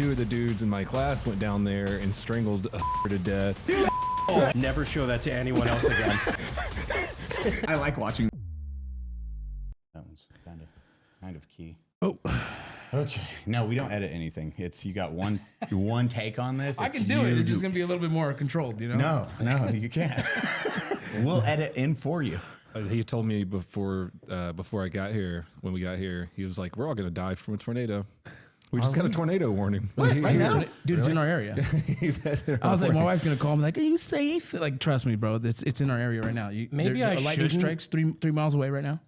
2 of the dudes in my class went down there and strangled a to death. Never show that to anyone else again. I like watching. That one's kind of key. Oh. Okay. No, we don't edit anything. It's you got one take on this. I can do it. It's just gonna be a little bit more controlled, you know? No, you can't. We'll edit in for you. He told me before I got here, when we got here, he was like, "We're all gonna die from a tornado." We just got a tornado warning. Right now? Dude, it's Really? in our area. I was like, my wife's gonna call me like, "Are you safe?" Like, trust me, bro. It's in our area right now. Maybe I lightning shouldn't. strikes 3 miles away right now.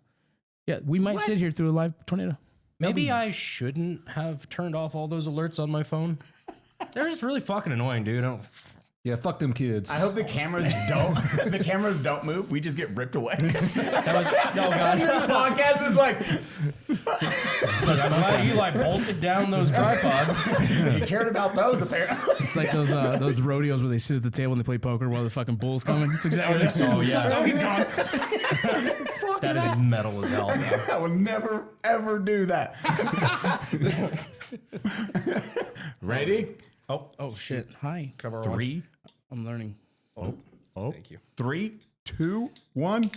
Yeah, we might sit here through a live tornado. Maybe I shouldn't have turned off all those alerts on my phone. They're just really fucking annoying, dude. Yeah, fuck them kids. I hope the cameras don't move. We just get ripped away. That was no god. The podcast is like, Look, I'm glad you like bolted down those tripods. you cared about those apparently. It's like those rodeos where they sit at the table and they play poker while the fucking bull's coming. It's exactly this. Oh yeah. Oh, he's gone. That is metal as hell. I will never ever do that. Ready? Oh shit. Hi. 3. I'm learning. Oh, Thank you. 3, 2, 1.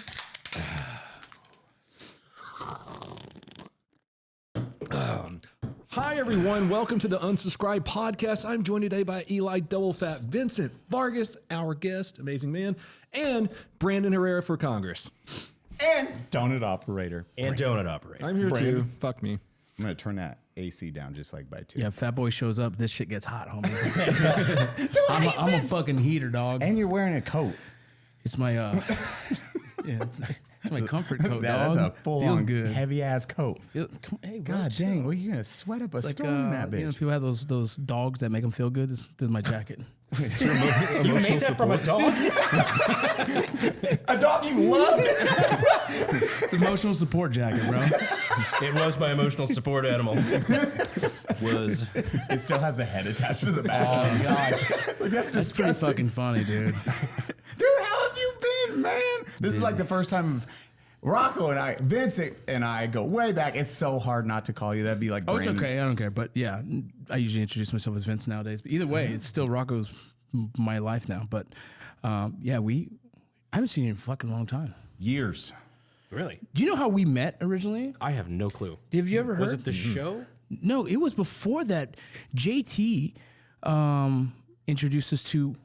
Hi, everyone. Welcome to the Unsubscribed podcast. I'm joined today by Eli Double Fat Vincent Vargas, our guest, amazing man, and Brandon Herrera for Congress. And donut operator. And donut operator. I'm here Brandon. too. Fuck me. I'm going to turn that AC down just like by 2. Yeah, Fat Boy shows up. This shit gets hot, homie. I'm a fucking heater, dog. And you're wearing a coat. It's my it's my comfort coat, dog. That's a Feels full-on good. heavy-ass coat. Hey, God chill. dang, well, you're going to sweat up a It's like, storm in that bitch. you know, people have those dogs that make them feel good. This is my jacket. You made that from a dog? A dog you love? It's emotional support jacket, bro. It was my emotional support animal. It still has the head attached to the back. Oh god. Like, that's That's pretty disgusting. fucking funny, dude. Dude, how have you been, man? This is like the first time Rocco and I, Vincent and I go way back. It's so hard not to call you. That'd be like Oh, it's Brandon. okay. I don't care. But yeah, I usually introduce myself as Vince nowadays. But either way, it's still Rocco's my life now. But yeah, I haven't seen you in a fucking long time. Years. Really? Do you know how we met originally? I have no clue. Have you ever heard? Was it the show? No, it was before that. JT introduced us to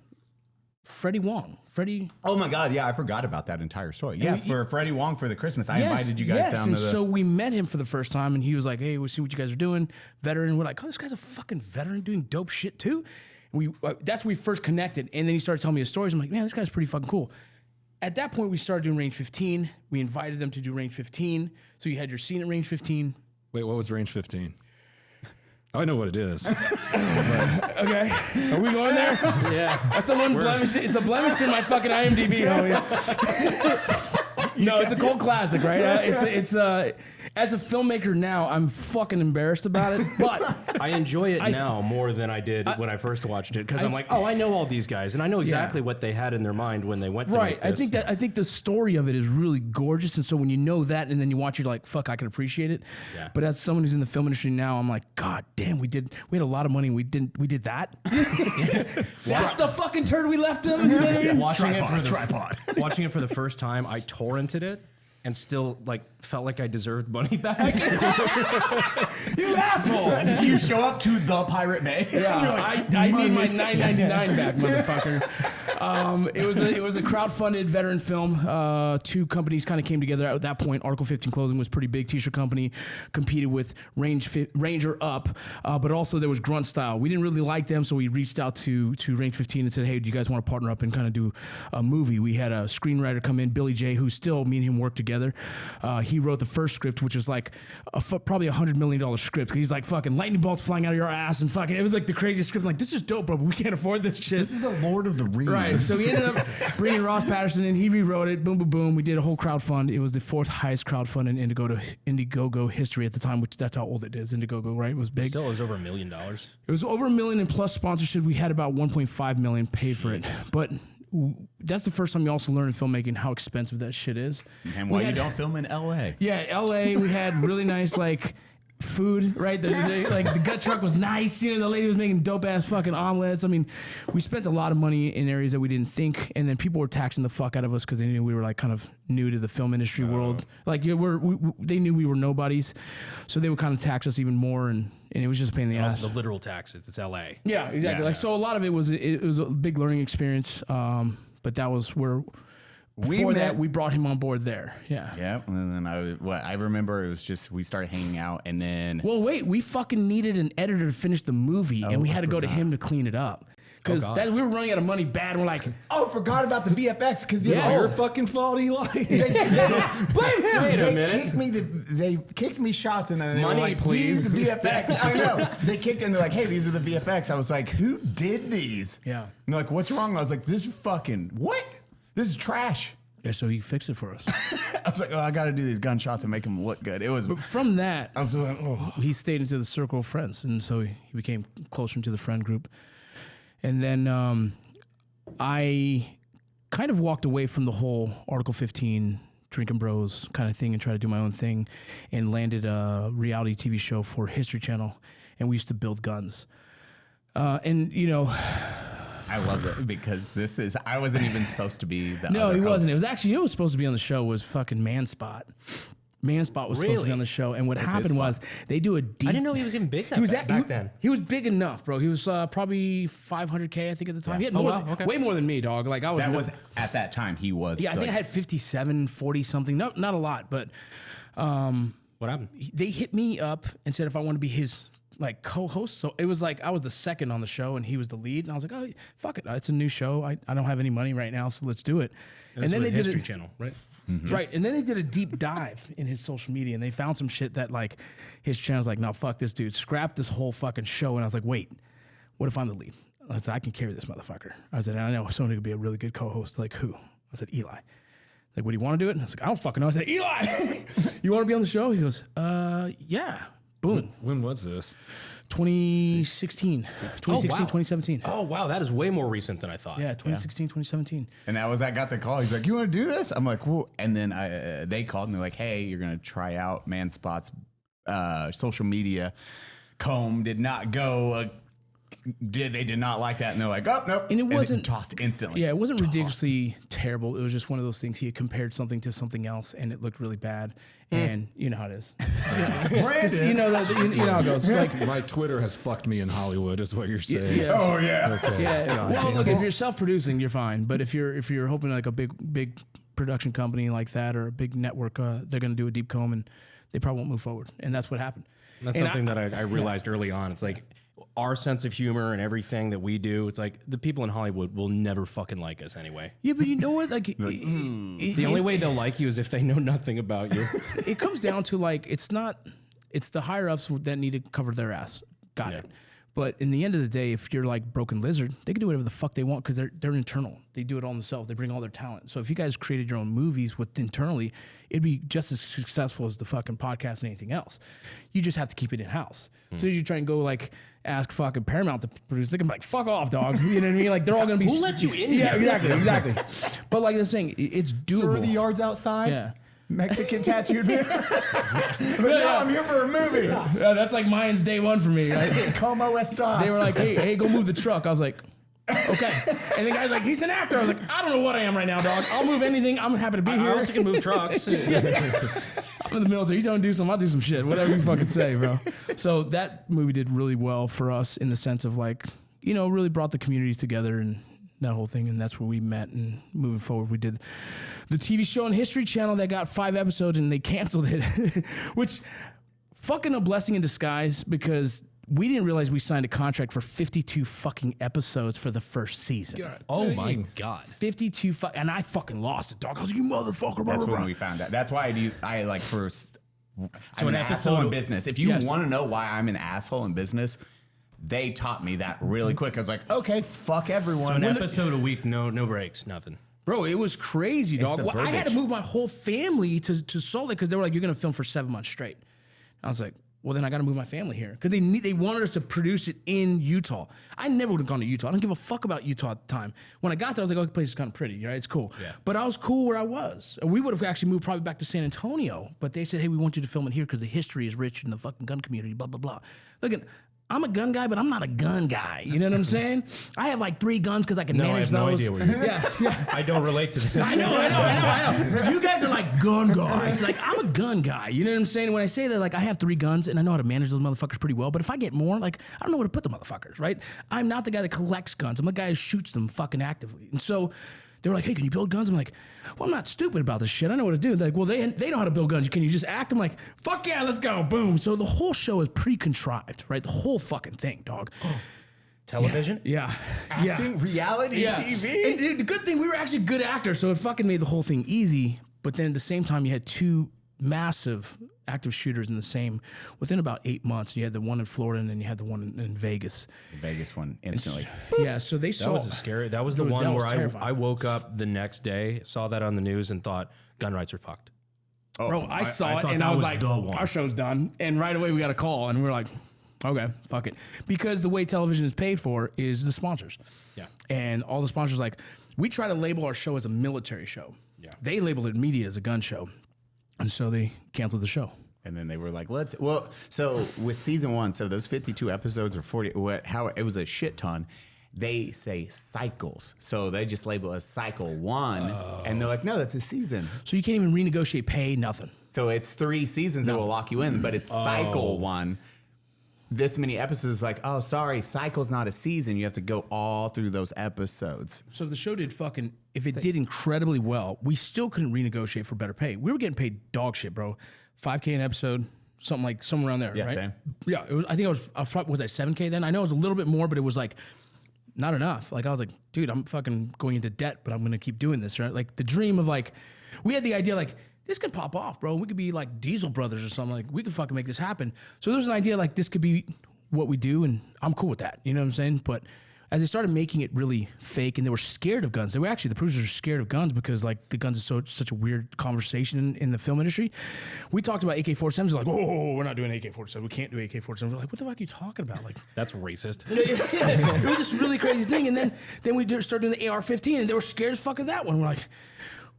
Freddie Wong. Freddie. Oh my God, yeah, I forgot about that entire story. Yeah, for Freddie Wong for the Christmas, I invited you guys down and to the. so we met him for the first time, and he was like, "Hey, we'll see what you guys are doing." Veteran, we're like, "Oh, this guy's a fucking veteran doing dope shit too." And that's when we first connected, and then he started telling me his stories. I'm like, "Man, this guy's pretty fucking cool." At that point, we started doing Range 15. We invited them to do Range 15, so you had your scene at Range 15. Wait, what was range 15? I know what it is. Okay, are we going there? Yeah. That's the one blemish. It's a blemish in my fucking IMDb, homie. No, it's a cult classic, right? It's as a filmmaker now, I'm fucking embarrassed about it, but I enjoy it now more than I did when I first watched it because I'm like, oh, I know all these guys and I know exactly what they had in their mind when they went to make this. I think the story of it is really gorgeous, and so when you know that and then you watch it, you're like, fuck, I can appreciate it. Yeah. But as someone who's in the film industry now, I'm like, God damn, we had a lot of money and we did that. That's the fucking turd we left him. You know what I mean? Watching it for the first time, I torrented it and still like felt like I deserved money back. You asshole! You show up to the Pirate Bay. Yeah, Like, I need my $9.99 back, motherfucker. It was a crowdfunded veteran film. 2 companies kind of came together at that point. Article 15 Clothing was a pretty big t-shirt company, competed with Ranger Up, but also there was Grunt Style. We didn't really like them, so we reached out to Range 15 and said, hey, do you guys want to partner up and kind of do a movie? We had a screenwriter come in, Billy J, who still, me and him work together. He wrote the first script, which was like probably $100 million script. He's like, fucking lightning bolts flying out of your ass, and fucking, it was like the craziest script. I'm like, this is dope, bro, but we can't afford this shit. This is the Lord of the Rings. Right. So we ended up bringing Ross Patterson in. He rewrote it. Boom, boom, boom. We did a whole crowdfund. It was the 4th highest crowdfund in Indiegogo history at the time, which that's how old it is. Indiegogo, right? It was big. Still, it was over $1 million. It was over $1 million and plus sponsorship. We had about 1.5 million paid for it. But that's the first time you also learn in filmmaking how expensive that shit is. And why you don't film in LA? Yeah, LA, we had really nice, like, food, right? Like the gut truck was nice. You know, the lady was making dope ass fucking omelets. I mean, we spent a lot of money in areas that we didn't think, and then people were taxing the fuck out of us because they knew we were like kind of new to the film industry world. Like they knew we were nobodies, so they would kind of tax us even more, and it was just a pain in the ass. Also the literal taxes. It's LA. Yeah, exactly. Like so, a lot of it was a big learning experience. But that was where. We brought him on board there. Yeah. Yeah. And then I remember it was just, we started hanging out and then. Well, wait, we fucking needed an editor to finish the movie and we had to go to him to clean it up. Because we were running out of money bad. And we're like, forgot about the VFX. Because your fucking fault, Eli. Blame him. Wait a minute. They kicked me shots and then they Money, were like, please. these VFX. I know. They kicked and they're like, hey, these are the VFX. I was like, who did these? Yeah. And they're like, what's wrong? I was like, this is fucking, what? This is trash. yeah, so he fixed it for us. I was like, I got to do these gunshots and make them look good. It was. But from that, I was like, he stayed into the circle of friends. And so he became closer into the friend group. And then I kind of walked away from the whole Article 15 drinking bros kind of thing and tried to do my own thing and landed a reality TV show for History Channel. And we used to build guns. And, you know... I love it because I wasn't even supposed to be the No, other he wasn't. host. It was actually, you know what was supposed to be on the show was fucking ManSpot. ManSpot was supposed to be on the show. And what happened was they do a deep... I didn't know he was even big back then. He was big enough, bro. He was probably 500K, I think, at the time. Yeah. He had more, way more than me, dog. Like I was... That was at that time. He was. Yeah, I think I had 57, 40 something. No, not a lot, but What happened? they hit me up and said if I want to be his like co-host. So it was like I was the second on the show and he was the lead. And I was like, oh, fuck it. It's a new show. I don't have any money right now, so let's do it. And then they did History Channel, right? Mm-hmm. Right. And then they did a deep dive in his social media and they found some shit that like his channel's like, no, fuck this dude. Scrap this whole fucking show. And I was like, wait, what if I'm the lead? I said, I can carry this motherfucker. I said, I know someone who could be a really good co-host. Like who? I said, Eli. Like, what do you want to do it? And I was like, I don't fucking know. I said, Eli, you want to be on the show? He goes, yeah. Boom. When was this? 2016. 2017. Oh, wow. That is way more recent than I thought. Yeah, 2016, 2017. And I got the call. He's like, you want to do this? I'm like, whoa. And then they called and they're like, hey, you're going to try out ManSpot's social media. Comb did not go. They did not like that. And they're like, oh, no. And it wasn't tossed instantly. Yeah, it wasn't ridiculously terrible. It was just one of those things. He had compared something to something else and it looked really bad. And you know how it is. Brandon. You know how it goes. Like, My Twitter has fucked me in Hollywood, is what you're saying. yeah. Oh, yeah. Okay. Yeah. God Well, damn look, it. if you're self-producing, you're fine. But if you're hoping like a big production company like that or a big network, they're going to do a deep comb and they probably won't move forward. And that's what happened. And that's something that I realized early on. It's like our sense of humor and everything that we do. It's like the people in Hollywood will never fucking like us anyway. Yeah, but you know what? Like, The only way they'll like you is if they know nothing about you. it comes down to like it's the higher ups that need to cover their ass. Got it. But in the end of the day, if you're like Broken Lizard, they can do whatever the fuck they want because they're internal. They do it all themselves. They bring all their talent. So if you guys created your own movies with internally, it'd be just as successful as the fucking podcast and anything else. You just have to keep it in house. So as you try and go like ask fucking Paramount to produce, they're gonna be like, fuck off, dog. You know what I mean? Like they're all gonna be. Who let you in Yeah, here? exactly. But like they're saying, it's doable. Sir, the yard's outside. Yeah. Mexican tattooed man. But now I'm here for a movie. Yeah, that's like Mayans day one for me. Right? Como estas? They were like, hey, go move the truck. I was like, okay. And the guy's like, he's an actor. I was like, I don't know what I am right now, dog. I'll move anything. I'm happy to be here. I also can move trucks. I'm in the military. You don't do something, I'll do some shit. Whatever you fucking say, bro. So that movie did really well for us in the sense of like, you know, really brought the communities together and that whole thing. And that's where we met. And moving forward, we did the TV show on History Channel that got 5 episodes and they canceled it, which fucking a blessing in disguise because we didn't realize we signed a contract for 52 fucking episodes for the first season. God Oh my dang. God. 52 and I fucking lost it, dog. I was like, you motherfucker. That's blah, when blah, we found out. That's why I like first. I'm an an asshole in episode- business. If you Yes. want to know why I'm an asshole in business, they taught me that really quick. I was like, okay, fuck everyone. An episode a week, no breaks, nothing. Bro, it was crazy, dog. the Well, I had to verbiage. move my whole family to Salt Lake because they were like, you're going to film for 7 months straight. I was like, well, then I got to move my family here because they wanted us to produce it in Utah. I never would have gone to Utah. I don't give a fuck about Utah at the time. When I got there, I was like, oh, the place is kind of pretty, right? It's cool. Yeah. But I was cool where I was. We would have actually moved probably back to San Antonio, but they said, hey, we want you to film it here because the history is rich in the fucking gun community, blah, blah, blah. Look at, I'm a gun guy, but I'm not a gun guy. You know what I'm saying? I have like 3 guns because I can manage those. I have no idea what you're yeah. I don't relate to this. I know. You guys are like gun guys. Like, I'm a gun guy. You know what I'm saying? When I say that, like, I have 3 guns and I know how to manage those motherfuckers pretty well, but if I get more, like, I don't know where to put the motherfuckers, right? I'm not the guy that collects guns. I'm the guy who shoots them fucking actively. And so they were like, hey, can you build guns? I'm like, well, I'm not stupid about this shit. I know what to do. They're like, well, they know how to build guns. Can you just act? I'm like, fuck yeah, let's go. Boom. So the whole show is pre-contrived, right? The whole fucking thing, dog. Television? Yeah. Acting, reality TV. And dude, the good thing, we were actually good actors, so it fucking made the whole thing easy. But then at the same time, you had 2 massive active shooters in the same, within about 8 months. You had the one in Florida and then you had the one in Vegas. The Vegas one instantly. Yeah, so they saw. That was a scary. That was the one where I woke up the next day, saw that on the news, and thought gun rights are fucked. Oh, bro, I saw it and I was like, our show's done. And right away we got a call and we were like, okay, fuck it. Because the way television is paid for is the sponsors. Yeah. And all the sponsors, like, we try to label our show as a military show. Yeah. They labeled it media as a gun show. And so they canceled the show. And then they were like, so with season 1, so those 52 episodes or 40, it was a shit ton. They say cycles. So they just label it as cycle 1. And they're like, no, that's a season. So you can't even renegotiate pay, nothing. So it's 3 seasons that will lock you in, but it's cycle 1. This many episodes, like, oh, sorry, cycle's not a season. You have to go all through those episodes. So if the show did if it did incredibly well, we still couldn't renegotiate for better pay. We were getting paid dog shit, bro. $5K an episode, somewhere around there, yeah, right? Same. Yeah, I think I was probably, was I 7K then? I know it was a little bit more, but it was like not enough. Like I was like, dude, I'm fucking going into debt, but I'm gonna keep doing this, right? Like the dream of like, we had the idea like, this could pop off, bro. We could be like Diesel Brothers or something. Like we could fucking make this happen. So there's an idea like this could be what we do, and I'm cool with that. You know what I'm saying? But as they started making it really fake, and they were scared of guns. They were actually, the producers are scared of guns because like the guns is such a weird conversation in the film industry. We talked about AK-47s. They're like, oh, we're not doing AK-47. We can't do AK-47s. We're like, what the fuck are you talking about? Like, that's racist. It was this really crazy thing. And then we started doing the AR-15, and they were scared as fuck of that one. We're like,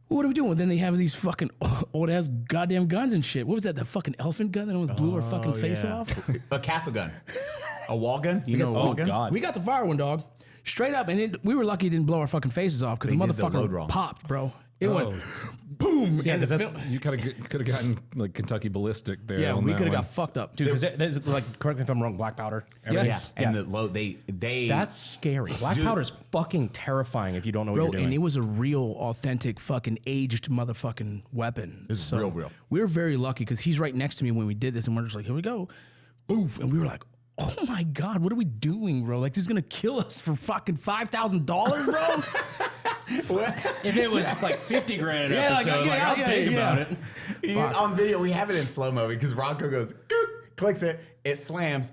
what are we doing? Then they have these fucking old ass goddamn guns and shit. What was that? The fucking elephant gun that almost blew our fucking face off? A castle gun. A wall gun? You know a wall gun? God. We got the fire one, dog. Straight up. And we were lucky it didn't blow our fucking faces off because the motherfucker popped, bro. It went boom. Yeah, you could have gotten like Kentucky ballistic there. Yeah, we could have got fucked up. Dude, there's like, correct me if I'm wrong, black powder. Yes. Yeah. And the load, they that's scary. Black powder is fucking terrifying if you don't know what you're doing. And it was a real, authentic, fucking aged motherfucking weapon. This is real. We were very lucky because he's right next to me when we did this, and we're just like, here we go. Boof. And we were like, oh my God, what are we doing, bro? Like, this is going to kill us for fucking $5,000, bro? If it was like 50 grand an episode, I'll think about it. On video, we have it in slow-mo because Rocco goes, clicks it, it slams.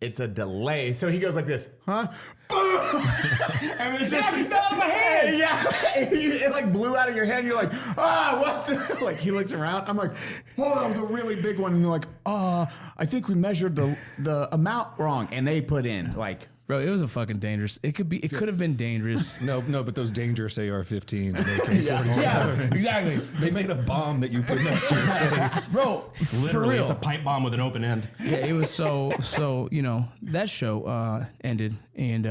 It's a delay. So he goes like this, huh? And it's just, he fell out of my hand. Yeah. It like blew out of your hand. You're like, what the? Like he looks around. I'm like, oh, that was a really big one. And they're like, I think we measured the amount wrong. And they put in like, bro, it was a fucking dangerous. It could have been dangerous. No, but those dangerous AR-15s and AK-47s. Yeah, exactly. They made a bomb that you put next to your face. Bro, literally, for real. it's a pipe bomb with an open end. Yeah, it was so, you know, that show ended and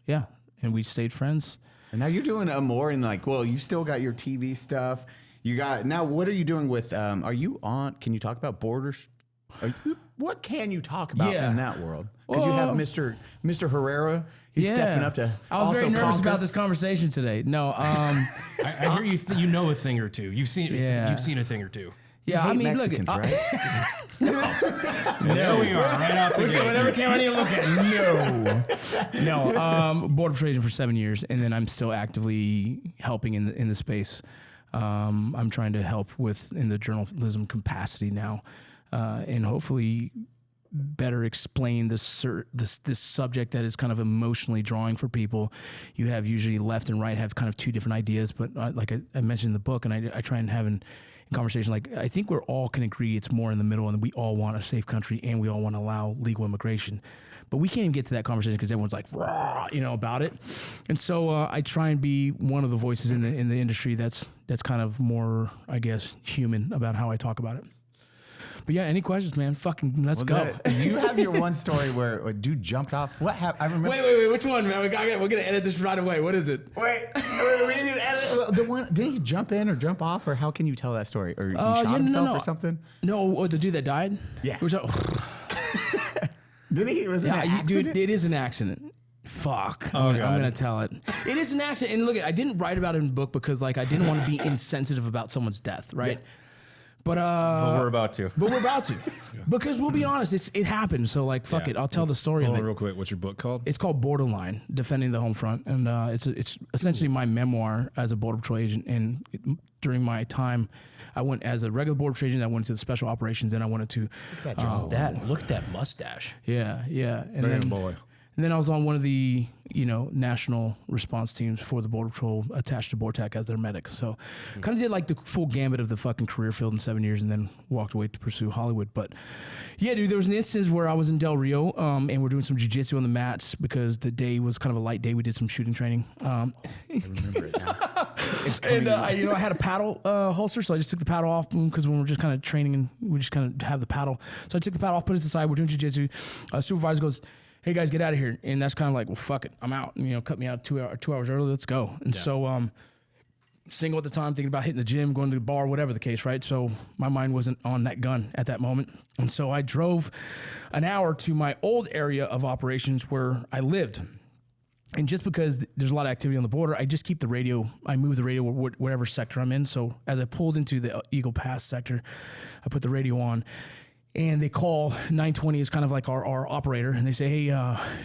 yeah, and we stayed friends. And now you're doing more in like, well, you still got your TV stuff. Now what are you doing with, are you on, can you talk about Borders? What can you talk about in that world? Because you have Mr. Herrera. He's stepping up to. I was very nervous about this conversation today. No, I hear you know a thing or two. You've seen a thing or two. Yeah, I mean, Mexicans, look, right? There we are, right out the gate. Whatever camera I need to look at. No, Border Patrol agent for 7 years, and then I'm still actively helping in the space. I'm trying to help in the journalism capacity now. And hopefully better explain this subject that is kind of emotionally drawing for people. You have usually left and right have kind of two different ideas, but like I mentioned in the book, and I try and have in conversation, like I think we're all can agree it's more in the middle, and we all want a safe country, and we all want to allow legal immigration. But we can't even get to that conversation because everyone's like, rah, about it. And so I try and be one of the voices in the industry that's kind of more, I guess, human about how I talk about it. But yeah, any questions, man? Fucking let's go. You have your one story where a dude jumped off. What happened? I remember. Wait, which one, man? We're gonna edit this right away. What is it? Wait, we need to edit the one. Did he jump in or jump off, or how can you tell that story? Or he shot himself or something? No, the dude that died. Yeah. Did he? Was it an accident? Dude, it is an accident. Fuck. I'm gonna tell it. It is an accident. And look, I didn't write about it in the book because like I didn't want to be insensitive about someone's death, right? Yeah. But we're about to. Because we'll be honest, it happened. So like, fuck it. I'll tell the story of it. Real quick, what's your book called? It's called Borderline: Defending the Home Front, and it's essentially my memoir as a Border Patrol agent. And during my time, I went as a regular Border Patrol agent. I went to the Special Operations, and I went to Look at that mustache. Yeah. And then I was on one of the, national response teams for the Border Patrol attached to BORTAC as their medic. So kind of did like the full gambit of the fucking career field in 7 years and then walked away to pursue Hollywood. But yeah, dude, there was an instance where I was in Del Rio and we're doing some jiu-jitsu on the mats because the day was kind of a light day. We did some shooting training. I remember it now. And I had a paddle holster, so I just took the paddle off because when we're just kind of training and we just kind of have the paddle. So I took the paddle off, put it aside. We're doing jiu-jitsu. Supervisor goes, "Hey guys, get out of here." And that's kind of like, well, fuck it, I'm out. Cut me out 2 hours early. Let's go. And so, single at the time, thinking about hitting the gym, going to the bar, whatever the case, right? So my mind wasn't on that gun at that moment. And so I drove an hour to my old area of operations where I lived. And just because there's a lot of activity on the border, I just keep the radio. I move the radio whatever sector I'm in. So as I pulled into the Eagle Pass sector, I put the radio on. And they call 920 is kind of like our operator, and they say, "Hey,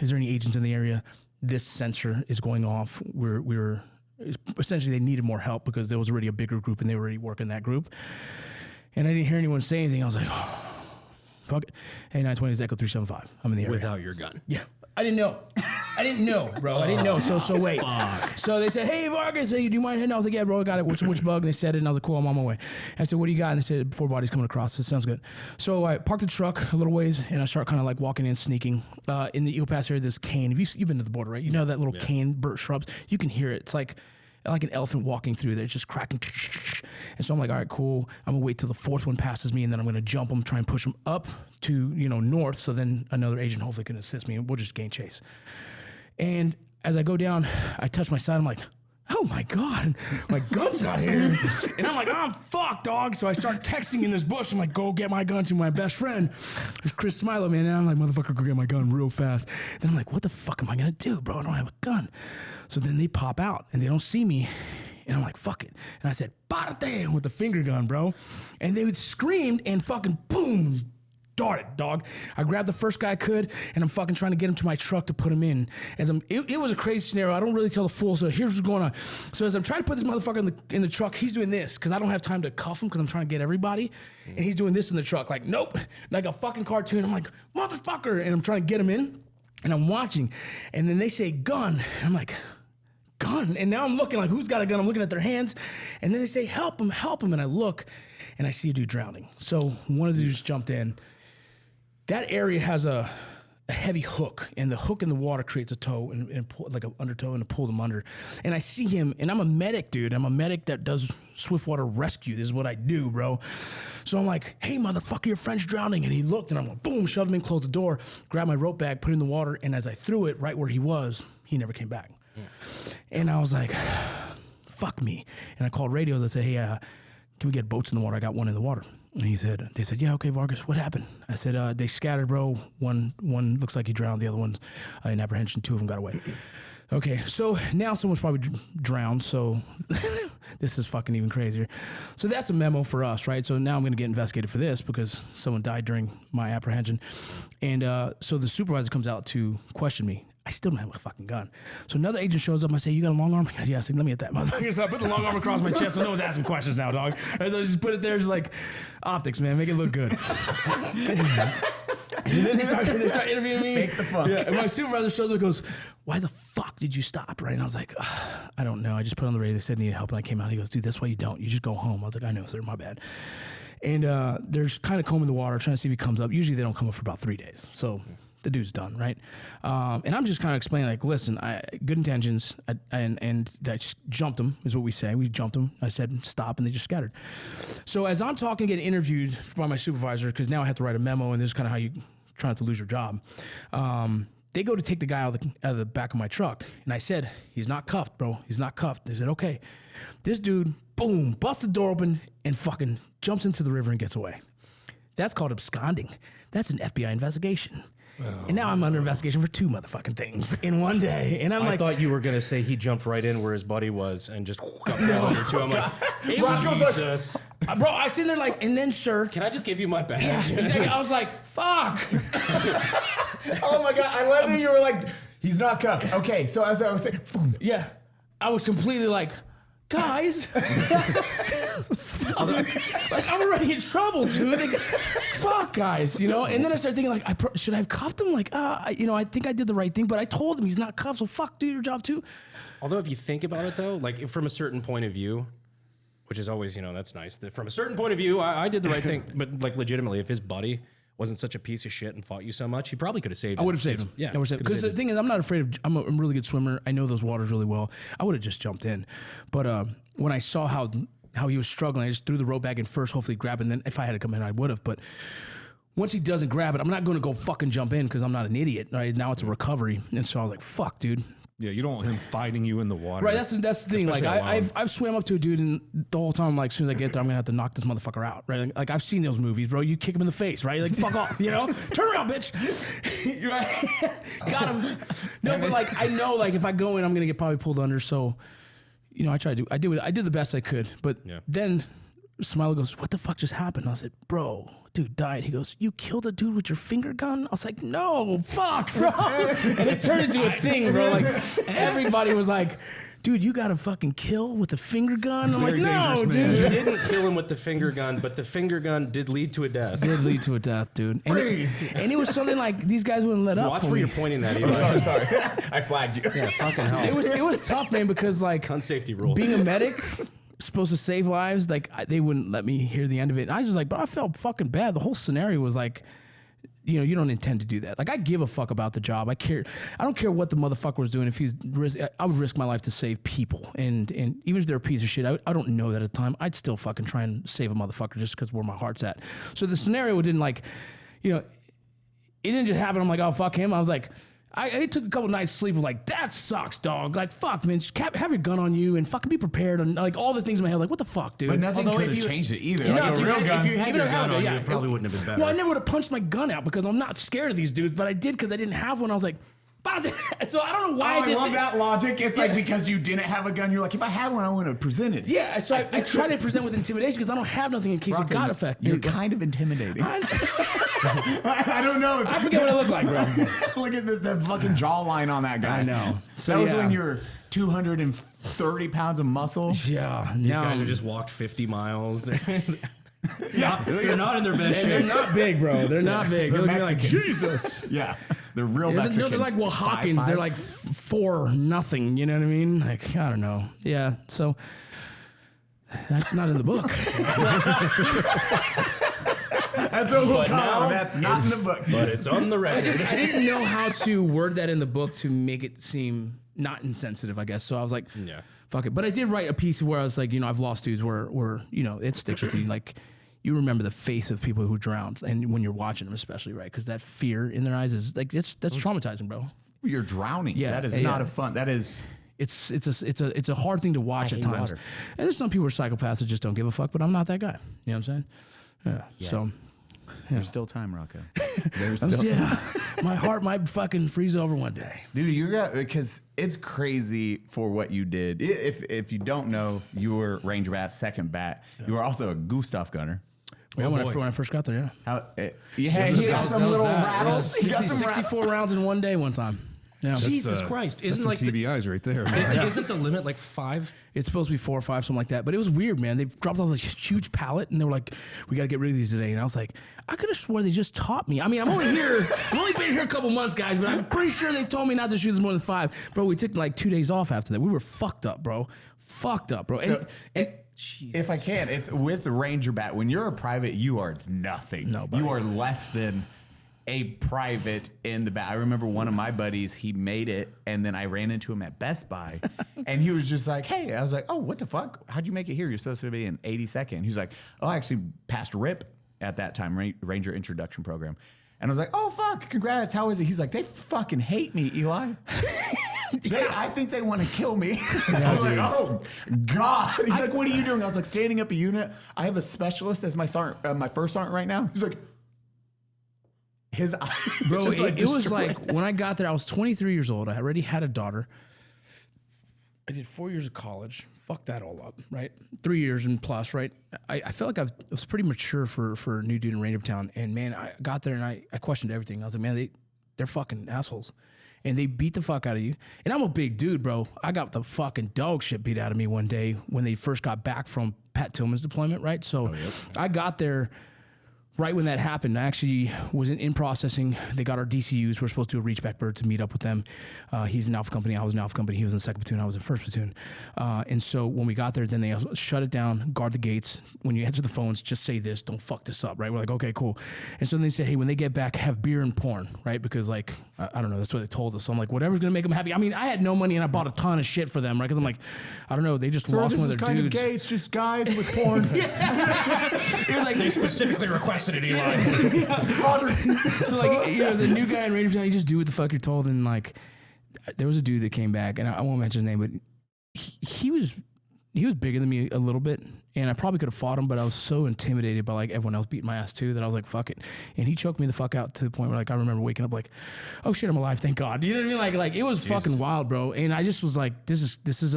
is there any agents in the area? This sensor is going off. We're essentially they needed more help because there was already a bigger group and they were already working that group." And I didn't hear anyone say anything. I was like, "Oh, fuck it. Hey, 920 is Echo 375. I'm in the area Without your gun." Yeah, I didn't know. Bro. I didn't know. So wait. Fuck. So they said, "Hey, Vargas, do you mind hitting?" I was like, "Yeah, bro, I got it. Which bug?" And they said it, and I was like, "Cool, I'm on my way." And I said, "What do you got?" And they said, "4 bodies coming across." It sounds good. So I parked the truck a little ways, and I start kind of like walking in, sneaking. In the Eagle Pass area, this cane. You've been to the border, right? You know that little cane, burnt shrubs. You can hear it. It's like an elephant walking through there. It's just cracking. And so I'm like, all right, cool. I'm gonna wait till the 4th one passes me, and then I'm gonna jump them, try and push them up to north, so then another agent hopefully can assist me, and we'll just gain chase. And as I go down, I touch my side. I'm like, oh my God, my gun's not here. And I'm like, I'm fucked, dog. So I start texting in this bush. I'm like, go get my gun to my best friend. It's Chris Smilo, man. And I'm like, motherfucker, go get my gun real fast. Then I'm like, what the fuck am I going to do, bro? I don't have a gun. So then they pop out and they don't see me. And I'm like, fuck it. And I said, "Parte," with the finger gun, bro. And they screamed and fucking boom, darted, dog. I grabbed the first guy I could, and I'm fucking trying to get him to my truck to put him in. It was a crazy scenario. I don't really tell the full, so here's what's going on. So as I'm trying to put this motherfucker in the truck, he's doing this, because I don't have time to cuff him, because I'm trying to get everybody, and he's doing this in the truck, like, nope, like a fucking cartoon. I'm like, motherfucker, and I'm trying to get him in, and I'm watching, and then they say gun, and I'm like, gun, and now I'm looking like, who's got a gun? I'm looking at their hands, and then they say, help him, and I look, and I see a dude drowning. So one of the dudes jumped in. That area has a heavy hook, and the hook in the water creates a tow and pull, like an undertow, and to pull them under. And I see him, and I'm a medic, dude. I'm a medic that does swiftwater rescue. This is what I do, bro. So I'm like, hey, motherfucker, your friend's drowning. And he looked, and I'm like, boom, shoved him in, closed the door, grabbed my rope bag, put it in the water, and as I threw it right where he was, he never came back. Yeah. And I was like, fuck me. And I called radios. I said, hey, can we get boats in the water? I got one in the water. And they said, yeah, okay, Vargas, what happened? I said, they scattered, bro. One looks like he drowned. The other one's in apprehension. 2 of them got away. Okay, so now someone's probably drowned, so this is fucking even crazier. So that's a memo for us, right? So now I'm going to get investigated for this because someone died during my apprehension. And so the supervisor comes out to question me. I still don't have a fucking gun. So another agent shows up. I say, you got a long arm? Yeah, I said, let me get that motherfucker. So I put the long arm across my chest so no one's asking questions now, dog. And so I just put it there, just like optics, man. Make it look good. And then they start interviewing me. Fake the funk. Yeah, and my supervisor shows up and goes, why the fuck did you stop, right? And I was like, I don't know. I just put on the radio. They said I needed help, and I came out. He goes, dude, that's why you don't. You just go home. I was like, I know, sir, my bad. And they're kind of combing the water, trying to see if he comes up. Usually they don't come up for about 3 days. So the dude's done, right? And I'm just kind of explaining, like, listen, good intentions, and I just jumped him, is what we say. We jumped him. I said, stop, and they just scattered. So as I'm talking, getting interviewed by my supervisor, because now I have to write a memo, and this is kind of how you try not to lose your job. They go to take the guy out of the back of my truck, and I said, he's not cuffed, bro. He's not cuffed. They said, okay. This dude, boom, busts the door open and fucking jumps into the river and gets away. That's called absconding. That's an FBI investigation. And now I'm under investigation for 2 motherfucking things in one day. And I'm I like, thought you were going to say he jumped right in where his buddy was and just got the under too. I'm like, Jesus. bro, I sit there like, and then, sir. Can I just give you my badge? Yeah, exactly. I was like, fuck. Oh my God. I love that you were like, he's not cuffed. Okay. So as I was saying, boom. Yeah. I was completely like, guys. Like, I'm already in trouble, dude. Like, fuck, guys, you know? And then I started thinking, like, should I have cuffed him? Like, I think I did the right thing, but I told him he's not cuffed, so fuck, do your job too. Although if you think about it, though, like from a certain point of view, which is always, that's nice. From a certain point of view, I did the right thing. But like legitimately, if his buddy wasn't such a piece of shit and fought you so much, he probably could have saved him. I would have saved him. Yeah. Because the thing is, I'm not afraid of, I'm a really good swimmer. I know those waters really well. I would have just jumped in. But when I saw how he was struggling, I just threw the rope back in first, hopefully grab it. And then if I had to come in, I would have. But once he doesn't grab it, I'm not going to go fucking jump in because I'm not an idiot. Right now it's a recovery. And so I was like, fuck, dude. Yeah, you don't want him fighting you in the water. Right, that's the thing. Like I've swam up to a dude, and the whole time, like, as soon as I get there, I'm gonna have to knock this motherfucker out. Right, like I've seen those movies, bro. You kick him in the face, right? Like, fuck off, you know? Turn around, bitch. Right? Got him. No, but like I know, like if I go in, I'm gonna get probably pulled under. So, I tried to. I did the best I could. But then Smiley goes, "What the fuck just happened?" I said, "Bro, dude died." He goes, "You killed a dude with your finger gun?" I was like, "No, fuck, bro." And it turned into a thing, bro. Like everybody was like, "Dude, you got a fucking kill with a finger gun?" I'm like, "No, dude." You didn't kill him with the finger gun, but the finger gun did lead to a death. Did lead to a death, dude. And it was something like these guys wouldn't let up. Watch where you're pointing that. Sorry. I flagged you. Yeah, fucking hell. It was tough, man, because like gun safety rules. Being a medic. Supposed to save lives, like they wouldn't let me hear the end of it. And I was just like, but I felt fucking bad. The whole scenario was like, you don't intend to do that. Like I give a fuck about the job. I don't care what the motherfucker was doing. If I would risk my life to save people. And even if they're a piece of shit, I don't know that at the time. I'd still fucking try and save a motherfucker just because where my heart's at. So the scenario didn't like, it didn't just happen. I'm like, oh fuck him. I was like. I took a couple nights sleep like, that sucks, dog. Like, fuck, Vince, have your gun on you and fucking be prepared. And like all the things in my head, like, what the fuck, dude? But nothing could have changed it either. Like a real gun. If you had your gun on you, it probably wouldn't have been better. Well, I never would have punched my gun out because I'm not scared of these dudes, but I did because I didn't have one. I was like, so I don't know why I did love that logic. It's like because you didn't have a gun, you're like, if I had one, I would have presented. Yeah, so I try to present with intimidation because I don't have nothing in case it got affected. You're kind of intimidating. I don't know. I forget what I look like, bro. Look at the fucking jawline on that guy. I know. So that was when you're 230 pounds of muscle. Yeah. These guys have just walked 50 miles. They're not in their best shape. They're not big, bro. They're not big. They're like Jesus. Yeah. They're real Mexicans. They're like Hawkins. They're like 4-0. You know what I mean? Like, I don't know. Yeah. So that's not in the book. That's what we'll call it. That's not in the book. But it's on the record. I didn't know how to word that in the book to make it seem not insensitive, I guess. So I was like, fuck it. But I did write a piece where I was like, I've lost dudes where it sticks with you. Like, you remember the face of people who drowned, and when you're watching them, especially, right? Because that fear in their eyes is like that's traumatizing, bro. You're drowning. Yeah, that is not a fun. That is. It's a hard thing to watch at times. Water. And there's some people who are psychopaths that just don't give a fuck. But I'm not that guy. You know what I'm saying? Yeah. So. Yeah. There's still time, Rocco. There's still time. My heart might fucking freeze over one day. Dude, because it's crazy for what you did. If you don't know, you were Ranger Bat, second bat. You were also a Gustav gunner. Yeah, when I first got there, he got some little rattles. 64 rounds in one day one time. Yeah. Jesus Christ. That's Isn't some like TBIs right there. isn't the limit like 5? It's supposed to be 4 or 5, something like that. But it was weird, man. They dropped off a huge pallet, and they were like, "We got to get rid of these today." And I was like, "I could have sworn they just taught me. I mean, I'm only here. I've only been here a couple months, guys, but I'm pretty sure they told me not to shoot this more than 5." Bro, we took like 2 days off after that. We were fucked up, bro. Fucked up, bro. So, And if I can, it's with Ranger Bat. When you're a private, you are nothing. Nobody. You are less than a private in the bat. I remember one of my buddies, he made it, and then I ran into him at Best Buy, and he was just like, "Hey," I was like, "Oh, what the fuck? How'd you make it here? You're supposed to be in 82nd." He was like, "Oh, I actually passed RIP at that time, Ranger Introduction Program." And I was like, "Oh, fuck, congrats. How is it?" He's like, "They fucking hate me, Eli." I think they want to kill me. I was like, "Oh God!" He's like, "What are you doing?" I was like, "Standing up a unit. I have a specialist as my sergeant, my first sergeant right now." He's like, his eye, bro, just, it was destroyed. like when I got there, I was 23 years old. I already had a daughter. I did 4 years of college. Fuck that all up, right? 3 years and plus, right? I felt like I was pretty mature for a new dude in Ranger Town. And man, I got there and I questioned everything. I was like, man, they're fucking assholes. And they beat the fuck out of you. And I'm a big dude, bro. I got the fucking dog shit beat out of me one day when they first got back from Pat Tillman's deployment, right? So I got there right when that happened. I actually was in processing. They got our DCUs. We're supposed to do a reach back bird to meet up with them. He's in Alpha Company. I was in Alpha Company. He was in the 2nd platoon. I was in 1st platoon. And so when we got there, then they shut it down, guard the gates. When you answer the phones, just say this. Don't fuck this up, right? We're like, okay, cool. And so then they said, hey, when they get back, have beer and porn, right? Because like, I don't know, that's what they told us. So I'm like, whatever's going to make them happy. I mean, I had no money and I bought a ton of shit for them, right? Because I'm like, I don't know, they just lost one of their dudes. Gay. It's just guys with porn. It was like, They specifically requested it, Eli. so like, you know, there's a new guy in Ranger Town. You just do what the fuck you're told. And like, there was a dude that came back, and I won't mention his name, but he was bigger than me a little bit, and I probably could have fought him, but I was so intimidated by like everyone else beating my ass too that I was like, fuck it. And he choked me the fuck out to the point where like I remember waking up like, oh shit, I'm alive, thank God. You know what I mean? Like it was fucking wild, bro. And I just was like, this is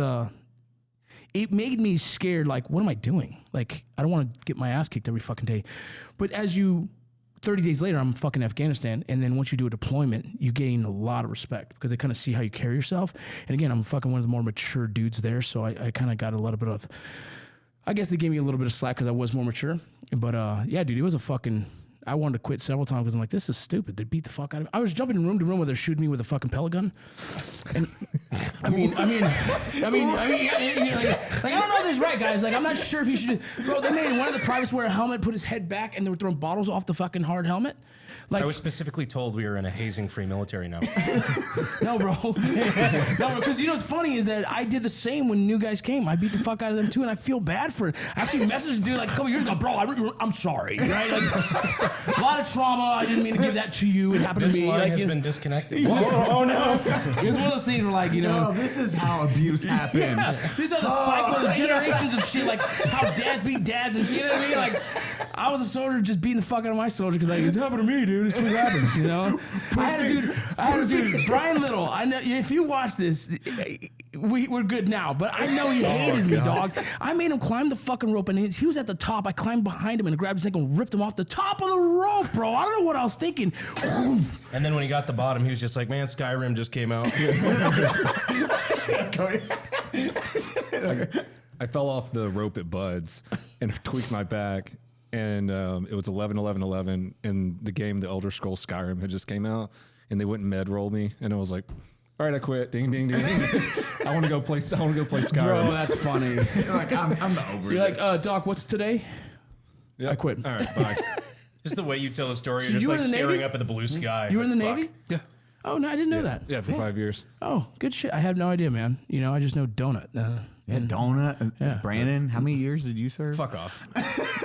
it made me scared. Like, what am I doing? Like, I don't want to get my ass kicked every fucking day. But 30 days later, I'm fucking Afghanistan. And then once you do a deployment, you gain a lot of respect because they kind of see how you carry yourself. And again, I'm fucking one of the more mature dudes there. So I kind of got a little bit of, I guess they gave me a little bit of slack because I was more mature. But yeah, dude, it was a fucking, I wanted to quit several times because I'm like, this is stupid. They beat the fuck out of me. I was jumping room to room where they're shooting me with a fucking pellet gun. And I mean, like, I don't know if this is right, guys. Like, I'm not sure if you should. Bro, they made one of the privates wear a helmet, put his head back, and they were throwing bottles off the fucking hard helmet. Like, I was specifically told we were in a hazing-free military now. no, bro. No, because you know what's funny is that I did the same when new guys came. I beat the fuck out of them too, and I feel bad for it. I actually messaged a dude like a couple years ago, bro. I'm sorry, right? Like, a lot of trauma. I didn't mean to give that to you. It happened This to me. line Like, has you know, been disconnected. Oh no! it was one of those things where, like, you know, No, this is how abuse happens. these are the cycle, the generations of shit, like how dads beat dads and shit. You know what I mean? Like, I was a soldier just beating the fuck out of my soldier because like it happened to me, dude. It's what happens, you know. I had a dude, Brian Little. I know if you watch this, we're good now, but I know he hated me, dog. I made him climb the fucking rope, and he was at the top. I climbed behind him and grabbed his ankle and ripped him off the top of the rope, bro. I don't know what I was thinking. And then when he got the bottom, he was just like, "Man, Skyrim just came out." I fell off the rope at Bud's and tweaked my back. And it was 11-11-11. And the game, The Elder Scrolls Skyrim, had just came out. And they wouldn't med roll me. And I was like, all right, I quit. Ding, ding, ding. I want to go play Skyrim. Bro, that's funny. You're like, I'm not over You're it. like, Doc, what's today? Yep. I quit. All right, bye. Just the way you tell a story, So you're just you were like in the staring Navy? up at the blue sky. You were in the Like, Navy? fuck. Yeah. Oh, no, I didn't know that. Yeah, for 5 years. Oh, good shit. I have no idea, man. You know, I just know donut. Yeah, donut. Yeah. Brandon, how many years did you serve? Fuck off.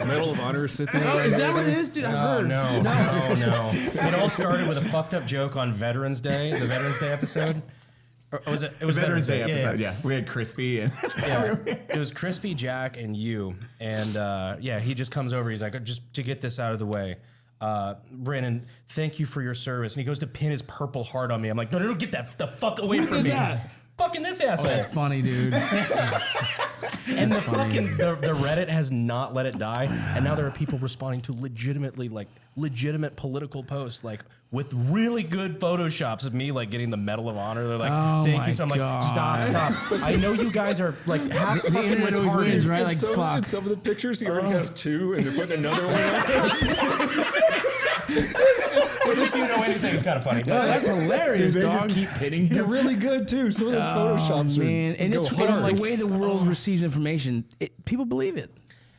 Medal of Honor sitting there. Oh, right is there. that what it is, dude? I've heard. No. It all started with a fucked up joke on Veterans Day, the Veterans Day episode. Or was it? It was Veterans Day Yeah, episode. yeah. Yeah, we had Crispy and Yeah, it was Crispy, Jack, and you. And yeah, he just comes over. He's like, just to get this out of the way, Brandon, thank you for your service. And he goes to pin his purple heart on me. I'm like, no, get that the fuck away Who from did me. that? Fucking this asshole. That's funny, dude. And the fucking the Reddit has not let it die. And now there are people responding to legitimately like legitimate political posts, like with really good photoshops of me like getting the Medal of Honor. They're like, thank you. So I'm like, stop. I know you guys are like half fucking retarded, right? Like, in some of the pictures, he already has 2, and they're putting another one up. Which, if you know anything, is kind of funny. Oh, that's hilarious, They dog. just keep hitting They're him. really good too. Some of those photoshops man. And go it's hard. the way the world receives information. People believe it.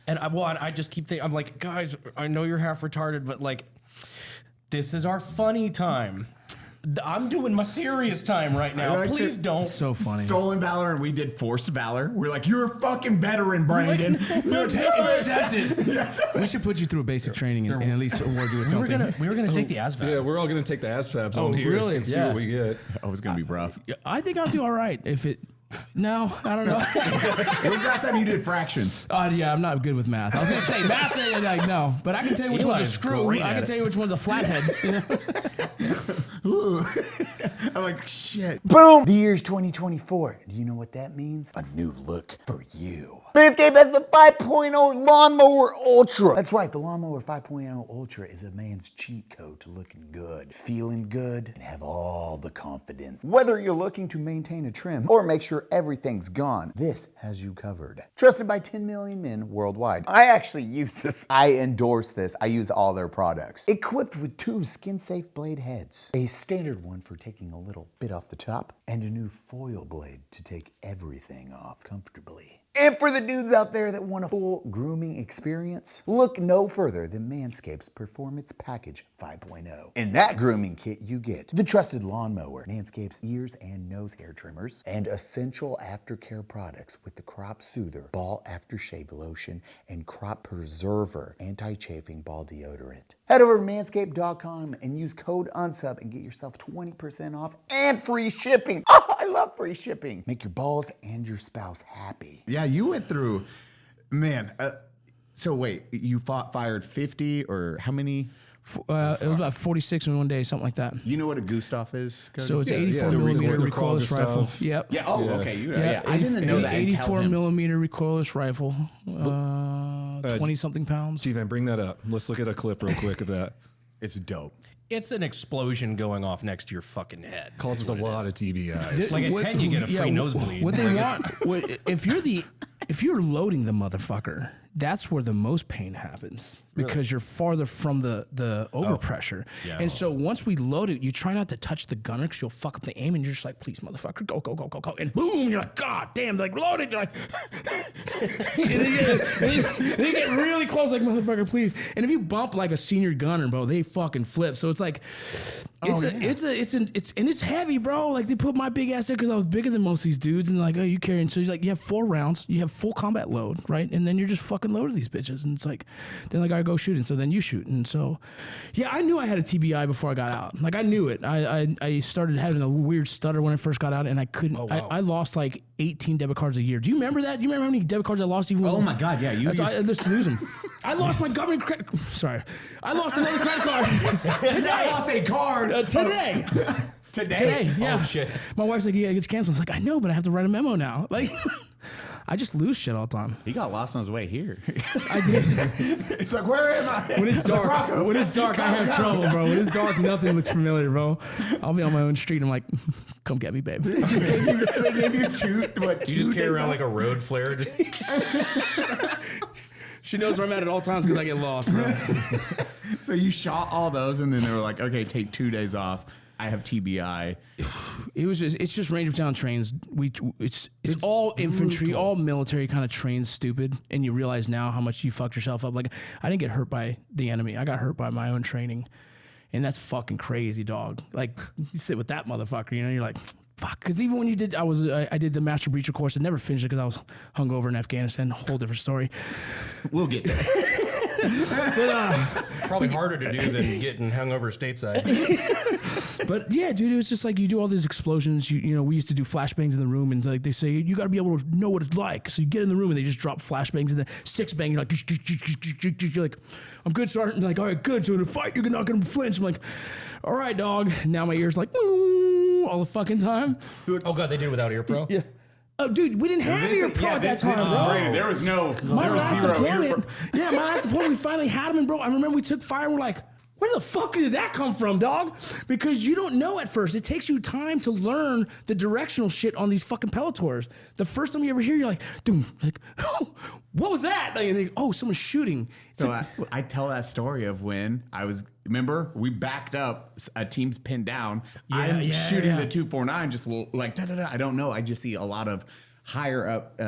And I just keep thinking, I'm like, guys, I know you're half retarded, but like, this is our funny time. I'm doing my serious time right now. like Please that. don't. So funny. Stolen valor, and we did forced valor. We're like, you're a fucking veteran, Brandon. Accepted. We should put you through a basic training and at least award you with something. We were gonna take the ASVAB. Yeah, we're all gonna take the ASFABs on here. really? And see what we get. Oh, it's gonna be rough. I think I'll do all right if it. No, I don't know. When was the last time you did fractions? Yeah, I'm not good with math. I was gonna say math, like no, but I can tell you which one's a Eli's screw. great I at can it. tell you which one's a flathead. Ooh. I'm like, shit. Boom! The year's 2024. Do you know what that means? A new look for you. Manscaped has the 5.0 Lawnmower Ultra. That's right, the Lawnmower 5.0 Ultra is a man's cheat code to looking good, feeling good, and have all the confidence. Whether you're looking to maintain a trim or make sure everything's gone, this has you covered. Trusted by 10 million men worldwide. I actually use this. I endorse this. I use all their products. Equipped with 2 skin-safe blade heads, a standard one for taking a little bit off the top, and a new foil blade to take everything off comfortably. And for the dudes out there that want a full grooming experience, look no further than Manscaped's Performance Package 5.0. In that grooming kit, you get the trusted lawnmower, Manscaped's ears and nose hair trimmers, and essential aftercare products with the Crop Soother Ball Aftershave Lotion and Crop Preserver Anti-Chafing Ball Deodorant. Head over to manscaped.com and use code UNSUB and get yourself 20% off and free shipping. Oh, I love free shipping. Make your balls and your spouse happy. Yeah, you went through, man. So wait, you fired 50 or how many? It was about 46 in one day, something like that. You know what a Gustav is, Cody? So it's Yeah, 84 the millimeter Regal recoilless Gustav. rifle. Yep. Yeah. Oh, okay. Yeah. I 80 didn't know that. 84 millimeter recoilless rifle, 20 something pounds. G-Van, bring that up. Let's look at a clip real quick of that. It's dope. It's an explosion going off next to your fucking head. Causes a lot of TBIs. Like at 10, you get a free nosebleed. What they want, if you're loading the motherfucker, that's where the most pain happens because you're farther from the overpressure. Yeah. And so once we load it, you try not to touch the gunner because you'll fuck up the aim, and you're just like, please, motherfucker, go, go, go, go, go. And boom, you're like, God damn, they're like, load it. You're like, and they get really close, like, motherfucker, please. And if you bump like a senior gunner, bro, they fucking flip. So it's like, it's heavy, bro. Like they put my big ass there because I was bigger than most of these dudes, and they're like, oh, you carrying? So he's like, you have 4 rounds, you have full combat load, right? And then you're just fucking loaded these bitches, and it's like, then like I go shoot, and so then you shoot, and so, yeah, I knew I had a TBI before I got out. Like I knew it. I started having a weird stutter when I first got out, and I couldn't. Oh, wow. I lost like 18 debit cards a year. Do you remember that? Do you remember how many debit cards I lost? Even Oh my God, yeah, you I just lose them. I lost my government credit. Sorry, I lost another credit card today. I lost a card Today. Today, yeah. Oh, shit. My wife's like, yeah, it gets canceled. I was like, I know, but I have to write a memo now. Like, I just lose shit all the time. He got lost on his way here. I did. He's like, where am I? When it's dark, I have trouble, bro. When it's dark, nothing looks familiar, bro. I'll be on my own street. And I'm like, come get me, babe. They gave you 2. What? You just carry around like a road flare. Just She knows where I'm at all times because I get lost, bro. So you shot all those, and then they were like, okay, take 2 days off. I have TBI. It's just range of town trains. It's all infantry, all military kind of trains, stupid. And you realize now how much you fucked yourself up. Like I didn't get hurt by the enemy. I got hurt by my own training. And that's fucking crazy, dog. Like you sit with that motherfucker, you know, you're like, fuck. Because even when you did, I did the Master Breacher course. I never finished it because I was hungover in Afghanistan. A whole different story. We'll get there. But, probably harder to do than getting hungover stateside. but yeah, dude, it was just like you do all these explosions. You know, we used to do flashbangs in the room, and like they say, you got to be able to know what it's like. So you get in the room, and they just drop flashbangs, and then 6 bang. You're like, you're like, I'm good, Sergeant. And like, all right, good. So in a fight, you're not gonna flinch. I'm like, all right, dog. Now my ears like all the fucking time. Oh God, they did it without ear pro. Yeah. Oh, dude, we didn't have ear pro at that time, bro. Brandon, there was no. My There was last 0 ear deployment, pro. yeah, my last deployment, we finally had them, and bro, I remember we took fire, and we're like, Where the fuck did that come from, dog? Because you don't know at first. It takes you time to learn the directional shit on these fucking Pelletors. The first time you ever hear, you're like, dude, like, oh, what was that? Like, you think, oh, someone's shooting. So I tell that story of when remember, we backed up, a team's pinned down. I'm shooting the 249, just like, I don't know. I just see a lot of higher up,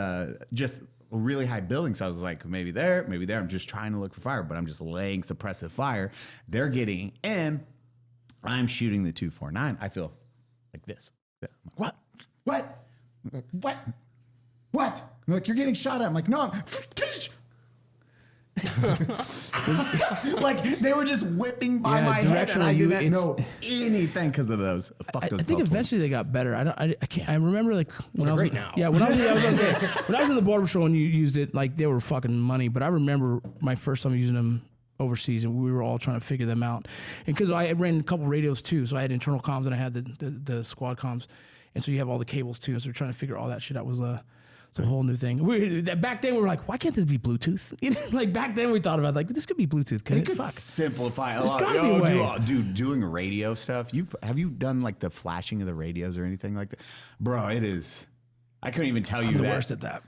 just really high buildings. So I was like, maybe there. I'm just trying to look for fire, but I'm just laying suppressive fire. They're getting in. I'm shooting the 249. I feel like this. I'm like, what? I'm like, you're getting shot at. I'm like, no. Like they were just whipping by my head, and I didn't know anything because of those. I think eventually they got better. I can't. I remember like when I was now. Yeah, when I was in the Border Patrol and you used it, like they were fucking money. But I remember my first time using them overseas, and we were all trying to figure them out. And because I ran a couple radios too, so I had internal comms and I had the squad comms, and so you have all the cables too. So we're trying to figure all that shit out. It's a whole new thing. Back then we were like, why can't this be Bluetooth? You know, like back then we thought about like this could be Bluetooth. They could simplify a lot. Dude, doing radio stuff. Have you done like the flashing of the radios or anything like that, bro? It is. I couldn't even tell you I'm the that. worst at that.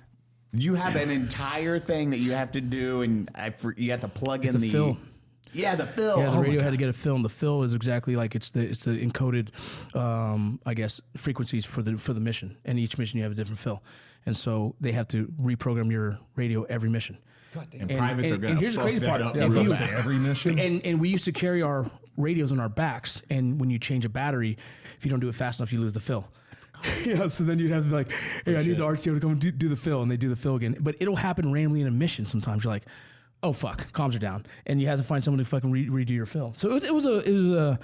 You have an entire thing that you have to do, and you have to plug in the fill. Yeah, the fill. Yeah, the radio had to get a fill, and the fill is exactly like it's the encoded, I guess, frequencies for the mission. And each mission you have a different fill, and so they have to reprogram your radio every mission. And privates are going to. And here's the crazy part: every mission. And we used to carry our radios on our backs, and when you change a battery, if you don't do it fast enough, you lose the fill. Yeah, so then you'd have to be like, hey, I need the RTO to come and do the fill, and they do the fill again. But it'll happen randomly in a mission. Sometimes you're like, oh fuck, comms are down, and you have to find someone to fucking redo your fill. So it was a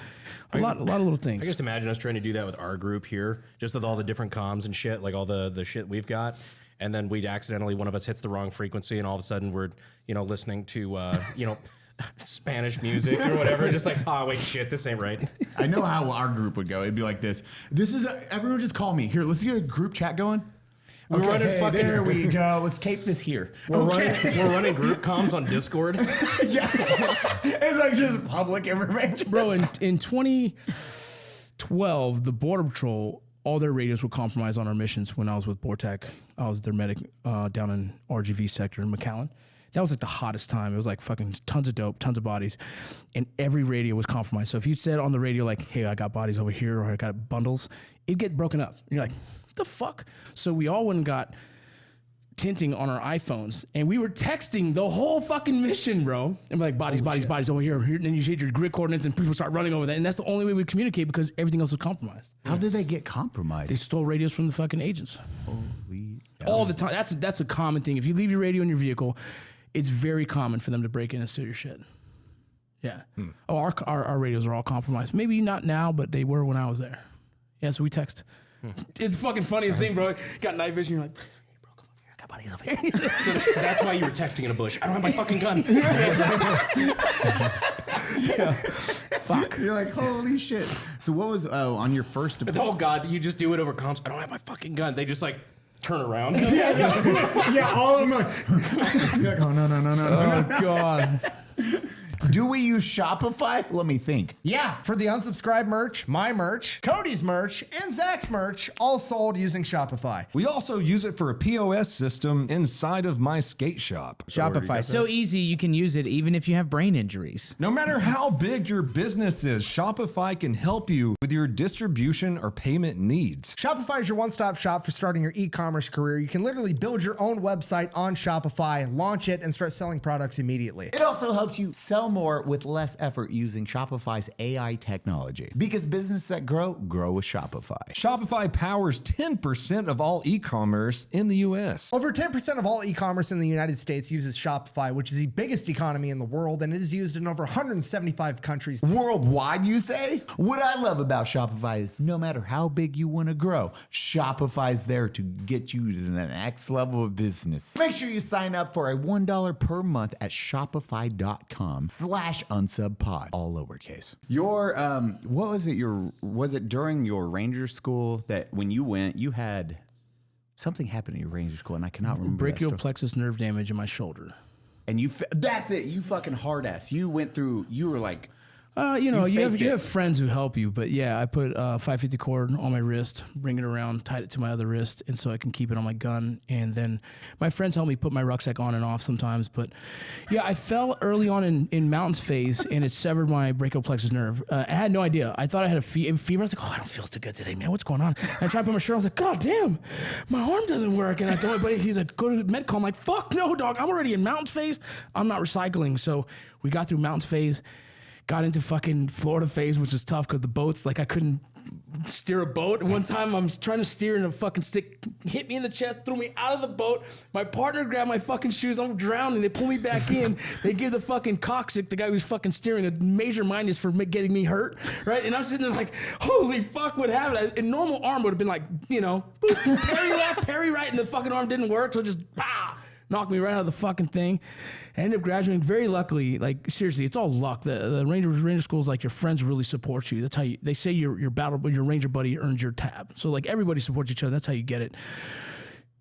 lot of little things. I just imagine us trying to do that with our group here, just with all the different comms and shit, like all the shit we've got, and then we'd accidentally, one of us hits the wrong frequency, and all of a sudden we're listening to Spanish music or whatever, just like, oh wait, shit, this ain't right. I know how our group would go. It'd be like this. Everyone just call me here. Let's get a group chat going. We're running there we go. Let's tape this here. We're running group comms on Discord. Yeah. It's like just public information. Bro, in 2012, the Border Patrol, all their radios were compromised on our missions when I was with Bortec. I was their medic down in RGV sector in McAllen. That was like the hottest time. It was like fucking tons of dope, tons of bodies, and every radio was compromised. So if you said on the radio like, hey, I got bodies over here, or I got bundles, it'd get broken up. And you're like, what the fuck? So we all went and got tinting on our iPhones, and we were texting the whole fucking mission, bro. And we're like, bodies over here. And then you hit your grid coordinates, and people start running over that. And that's the only way we communicate because everything else was compromised. How did they get compromised? They stole radios from the fucking agents. Holy all the time. That's a common thing. If you leave your radio in your vehicle, it's very common for them to break in and steal your shit. Yeah. Oh, our radios are all compromised. Maybe not now, but they were when I was there. Yeah, so we text. It's the fucking funniest thing, bro. You got night vision, you're like, hey, bro, come over here. I got bodies over here. So that's why you were texting in a bush. I don't have my fucking gun. Yeah. Fuck. You're like, holy shit. So what was on your first? Oh God, you just do it over comms. I don't have my fucking gun. They just like turn around. Yeah, all of them. Like, oh no. Oh God. Do we use Shopify? Let me think. Yeah, for the unsubscribed merch, my merch, Cody's merch, and Zach's merch, all sold using Shopify. We also use it for a POS system inside of my skate shop. Shopify, so easy you can use it even if you have brain injuries. No matter how big your business is, Shopify can help you with your distribution or payment needs. Shopify is your one-stop shop for starting your e-commerce career. You can literally build your own website on Shopify, launch it, and start selling products immediately. It also helps you sell more with less effort using Shopify's AI technology. Because businesses that grow with Shopify. Shopify powers 10% of all e-commerce in the US. Over 10% of all e-commerce in the United States uses Shopify, which is the biggest economy in the world, and it is used in over 175 countries. Worldwide, you say? What I love about Shopify is no matter how big you want to grow, Shopify's there to get you to the next level of business. Make sure you sign up for a $1 per month at shopify.com/unsubpod, all lowercase. Your, what was it? Was it during your Ranger school that when you went, you had something happen in your Ranger school, and I cannot remember. Brachial plexus nerve damage in my shoulder. And that's it. You fucking hard ass. You went through, you were like You have friends who help you, but yeah, I put 550 cord on my wrist, bring it around, tied it to my other wrist, and so I can keep it on my gun. And then my friends help me put my rucksack on and off sometimes. But yeah, I fell early on in mountains phase, and it severed my brachial plexus nerve. I had no idea. I thought I had a fever. I was like, I don't feel so good today, man. What's going on? And I tried to put my shirt on. I was like, God damn, my arm doesn't work. And I told my buddy, he's like, go to Medcom. I'm like, fuck no, dog. I'm already in mountains phase. I'm not recycling. So we got through mountains phase. Got into fucking Florida phase, which was tough because the boats, like I couldn't steer a boat. And one time I'm trying to steer and a fucking stick hit me in the chest, threw me out of the boat. My partner grabbed my fucking shoes. I'm drowning. They pull me back in. They give the fucking coccyx, the guy who's fucking steering, a major minus for getting me hurt, right? And I'm sitting there like, holy fuck, what happened? A normal arm would have been like, boop, parry left, parry right, and the fucking arm didn't work, so it just, knocked me right out of the fucking thing. I ended up graduating very luckily. Like seriously, it's all luck. The Ranger school is like your friends really support you. That's how they say your Ranger buddy earns your tab. So like everybody supports each other. That's how you get it.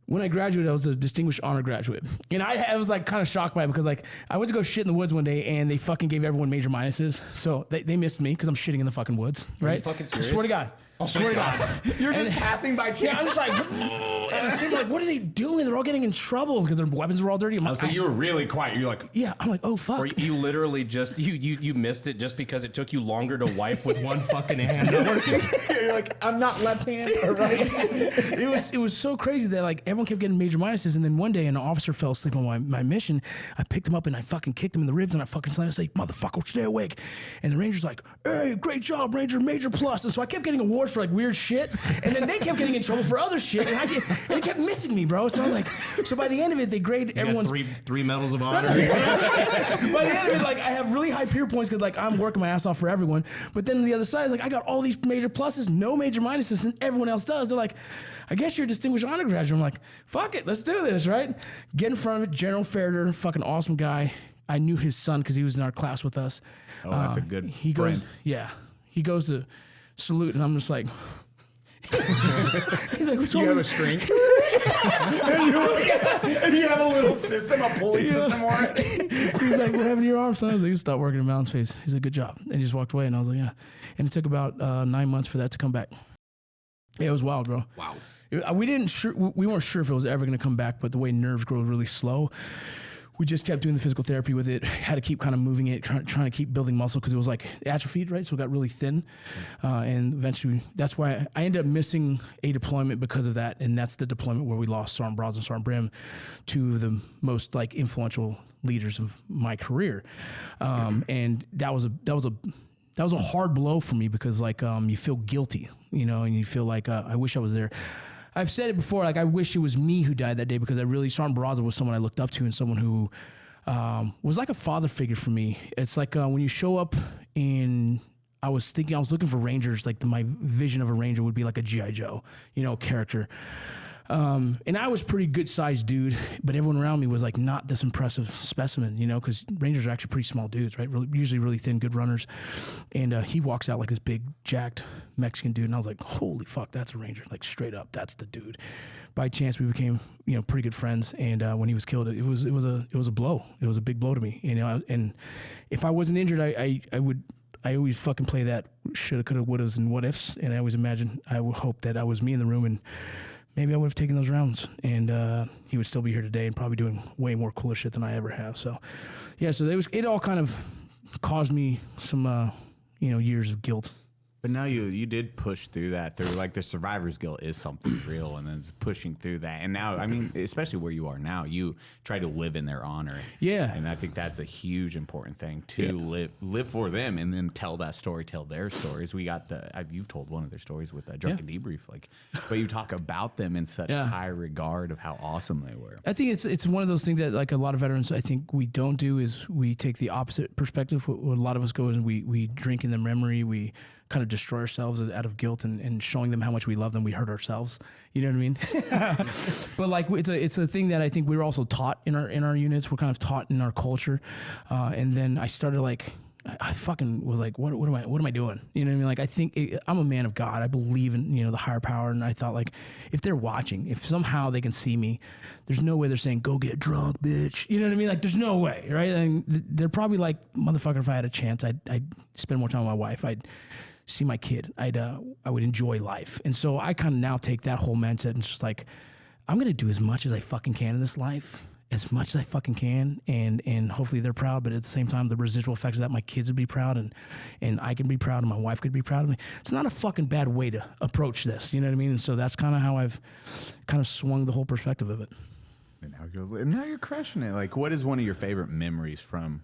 When I graduated, I was a distinguished honor graduate. And I was like kind of shocked by it because like I went to go shit in the woods one day and they fucking gave everyone major minuses. So they missed me because I'm shitting in the fucking woods, right? Are you fucking serious? Swear to God. Swear to God. You're just passing by chance. Yeah, I'm just like, and it seemed like, what are they doing? They're all getting in trouble because their weapons were all dirty. So you were really quiet. You're like, yeah. I'm like, oh fuck. Or you literally just you missed it just because it took you longer to wipe with one fucking hand. You're like, I'm not left hand or right. It was so crazy that like everyone kept getting major minuses, and then one day an officer fell asleep on my mission. I picked him up and I fucking kicked him in the ribs and I fucking slammed. I say, motherfucker, stay awake. And the Ranger's like, hey, great job, Ranger, major plus. And so I kept getting awards for like weird shit. And then they kept getting in trouble for other shit, and they kept missing me, bro. So I was like, so by the end of it, they grade everyone's three medals of honor. By the end of it, like I have really high peer points because like I'm working my ass off for everyone. But then on the other side, it's like I got all these major pluses, no major minuses, and everyone else does. They're like, I guess you're a distinguished honor graduate. I'm like, fuck it, let's do this, right? Get in front of it. General Ferreter, fucking awesome guy. I knew his son because he was in our class with us. Oh, that's a good he friend. goes, yeah. He goes to salute, and I'm just like. He's like, you have a string? and you have a little system, a pulley system on it? He's like, what happened to your arm, son? I was like, you stop working in mountains phase. He's like, good job. And he just walked away, and I was like, yeah. And it took about 9 months for that to come back. Yeah, it was wild, bro. Wow. We weren't sure if it was ever going to come back, but the way nerves grow really slow, we just kept doing the physical therapy with it. Had to keep kind of moving it, trying to keep building muscle because it was like atrophied, right? So it got really thin. And eventually, that's why I ended up missing a deployment because of that. And that's the deployment where we lost Sergeant Braz and Sergeant Brim, two of the most like influential leaders of my career. And that was a hard blow for me because like you feel guilty, and you feel like I wish I was there. I've said it before, like I wish it was me who died that day because Sergeant Barraza was someone I looked up to and someone who was like a father figure for me. It's like when you show up I was looking for Rangers, like my vision of a Ranger would be like a G.I. Joe, character. And I was pretty good sized dude, but everyone around me was like not this impressive specimen, because Rangers are actually pretty small dudes, right? Usually really thin, good runners. And he walks out like this big, jacked Mexican dude. And I was like, holy fuck, that's a Ranger. Like straight up, that's the dude. By chance, we became, pretty good friends. And when he was killed, it was a blow. It was a big blow to me. And if I wasn't injured, I always fucking play that shoulda, coulda, wouldas, and what ifs. And I always imagine, I would hope that I was me in the room and maybe I would have taken those rounds and he would still be here today and probably doing way more cooler shit than I ever have. So, yeah, so it all kind of caused me some, years of guilt. But now you did push through that. Like the survivor's guilt is something real, and then it's pushing through that. And now, I mean, especially where you are now, you try to live in their honor. Yeah. And I think that's a huge important thing to live for them, and then tell that story, tell their stories. We got you've told one of their stories with Drunken Debrief, but you talk about them in such high regard of how awesome they were. I think it's one of those things that like a lot of veterans, I think we don't do is we take the opposite perspective. What a lot of us go is we drink in their memory. We kind of destroy ourselves out of guilt and showing them how much we love them. We hurt ourselves. You know what I mean? But like it's a thing that I think we're also taught in our units. We're kind of taught in our culture. And then I started I fucking was like, what am I doing? You know what I mean? Like, I think I'm a man of God. I believe in, the higher power. And I thought, like, if they're watching, if somehow they can see me, there's no way they're saying, go get drunk, bitch. You know what I mean? Like, there's no way, right? And they're probably like, motherfucker, if I had a chance, I'd spend more time with my wife. I'd see my kid. I would enjoy life. And so I kind of now take that whole mindset and just like, I'm going to do as much as I fucking can in this life. As much as I fucking can, and hopefully they're proud, but at the same time, the residual effects of that, my kids would be proud, and I can be proud, and my wife could be proud of me. It's not a fucking bad way to approach this, you know what I mean? And so that's kind of how I've kind of swung the whole perspective of it. And now you're crushing it. Like, what is one of your favorite memories from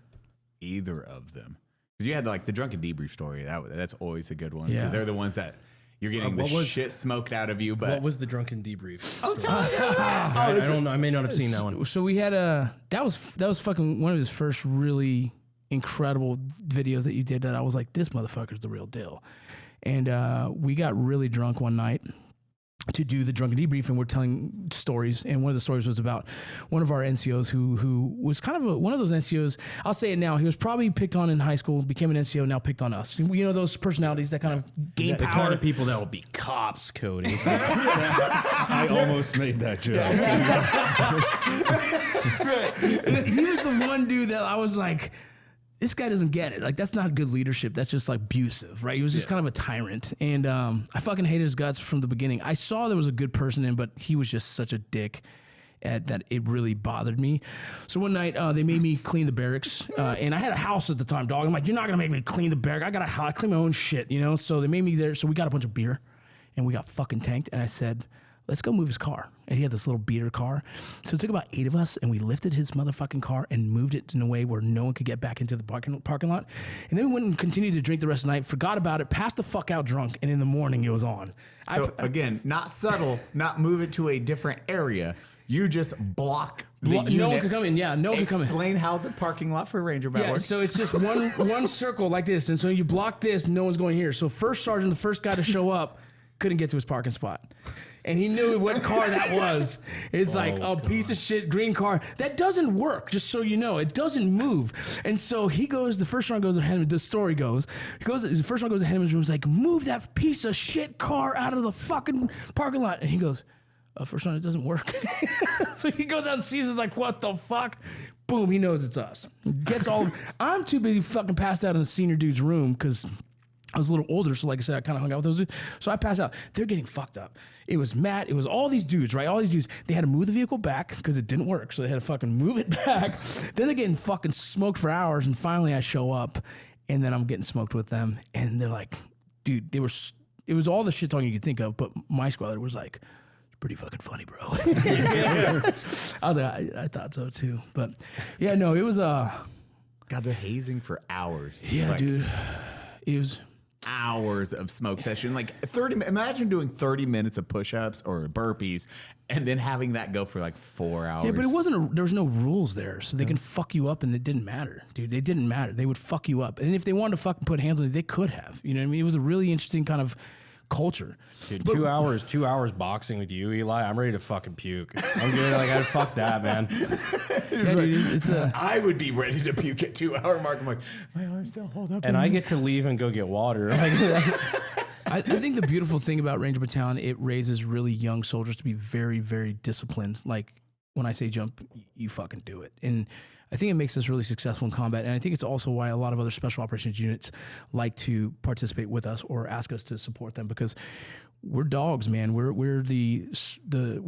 either of them? Because you had like the Drunken Debrief story. That's always a good one. Because they're the ones that you're getting the shit smoked out of you. But what was the Drunken Debrief? Oh, tell me. I don't know. I may not have seen that one. So we had that was fucking one of his first really incredible videos that you did that I was like, this motherfucker's the real deal. And we got really drunk one night to do the Drunken Debrief, and we're telling stories. And one of the stories was about one of our NCOs who was kind of one of those NCOs. I'll say it now. He was probably picked on in high school, became an NCO, now picked on us. You know those personalities that kind of gain The power. kind of people that will be cops, Cody. I almost made that joke. Right. He was the one dude that I was like, this guy doesn't get it. Like, that's not good leadership. That's just like abusive, right? He was just kind of a tyrant. And I fucking hated his guts from the beginning. I saw there was a good person in, but he was just such a dick that it really bothered me. So one night, they made me clean the barracks. And I had a house at the time, dog. I'm like, you're not going to make me clean the barrack. I got a house. I clean my own shit, So they made me there. So we got a bunch of beer, and we got fucking tanked. And I said, let's go move his car. And he had this little beater car. So it took about 8 of us, and we lifted his motherfucking car and moved it in a way where no one could get back into the parking lot. And then we went and continued to drink the rest of the night, forgot about it, passed the fuck out drunk, and in the morning it was on. So again, not subtle, not move it to a different area. You just block the unit. No one could come in. Yeah, no one could come in. Explain how the parking lot for Ranger Bat works. So it's just one circle like this. And so you block this, no one's going here. So first sergeant, the first guy to show up, couldn't get to his parking spot. And he knew what car that was. It's like a piece of shit green car. That doesn't work, just so you know. It doesn't move. And so he goes, the first one goes ahead of him, the story goes, the first one goes ahead of him and was like, move that piece of shit car out of the fucking parking lot. And he goes, first one, it doesn't work. So he goes out and sees us like, what the fuck? Boom, he knows it's us. I'm too busy fucking passed out in the senior dude's room because I was a little older, so like I said, I kind of hung out with those dudes. So I passed out. They're getting fucked up. It was Matt. It was all these dudes, right? All these dudes. They had to move the vehicle back because it didn't work. So they had to fucking move it back. Then they're getting fucking smoked for hours. And finally I show up, and then I'm getting smoked with them. And they're like, dude, it was all the shit talking you could think of. But my squad was like, pretty fucking funny, bro. I was like, I thought so too. But yeah, no, it was God, the hazing for hours. Yeah, like, dude. It was hours of smoke session. Like 30, imagine doing 30 minutes of push-ups or burpees and then having that go for like 4 hours. Yeah, but there was no rules there. So they can fuck you up, and it didn't matter, dude. It didn't matter. They would fuck you up. And if they wanted to fucking put hands on you, they could have. You know what I mean? It was a really interesting kind of culture. Dude, 2 hours boxing with you, Eli. I'm ready to fucking puke. I'm good. Like, I fuck that, man. Yeah, dude, I would be ready to puke at 2 hour mark. I'm like, my arms still hold up. And I get to leave and go get water. Like, I think the beautiful thing about Ranger Battalion, it raises really young soldiers to be very, very disciplined. Like, when I say jump, you fucking do it. And I think it makes us really successful in combat. And I think it's also why a lot of other special operations units like to participate with us or ask us to support them, because we're dogs, man. We're we're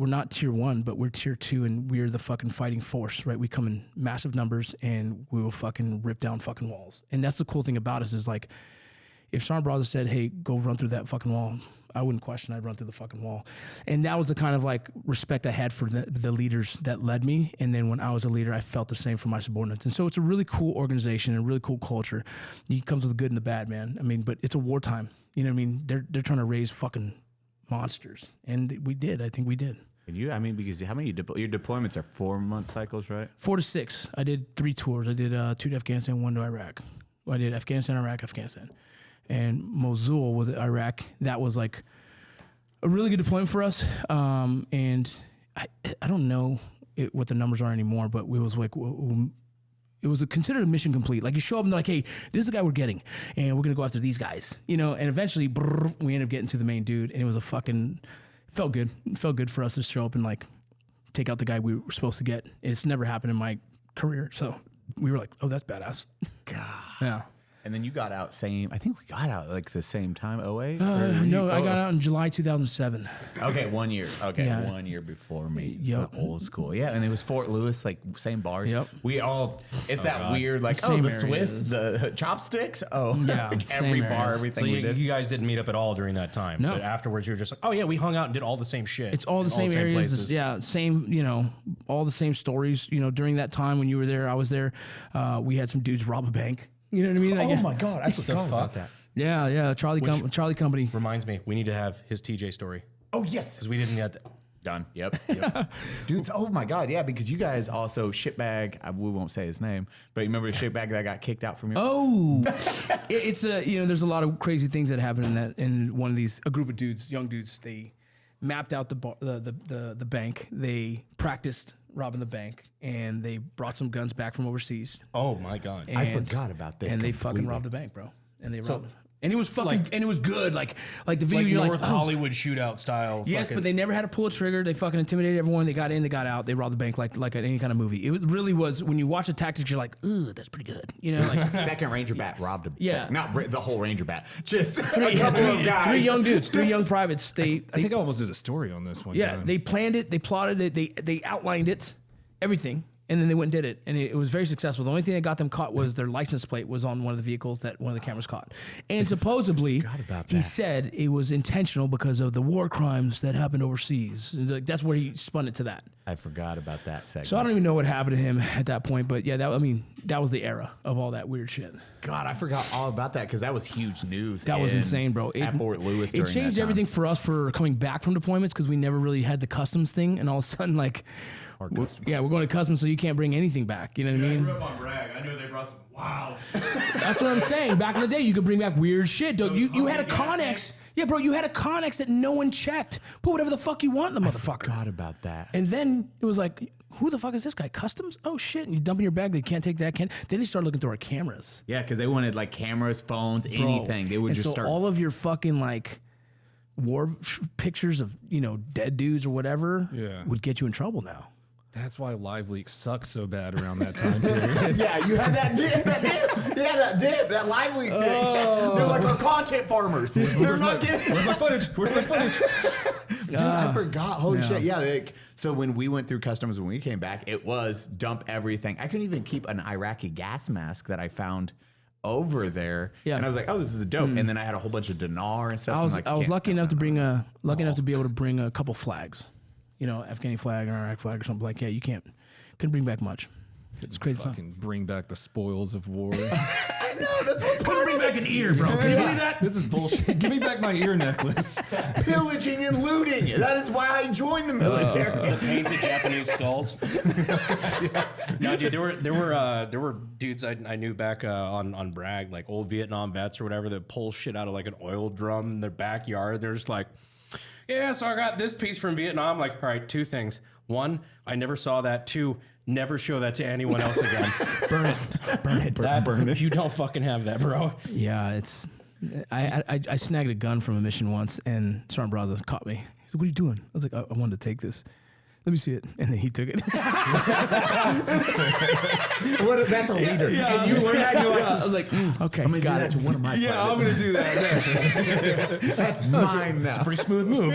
not tier 1, but we're tier 2, and we're the fucking fighting force, right? We come in massive numbers, and we will fucking rip down fucking walls. And that's the cool thing about us is, like, if Sergeant Braza said, hey, go run through that fucking wall, I wouldn't question. I'd run through the fucking wall. And that was the kind of like respect I had for the leaders that led me. And then when I was a leader, I felt the same for my subordinates. And so it's a really cool organization and a really cool culture. It comes with the good and the bad, man. I mean, but it's a wartime. You know what I mean? They're trying to raise fucking monsters. And we did. I think we did. And you, I mean, because how many, your deployments are 4-month cycles, right? 4 to 6. I did 3 tours. I did 2 to Afghanistan, 1 to Iraq. I did Afghanistan, Iraq, Afghanistan. And Mosul was Iraq. That was like a really good deployment for us. And I don't know what the numbers are anymore, but we was like, it was considered a mission complete. Like you show up and they're like, hey, this is the guy we're getting, and we're gonna go after these guys, you know. And eventually, we ended up getting to the main dude, and it was felt good. It felt good for us to show up and like take out the guy we were supposed to get. It's never happened in my career, so we were like, oh, that's badass. God. Yeah. And then you got out I think we got out like the same time, 08? No, I got out in July 2007. Okay, 1 year. Okay, Yeah. 1 year before me. Yep. So old school. Yeah, and it was Fort Lewis, like same bars. Yep. We all, it's that weird, like, Same the areas. Swiss, the chopsticks. Oh, Yeah, like same every bar, areas. everything So we did. you guys didn't meet up at all during that time. No. But afterwards, you were just like, oh yeah, we hung out and did all the same shit. It's all the in same areas. places. Yeah, same, you know, all the same stories. You know, during that time when you were there, I was there. We had some dudes rob a bank. You know what I mean? Like, Oh my God, I forgot about that. Yeah. Charlie Company. Reminds me, we need to have his TJ story Oh, yes. because we didn't get that. Done. Yep. Dudes, oh my God, yeah, because you guys also shitbag, we won't say his name, but you remember the shitbag that got kicked out from your... Oh, it's there's a lot of crazy things that happen in one of these, a group of dudes, young dudes, they mapped out the bank. They practiced robbing the bank, and they brought some guns back from overseas. Oh my god! And, I forgot about this And they fucking completely. robbed the bank, bro. And they robbed it. And it was fucking, and it was good. Like the video, Like you're North like, oh. Hollywood shootout style. Yes, fucking- but they never had to pull a trigger. They fucking intimidated everyone. They got in, they got out. They robbed the bank like any kind of movie. It really was. When you watch the tactics, you're like, ooh, that's pretty good. You know, like Second Ranger Bat robbed a... Yeah. Not the whole Ranger Bat. Just a couple of guys. three young dudes, three young privates. I think I almost did a story on this one. Yeah, time. they planned it, they plotted it, they outlined it, everything, and then they went and did it, and it was very successful. The only thing that got them caught was their license plate was on one of the vehicles that one of the cameras caught, and supposedly about he that. said it was intentional because of the war crimes that happened overseas. Like, that's where he spun it to that. I forgot about that segment. So I don't even know what happened to him at that point, but yeah, that was the era of all that weird shit. God, I forgot all about that because that was huge news. That was insane, bro. At Fort Lewis It during changed that time. everything for us for coming back from deployments because we never really had the customs thing, and all of a sudden, like, we're going to customs, so you can't bring anything back. You know what I mean? up on Bragg. I knew they brought some wow. That's what I'm saying. Back in the day, you could bring back weird shit. Dude, you had a Connex. Yeah, bro, you had a Connex that no one checked. Put whatever the fuck you want in the motherfucker. Forgot about that. And then it was like, who the fuck is this guy? Customs? Oh shit! And you dump in your bag. They can't take that. Then they started looking through our cameras. Yeah, because they wanted like cameras, phones, anything. They would And just so start. all of your fucking like war pictures of dead dudes or whatever would get you in trouble now. That's why Live Leak sucked so bad around that time period. Yeah, you had that dip. That lively thing. They're like our content farmers. They're not getting. Where's my footage? Where's my footage? Dude, I forgot. Holy shit. Yeah. Like, so when we went through customs, when we came back, it was dump everything. I couldn't even keep an Iraqi gas mask that I found over there. Yeah. And I was like, oh, this is dope. And then I had a whole bunch of dinar and stuff. I was I'm like, I was can't- lucky enough to bring enough to be able to bring a couple flags, Afghani flag or Iraq flag or something like that. You couldn't bring back much. It's crazy stuff. Fucking bring back the spoils of war. I know, that's what Couldn't bring back an ear, bro. Can you believe that? This is bullshit. Give me back my ear necklace. pillaging and looting. That is why I joined the military. Painted Japanese skulls. No, dude, there were dudes I knew back on Bragg, like old Vietnam vets or whatever, that pull shit out of like an oil drum in their backyard. They're just like, yeah, so I got this piece from Vietnam. Like, all right, two things. One, I never saw that. Two, never show that to anyone else again. Burn it. You don't fucking have that, bro. Yeah, I snagged a gun from a mission once, and Sergeant Braza caught me. He's like, "What are you doing?" I was like, "I wanted to take this. Let me see it." And then he took it. That's a leader. Yeah, And you learned that, and you're like, I was like, okay, I'm going to do got that it. to one of my Yeah, I'm privates. gonna do that. That's mine now. Pretty smooth move.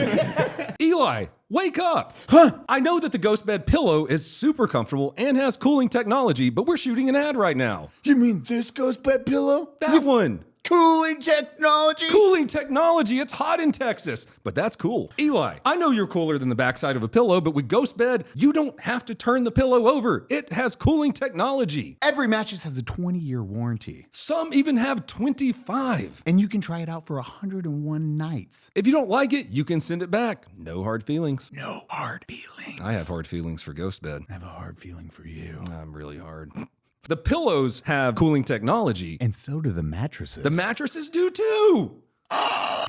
Eli, wake up! Huh? I know that the GHOSTBED pillow is super comfortable and has cooling technology, but we're shooting an ad right now. You mean this GHOSTBED pillow? That one! Cooling technology? Cooling technology, it's hot in Texas, but that's cool. Eli, I know you're cooler than the backside of a pillow, but with GHOSTBED, you don't have to turn the pillow over. It has cooling technology. Every mattress has a 20-year warranty. Some even have 25. And you can try it out for 101 nights. If you don't like it, you can send it back. No hard feelings. No hard feelings. I have hard feelings for GHOSTBED. I have a hard feeling for you. I'm really hard. The pillows have cooling technology. And so do the mattresses. The mattresses do too.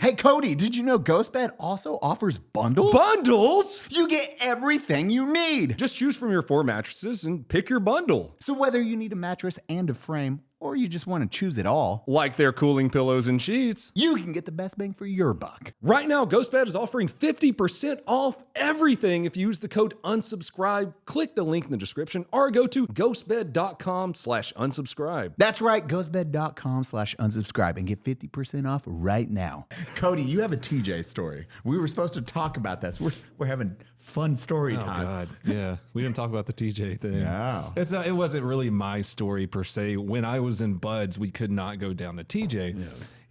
Hey, Cody, did you know GhostBed also offers bundles? Bundles? You get everything you need. Just choose from your 4 mattresses and pick your bundle. So whether you need a mattress and a frame, or you just want to choose it all, Like their cooling pillows and sheets. you can get the best bang for your buck. Right now, GhostBed is offering 50% off everything if you use the code unsubscribe. Click the link in the description or go to ghostbed.com/unsubscribe. That's right, ghostbed.com/unsubscribe and get 50% off right now. Cody, you have a TJ story. We were supposed to talk about this. We're having fun story Oh time. God, yeah. We didn't talk about the TJ thing. No. It's not, it wasn't really my story per se. When I was in Buds, we could not go down to TJ.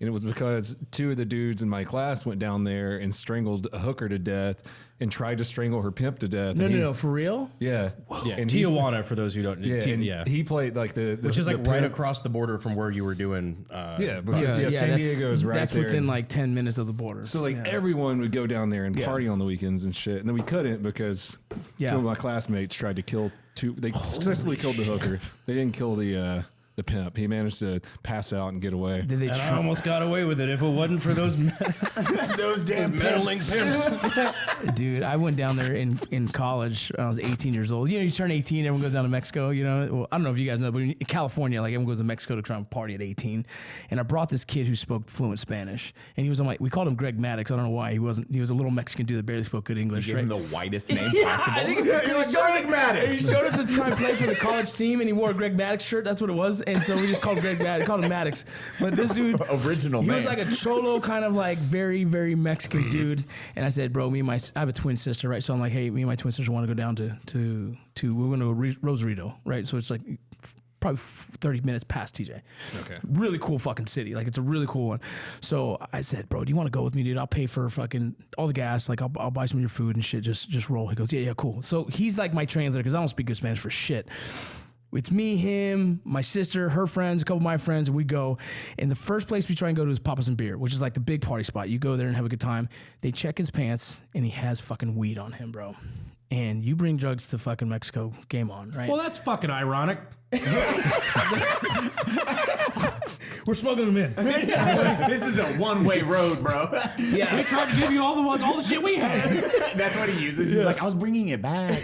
And it was because 2 of the dudes in my class went down there and strangled a hooker to death and tried to strangle her pimp to death. No, for real? Yeah. Yeah, And Tijuana, for those who don't know. and he played like the Which is like the right pimp. across the border from where you were doing. Yeah, because San that's- Diego is right That's there. within like 10 minutes of the border. So like everyone would go down there and party on the weekends and shit, and then we couldn't because 2 of my classmates tried to kill 2. They successfully killed the hooker. They didn't kill the pimp. He managed to pass out and get away. Did they And I almost got away with it if it wasn't for those Those damn meddling pimps. Dude, I went down there in college when I was 18 years old. You know, you turn 18, everyone goes down to Mexico, you know. Well, I don't know if you guys know, but in California, like everyone goes to Mexico to try and party at 18. And I brought this kid who spoke fluent Spanish. And he was on we called him Greg Maddox. I don't know why. He was a little Mexican dude that barely spoke good English. Give Right? him the whitest name Yeah, possible. I think he showed up to try and play for the college team, and he wore a Greg Maddox shirt. That's what it was, and so we just called Greg Maddox, called him Maddox. But this dude, Original he name. was like a cholo, kind of like very, very Mexican dude. And I said, bro, I have a twin sister, right? So I'm like, hey, me and my twin sister want to go down to we're going to Rosarito, right? So it's like probably 30 minutes past TJ. Okay. Really cool fucking city. Like, it's a really cool one. So I said, bro, do you want to go with me, dude? I'll pay for fucking all the gas. Like, I'll buy some of your food and shit. Just roll. He goes, yeah, cool. So he's like my translator because I don't speak good Spanish for shit. It's me, him, my sister, her friends, a couple of my friends, and we go. And the first place we try and go to is Papa's and Beer, which is like the big party spot. You go there and have a good time. They check his pants, and he has fucking weed on him, bro. And you bring drugs to fucking Mexico, game on, right? Well, that's fucking ironic. We're smuggling them in. This is a one-way road, bro. Yeah, we tried to give you all the shit we had. That's what he uses. He's like, I was bringing it back.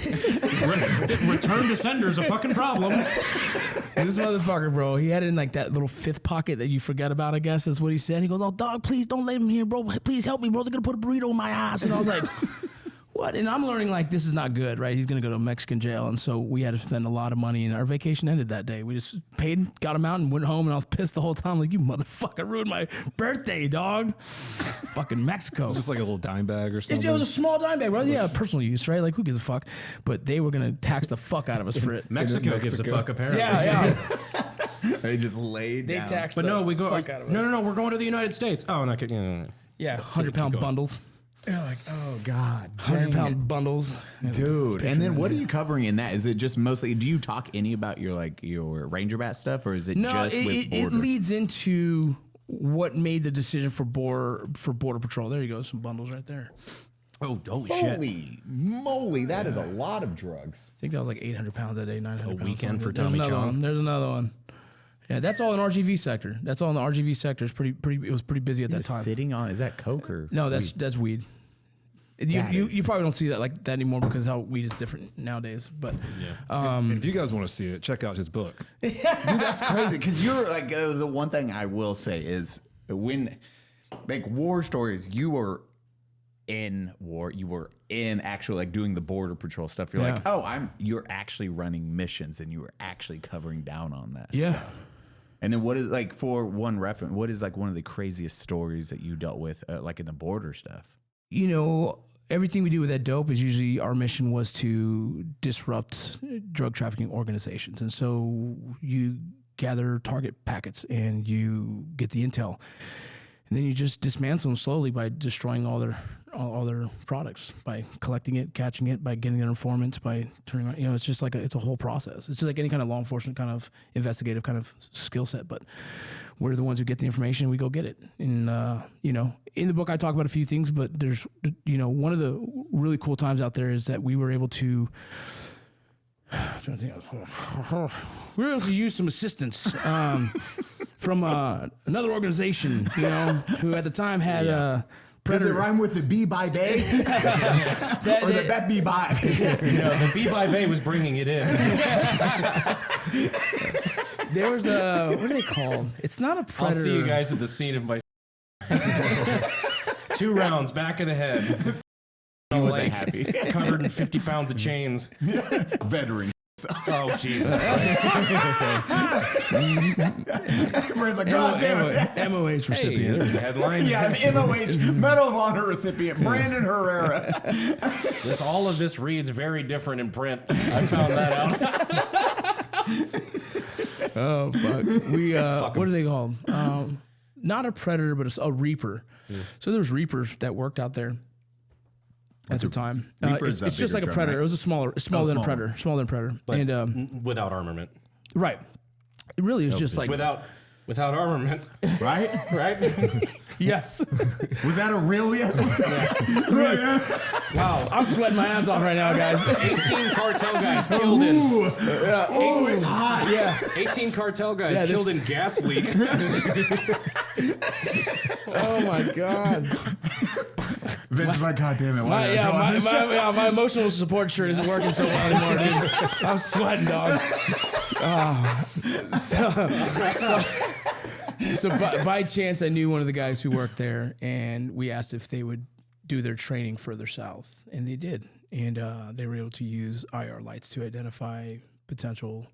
Return to sender's a fucking problem. And this motherfucker, bro, he had it in like that little 5th pocket that you forget about, I guess. That's what he said. He goes, oh, dog, please don't let him here, bro. Please help me, bro. They're going to put a burrito in my ass. And I was like, what? And I'm learning like this is not good, right? He's going to go to Mexican jail. And so we had to spend a lot of money, and our vacation ended that day. We just paid, got him out, and went home, and I was pissed the whole time. Like, you motherfucker ruined my birthday, dog. Fucking Mexico. Just like a little dime bag or something. It was a small dime bag, bro. Yeah, personal use, right? Like, who gives a fuck? But they were going to tax the fuck out of us for it. Mexico gives a fuck, apparently. Yeah. They just laid They down. taxed But the no, we go. fuck out of us. No, we're going to the United States. Oh, not kidding. Yeah, 100-pound bundles. You're like, oh God, 100-pound bundles. dude. And then what are you covering in that? Is it just mostly? Do you talk any about your Ranger Bat stuff, or is it No, just with it border? leads into what made the decision for Border Patrol. There you go, some bundles right there. Oh, holy shit. Holy moly, that is a lot of drugs. I think that was like 800 pounds that day, 900 pounds. weekend for There's Tommy another Chong. one. There's another one. Yeah, that's all in RGV sector. That's all in the RGV sector. It's pretty. It was pretty busy at that Just time. sitting on, is that coke or? No, that's weed. You is- probably don't see that like that anymore because how weed is different nowadays. But And if you guys want to see it, check out his book. Dude, that's crazy. Because you're like the one thing I will say is when like war stories, you were in war. You were in actually like doing the border patrol stuff. You're like, oh, you're actually running missions and you were actually covering down on that. yeah. stuff. And then what is like for one reference? What is like one of the craziest stories that you dealt with, like in the border stuff? You know, everything we do with that dope is usually our mission was to disrupt drug trafficking organizations. And so you gather target packets and you get the intel. And then you just dismantle them slowly by destroying all their products, by collecting it, catching it, by getting their informants, by turning on, it's just like it's a whole process. It's just like any kind of law enforcement kind of investigative kind of skill set, but we're the ones who get the information and we go get it. And, in the book I talk about a few things, but there's, one of the really cool times out there is that we were able to, we were able to use some assistance from another organization, you know, who at the time had Does Predator. it rhyme with the bee by bay? Or the bet bee by? The bee by bay was bringing it in. There was a, what are they called? It's not a Predator. I'll see you guys at the scene of my 2 rounds, back of the head. He wasn't happy. Covered in 50 pounds of chains. Veteran. Oh, Jesus Christ. Brent's like, God damn it. MOH Hey, recipient. there's the headline. Yeah, an MOH Medal of Honor recipient, Brandon Herrera. All of this reads very different in print. I found that out. Oh, fuck. We, what are they called? Not a Predator, but a Reaper. So there was Reapers that worked out there at the time. Reaper is It's that just like bigger a drum, Predator. right? It was smaller than a Predator. Smaller than a Predator. But And without armament. right. It really is just like Without armament. Right? Right? yes. Was that a real yes? Wow, I'm sweating my ass off right now, guys. 18 cartel guys killed in. Oh, it's hot. Yeah. 18 cartel guys killed in gas leak. Oh my god. Vince is like, God damn it. Why did I go on this show?" My emotional support shirt isn't working so well anymore, dude. I'm sweating, dog. So by chance, I knew one of the guys who worked there, and we asked if they would do their training further south, and they did. And they were able to use IR lights to identify potential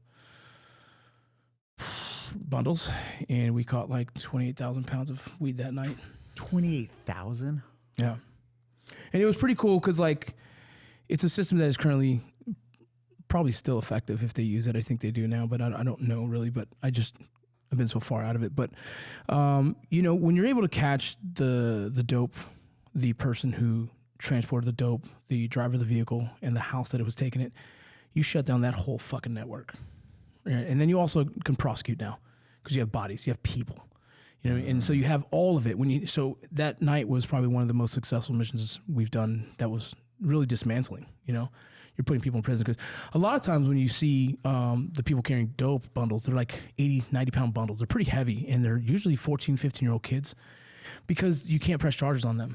bundles, and we caught like 28,000 pounds of weed that night. 28,000? Yeah. And it was pretty cool because, like, it's a system that is currently probably still effective if they use it. I think they do now, but I don't know really. But I've been so far out of it. But, you know, when you're able to catch the dope, the person who transported the dope, the driver of the vehicle, and the house that it was taking it, you shut down that whole fucking network. Right? And then you also can prosecute now because you have bodies, you have people. You know, and so you have all of it. So that night was probably one of the most successful missions we've done. That was really dismantling. You know, you're putting people in prison because a lot of times when you see the people carrying dope bundles, they're like 80, 90 pound bundles. They're pretty heavy, and they're usually 14, 15-year-old kids because you can't press charges on them.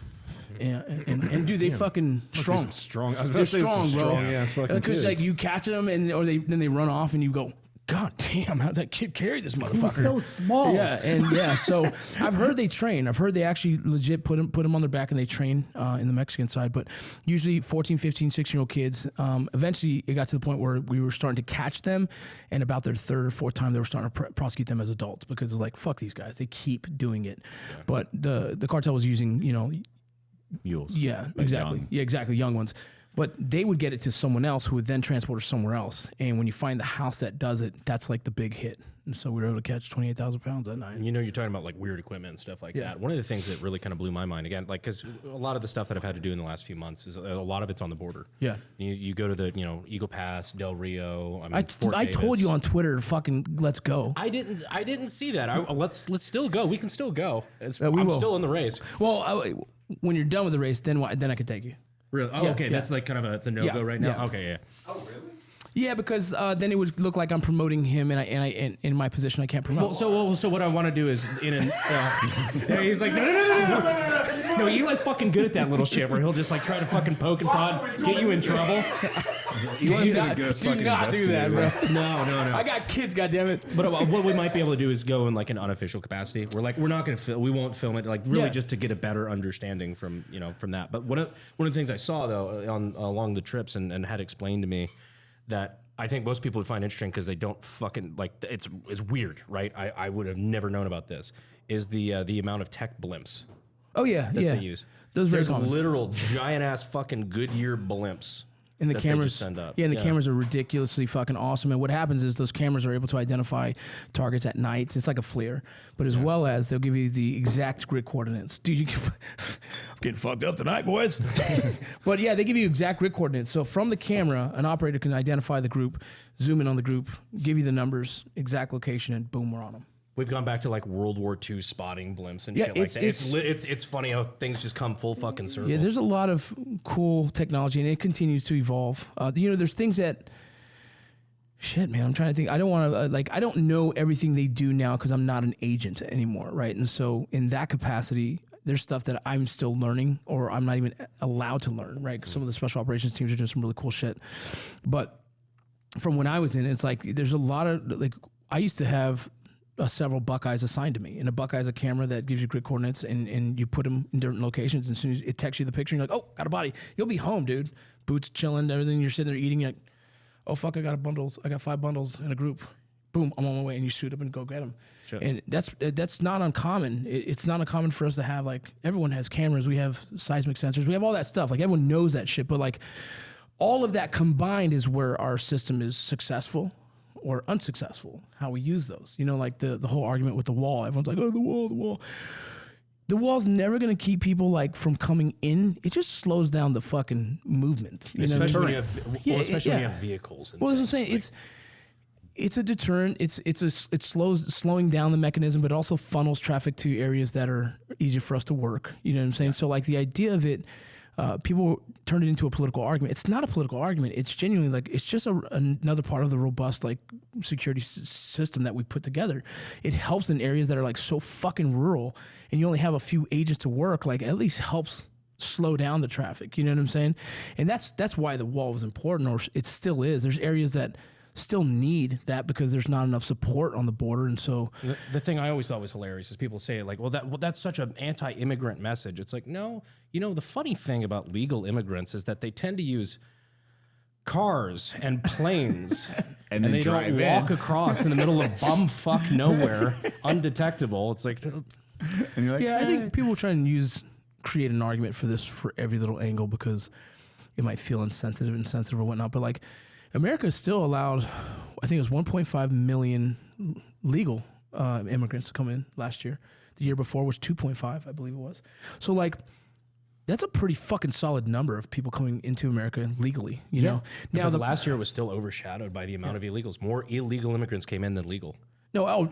And dude, they fucking strong. Strong. I was They're about to say strong, some bro. strong ass fucking Because kids. like you catch them and then they run off and you go, God damn, how did that kid carry this motherfucker? He was so small. Yeah, so I've heard they train. I've heard they actually legit put them on their back and they train in the Mexican side. But usually 14, 15, 16-year-old kids, eventually it got to the point where we were starting to catch them, and about their third or fourth time they were starting to prosecute them as adults because it's like, fuck these guys. They keep doing it. Yeah. But the cartel was using, you know... Mules. Yeah, Like exactly. young. Yeah, exactly. Young ones. But they would get it to someone else who would then transport it somewhere else. And when you find the house that does it, that's like the big hit. And so we were able to catch 28,000 pounds that night. You know, you're talking about like weird equipment and stuff like that. One of the things that really kind of blew my mind again, like, because a lot of the stuff that I've had to do in the last few months is a lot of it's on the border. Yeah. You go to the, you know, Eagle Pass, Del Rio. Fort I Davis. told you on Twitter, fucking let's go. I didn't see that. Let's still go. We can still go. We I'm will. still in the race. Well, when you're done with the race, then I can take you. Really? Oh, okay. yeah. That's like kind of it's a no-go right now. Yeah. Okay, yeah. Yeah, because then it would look like I'm promoting him, and I in my position I can't promote. So what I want to do is he's like no, Eli's fucking good at that little shit where he'll just like try to fucking poke and prod, get you in trouble. You want to do see the not, ghost do fucking not do that, bro. No. I got kids, goddammit. But what we might be able to do is go in like an unofficial capacity. We're like, we're not going to we won't film it, like really just to get a better understanding from that. But one of the things I saw though along the trips and had explained to me that I think most people would find interesting because they don't fucking like it's weird, right? I would have never known about this. Is the amount of tech blimps Oh yeah, that yeah. they use? Those are very There's common. literal giant ass fucking Goodyear blimps. And the that they cameras just send up. Yeah, and the cameras are ridiculously fucking awesome. And what happens is those cameras are able to identify targets at night. It's like a FLIR, but as well as they'll give you the exact grid coordinates. Dude, I'm getting fucked up tonight, boys. But yeah, they give you exact grid coordinates. So from the camera, an operator can identify the group, zoom in on the group, give you the numbers, exact location, and boom, we're on them. We've gone back to like World War II spotting blimps and Yeah, shit like that. It's funny how things just come full fucking circle. Yeah, there's a lot of cool technology, and it continues to evolve. There's things that Shit, man, I'm trying to think. I don't want to I don't know everything they do now because I'm not an agent anymore, right? And so in that capacity, there's stuff that I'm still learning or I'm not even allowed to learn, right? 'Cause some of the special operations teams are doing some really cool shit. But from when I was in, it's like there's a lot of I used to have several Buckeyes assigned to me, and a Buckeye is a camera that gives you grid coordinates, and you put them in different locations. And as soon as it texts you the picture, you're like, oh, got a body. You'll be home, dude. Boots chilling, everything. You're sitting there eating. You're like, oh fuck, I got 5 bundles in a group. Boom, I'm on my way, and you suit up and go get them. Sure. And that's not uncommon. It's not uncommon for us to have everyone has cameras. We have seismic sensors. We have all that stuff. Everyone knows that shit. But all of that combined is where our system is successful or unsuccessful, how we use those. The whole argument with the wall. Everyone's like, oh, the wall. The wall's never going to keep people from coming in. It just slows down the fucking movement. Especially when you have vehicles. Well, that's what I'm saying. It's a deterrent. It slowing down the mechanism, but also funnels traffic to areas that are easier for us to work. You know what I'm saying? So the idea of it, people turn it into a political argument. It's not a political argument. It's genuinely it's just another part of the robust security system that we put together. It helps in areas that are so fucking rural, and you only have a few agents to work. At least helps slow down the traffic. You know what I'm saying? And that's why the wall was important, or it still is. There's areas that still need that because there's not enough support on the border. And so the thing I always thought was hilarious is people say that's such an anti-immigrant message. It's no, the funny thing about legal immigrants is that they tend to use cars and planes and they don't walk across in the middle of bumfuck nowhere undetectable. It's and you're yeah, I think people try and create an argument for this for every little angle because it might feel insensitive or whatnot. But America is still allowed, I think it was 1.5 million legal immigrants to come in last year. The year before was 2.5, I believe it was. So that's a pretty fucking solid number of people coming into America legally, you know? Now last year was still overshadowed by the amount of illegals. More illegal immigrants came in than legal. No, way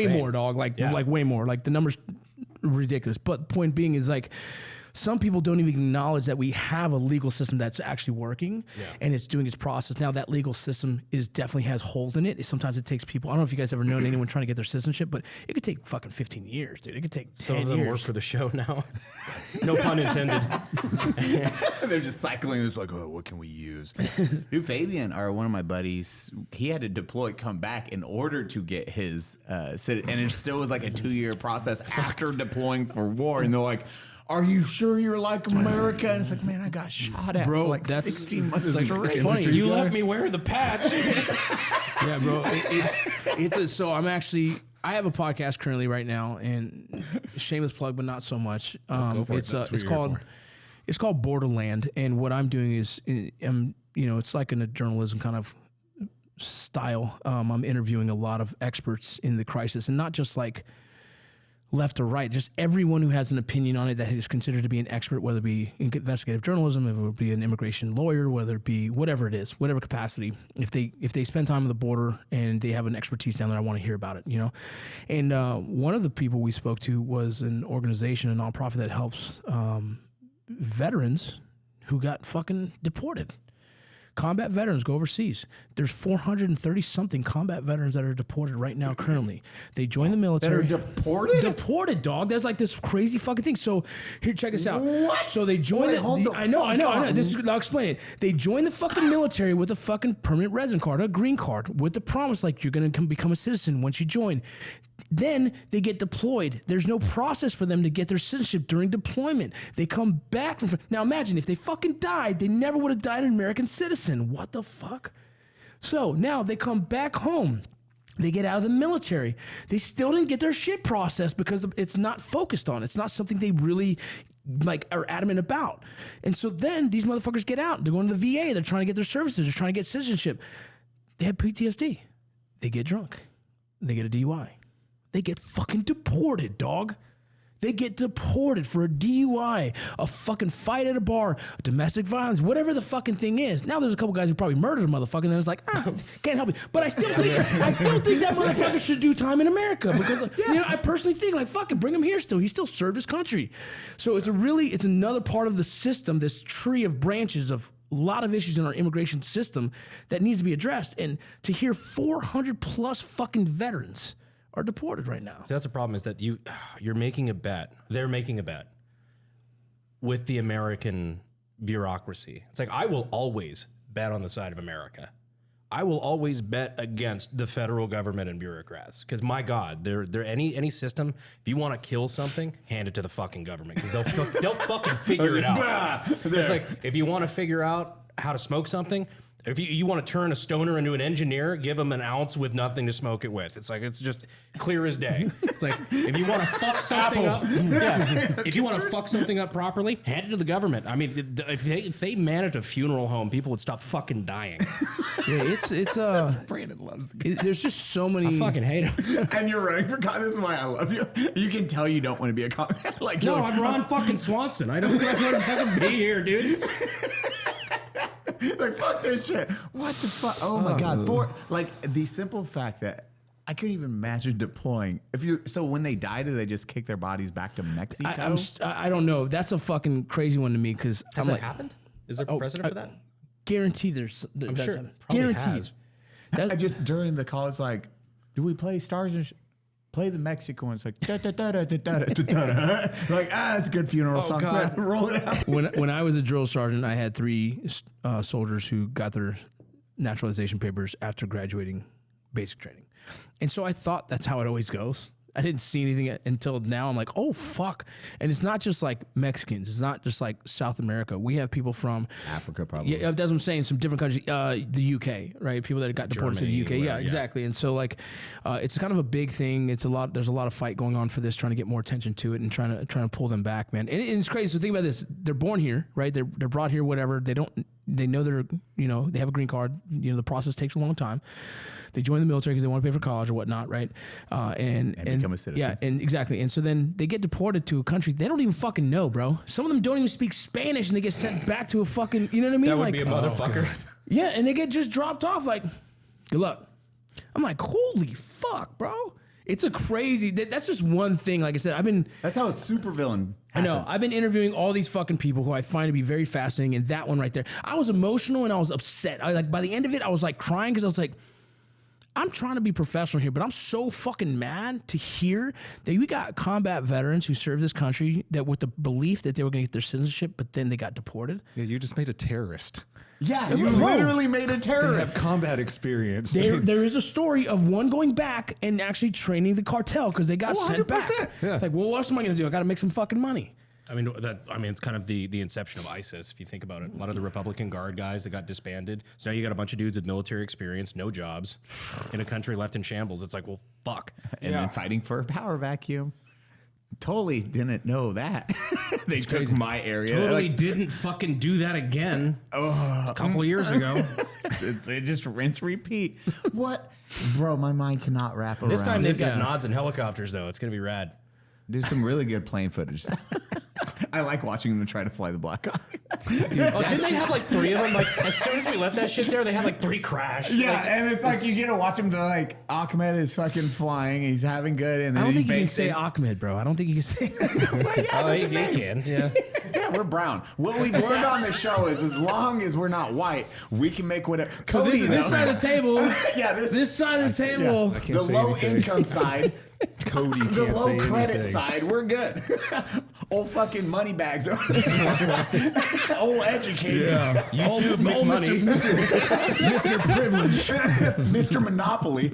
insane. more, dog. Way more. The number's ridiculous. But the point being is some people don't even acknowledge that we have a legal system that's actually working and it's doing its process. Now that legal system definitely has holes in it. Sometimes it takes people, I don't know if you guys ever known anyone trying to get their citizenship, but it could take fucking 15 years, dude. It could take 10 Some of them years. work for the show now. No pun intended. They're just cycling this what can we use? Dude, Fabian, or one of my buddies, he had to deploy, come back in order to get his and it still was a 2-year process after deploying for war. And they're like, are you sure you're like America? And it's man, I got shot at for that's 16 months straight. It's funny. You let me wear the patch. Yeah, bro. So I'm actually, I have a podcast currently right now, and shameless plug, but not so much. It's called Borderland, and what I'm doing is, it's in a journalism kind of style. I'm interviewing a lot of experts in the crisis, and not just left or right, just everyone who has an opinion on it that is considered to be an expert, whether it be investigative journalism, if it would be an immigration lawyer, whether it be whatever it is, whatever capacity. If they spend time on the border and they have an expertise down there, I want to hear about it, And one of the people we spoke to was an organization, a nonprofit that helps veterans who got fucking deported. Combat veterans go overseas. There's 430 something combat veterans that are deported right now currently. They join the military. That are deported? Deported, dog. That's this crazy fucking thing. So here, check this out. What? So they join I know. I'll explain it. They join the fucking military with a fucking permanent resident card, a green card, with the promise you're going to become a citizen once you join. Then they get deployed. There's no process for them to get their citizenship during deployment. They come back from... Now imagine if they fucking died, they never would have died an American citizen. What the fuck? So now they come back home. They get out of the military. They still didn't get their shit processed because it's not focused on. It's not something they really are adamant about. And so then these motherfuckers get out. They're going to the VA. They're trying to get their services. They're trying to get citizenship. They have PTSD. They get drunk. They get a DUI. They get fucking deported, dog. They get deported for a DUI, a fucking fight at a bar, domestic violence, whatever the fucking thing is. Now there's a couple guys who probably murdered a motherfucker, and then it's can't help it. But I still think that motherfucker should do time in America because I personally think fucking bring him here still. He still served his country. So it's another part of the system, this tree of branches of lot of issues in our immigration system that needs to be addressed. And to hear 400 plus fucking veterans are deported right now. So that's the problem, is that you're making a bet. They're making a bet with the American bureaucracy. It's like, I will always bet on the side of America. I will always bet against the federal government and bureaucrats, because my God, they're any system. If you want to kill something, hand it to the fucking government, because they'll fucking figure it out. It's like, if you want to figure out how to smoke something, if you want to turn a stoner into an engineer, give them an ounce with nothing to smoke it with. It's like, it's just clear as day. It's like, if you want to fuck something up, if you want to fuck something up properly, hand it to the government. I mean, if they managed a funeral home, people would stop fucking dying. Yeah, it's Brandon loves the guy. there's just so many. I fucking hate him. And you're running for Congress. This is why I love you. You can tell you don't want to be a Congress. Like, No, you're like, I'm Ron fucking Swanson. I don't want to fucking be here, dude. like, fuck this shit. What the fuck? Oh my God. Like, the simple fact that I couldn't even imagine deploying. So when they die, do they just kick their bodies back to Mexico? I don't know. That's a fucking crazy one to me, because Has that happened? Is there precedent for that? Guarantee there's. I'm that's sure. happened. Probably Guaranteed. has. I just during the call, it's like, do we play Stars and play the Mexico one? It's like, da, da, da, da, da, da, da, da. Like, it's a good funeral song. God. Roll it out. When I was a drill sergeant, I had 3 soldiers who got their naturalization papers after graduating basic training. And so I thought that's how it always goes. I didn't see anything until now. I'm like, oh, fuck. And it's not just like Mexicans. It's not just like South America. We have people from Africa, probably. Yeah, that's what I'm saying. Some different countries. The UK, right? People that got deported to the UK. Yeah, exactly. And so like, it's kind of a big thing. There's a lot of fight going on for this, trying to get more attention to it and trying to pull them back, man. And it's crazy. So think about this. They're born here, right? They're brought here, whatever. They know they have a green card. The process takes a long time. They join the military because they want to pay for college or whatnot, right? And become a citizen. Yeah, and exactly. And so then they get deported to a country they don't even fucking know, bro. Some of them don't even speak Spanish, and they get sent back to a fucking, you know what I mean? That would like, be a motherfucker. Yeah, and they get just dropped off like, good luck. I'm like, holy fuck, bro. It's a crazy, that's just one thing. Like I said, That's how a supervillain happens. I know. I've been interviewing all these fucking people who I find to be very fascinating, and that one right there, I was emotional and I was upset. By the end of it, I was like crying, because I was like, I'm trying to be professional here, but I'm so fucking mad to hear that we got combat veterans who served this country that with the belief that they were going to get their citizenship, but then they got deported. Yeah, you just made a terrorist. Yeah, you literally made a They terrorist. have combat experience. There is a story of one going back and actually training the cartel because they got sent back. Yeah. Like, well, what else am I going to do? I got to make some fucking money. I mean, it's kind of the inception of ISIS, if you think about it. A lot of the Republican Guard guys that got disbanded. So now you got a bunch of dudes with military experience, no jobs, in a country left in shambles. It's like, well, fuck. And then fighting for a power vacuum. Totally didn't know that. They took my area. Totally didn't fucking do that again a couple of years ago. They just rinse, repeat. What? Bro, my mind cannot wrap around. This time they've got nods and helicopters, though. It's going to be rad. There's some really good plane footage. I like watching them try to fly the Black Hawk. Didn't they have like 3 of them? Like, as soon as we left that shit there, they had like 3 crash. Yeah, and it's like you get to watch him. Like Ahmed is fucking flying. He's having good. And then I don't think you can bakes say in. Ahmed, bro. I don't think you can say Oh, you can. Yeah. Yeah, we're brown. What we've learned on the show is as long as we're not white, we can make whatever. So Cody, this side of the table. Yeah, this side of the table. I can't the say low anything. income side. Cody can't The low say credit anything. side, we're good. Old fucking money bags over there. Old educated. Yeah. YouTube make money. Mr. Privilege. Mr. Monopoly.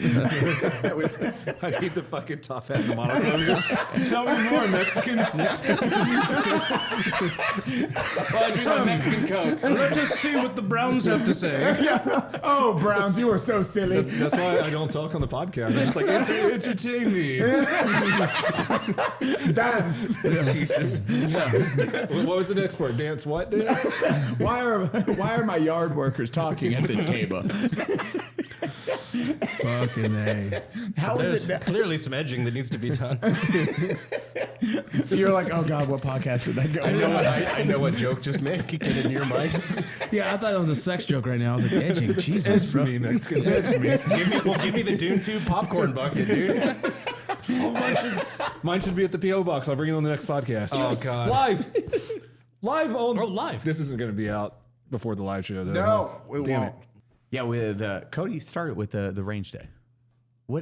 I need the fucking top hat and the monocle. Tell me more, Mexicans. I drink a Mexican Coke. Let's just see what the Browns have to say. Oh, Browns, you are so silly. That's why I don't talk on the podcast. I'm just like, entertain me. Dance. Jesus. What was the next part? Dance what? Dance? Why are my yard workers talking at this table? Fucking A. How is There's it? clearly some edging that needs to be done. You're like, oh God, what podcast did I go? I know what joke just made kicked in your mind. Yeah, I thought that was a sex joke right now. I was like, edging. Jesus, Edge bro. me, Mexicans. Edge me. Give me the Dune 2 popcorn bucket, dude. Mine should be at the P.O. box. I'll bring it on the next podcast. Oh, God. Live on. Oh, live. This isn't going to be out before the live show. Though. No, we Damn won't. Yeah, with Cody started with the range day.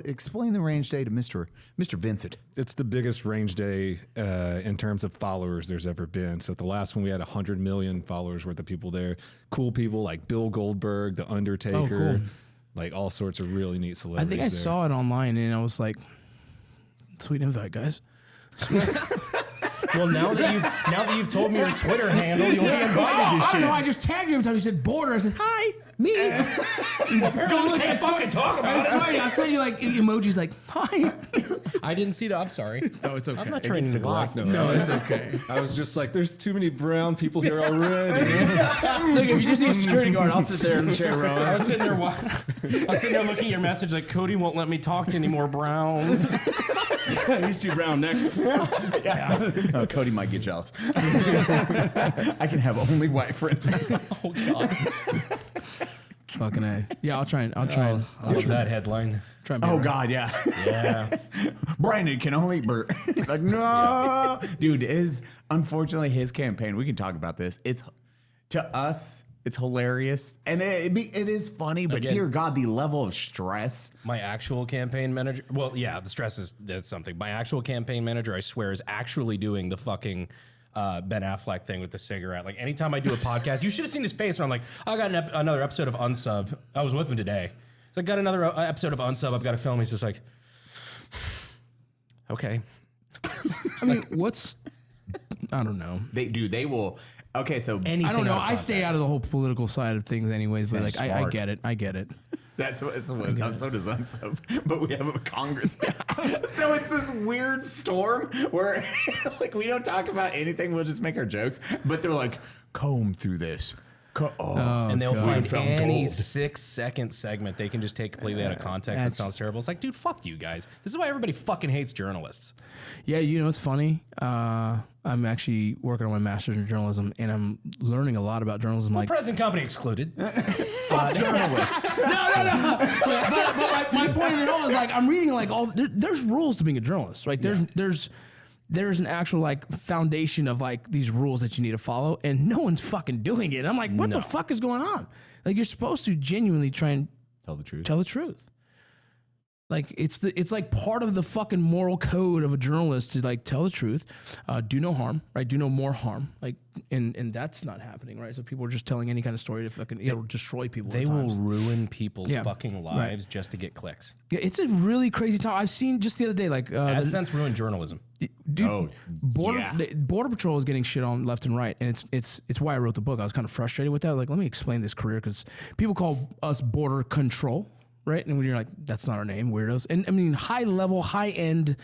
Explain the range day to Mr. Vincent. It's the biggest range day in terms of followers there's ever been. So at the last one, we had 100 million followers worth of people there. Cool people like Bill Goldberg, The Undertaker, like all sorts of really neat I celebrities. think I saw it online and I was like, sweet invite, guys. Well, now that you've told me your Twitter handle, you'll be invited to I shit. don't know. I just tagged you every time you said border. I said, hi, me. Apparently, we can't fucking talk about it. I saw you like emojis like, hi. I didn't see the. I'm sorry. No, it's okay. I'm not trying to neglect. No, it's okay. I was just like, there's too many brown people here already. Look, if you just need a security guard, I'll sit there in the chair row. I was sitting there looking at your message like, Cody won't let me talk to any more Browns. He's too brown next. Oh, Cody might get jealous. I can have only white friends. Oh God. Fucking A. Yeah, I'll try and What's that headline? try and be Oh around. God, yeah. Yeah. Brandon can only eat Bert. Like, no, dude. Unfortunately his campaign. We can talk about this. It's to us. It's hilarious and it is funny, but Again, dear God, the level of stress. My actual campaign manager. Well, yeah, the stress that's something. My actual campaign manager, I swear, is actually doing the fucking Ben Affleck thing with the cigarette. Like anytime I do a podcast, you should have seen his face. Where I'm like, I got another episode of Unsub. I was with him today. So I got another episode of Unsub. I've got to film. He's just like, okay. I mean, I don't know. They will. Okay, so Anything I don't know. out of I stay context. out of the whole political side of things, anyways. But That's like, I smart. get it. I get it. That's what so does Unsub. But we have a Congress. So it's this weird storm where like we don't talk about anything. We'll just make our jokes. But they're like, comb through this. And they'll find found any gold. 6-second segment they can just take completely out of context. That That's- sounds terrible. It's like, dude, fuck you guys. This is why everybody fucking hates journalists. Yeah, you know, it's funny. I'm actually working on my master's in journalism, and I'm learning a lot about journalism. Like, Present company excluded. Journalists. no. But my point in it all is like I'm reading like there's rules to being a journalist, right? There's an actual like foundation of like these rules that you need to follow, and no one's fucking doing it. I'm like, what the fuck is going on? Like you're supposed to genuinely try and Tell the truth. tell the truth. Like it's like part of the fucking moral code of a journalist to like tell the truth, do no harm, right? Do no more harm, like and that's not happening, right? So people are just telling any kind of story to fucking it'll destroy people. They at will times. ruin people's Yeah. fucking lives just to get clicks. Yeah, it's a really crazy time. I've seen just the other day, like AdSense ruined journalism. dude, Border Patrol is getting shit on left and right, and it's why I wrote the book. I was kind of frustrated with that. Like, let me explain this career because people call us Border Control. Right. And when you're like, that's not our name, weirdos. And I mean, high level, high end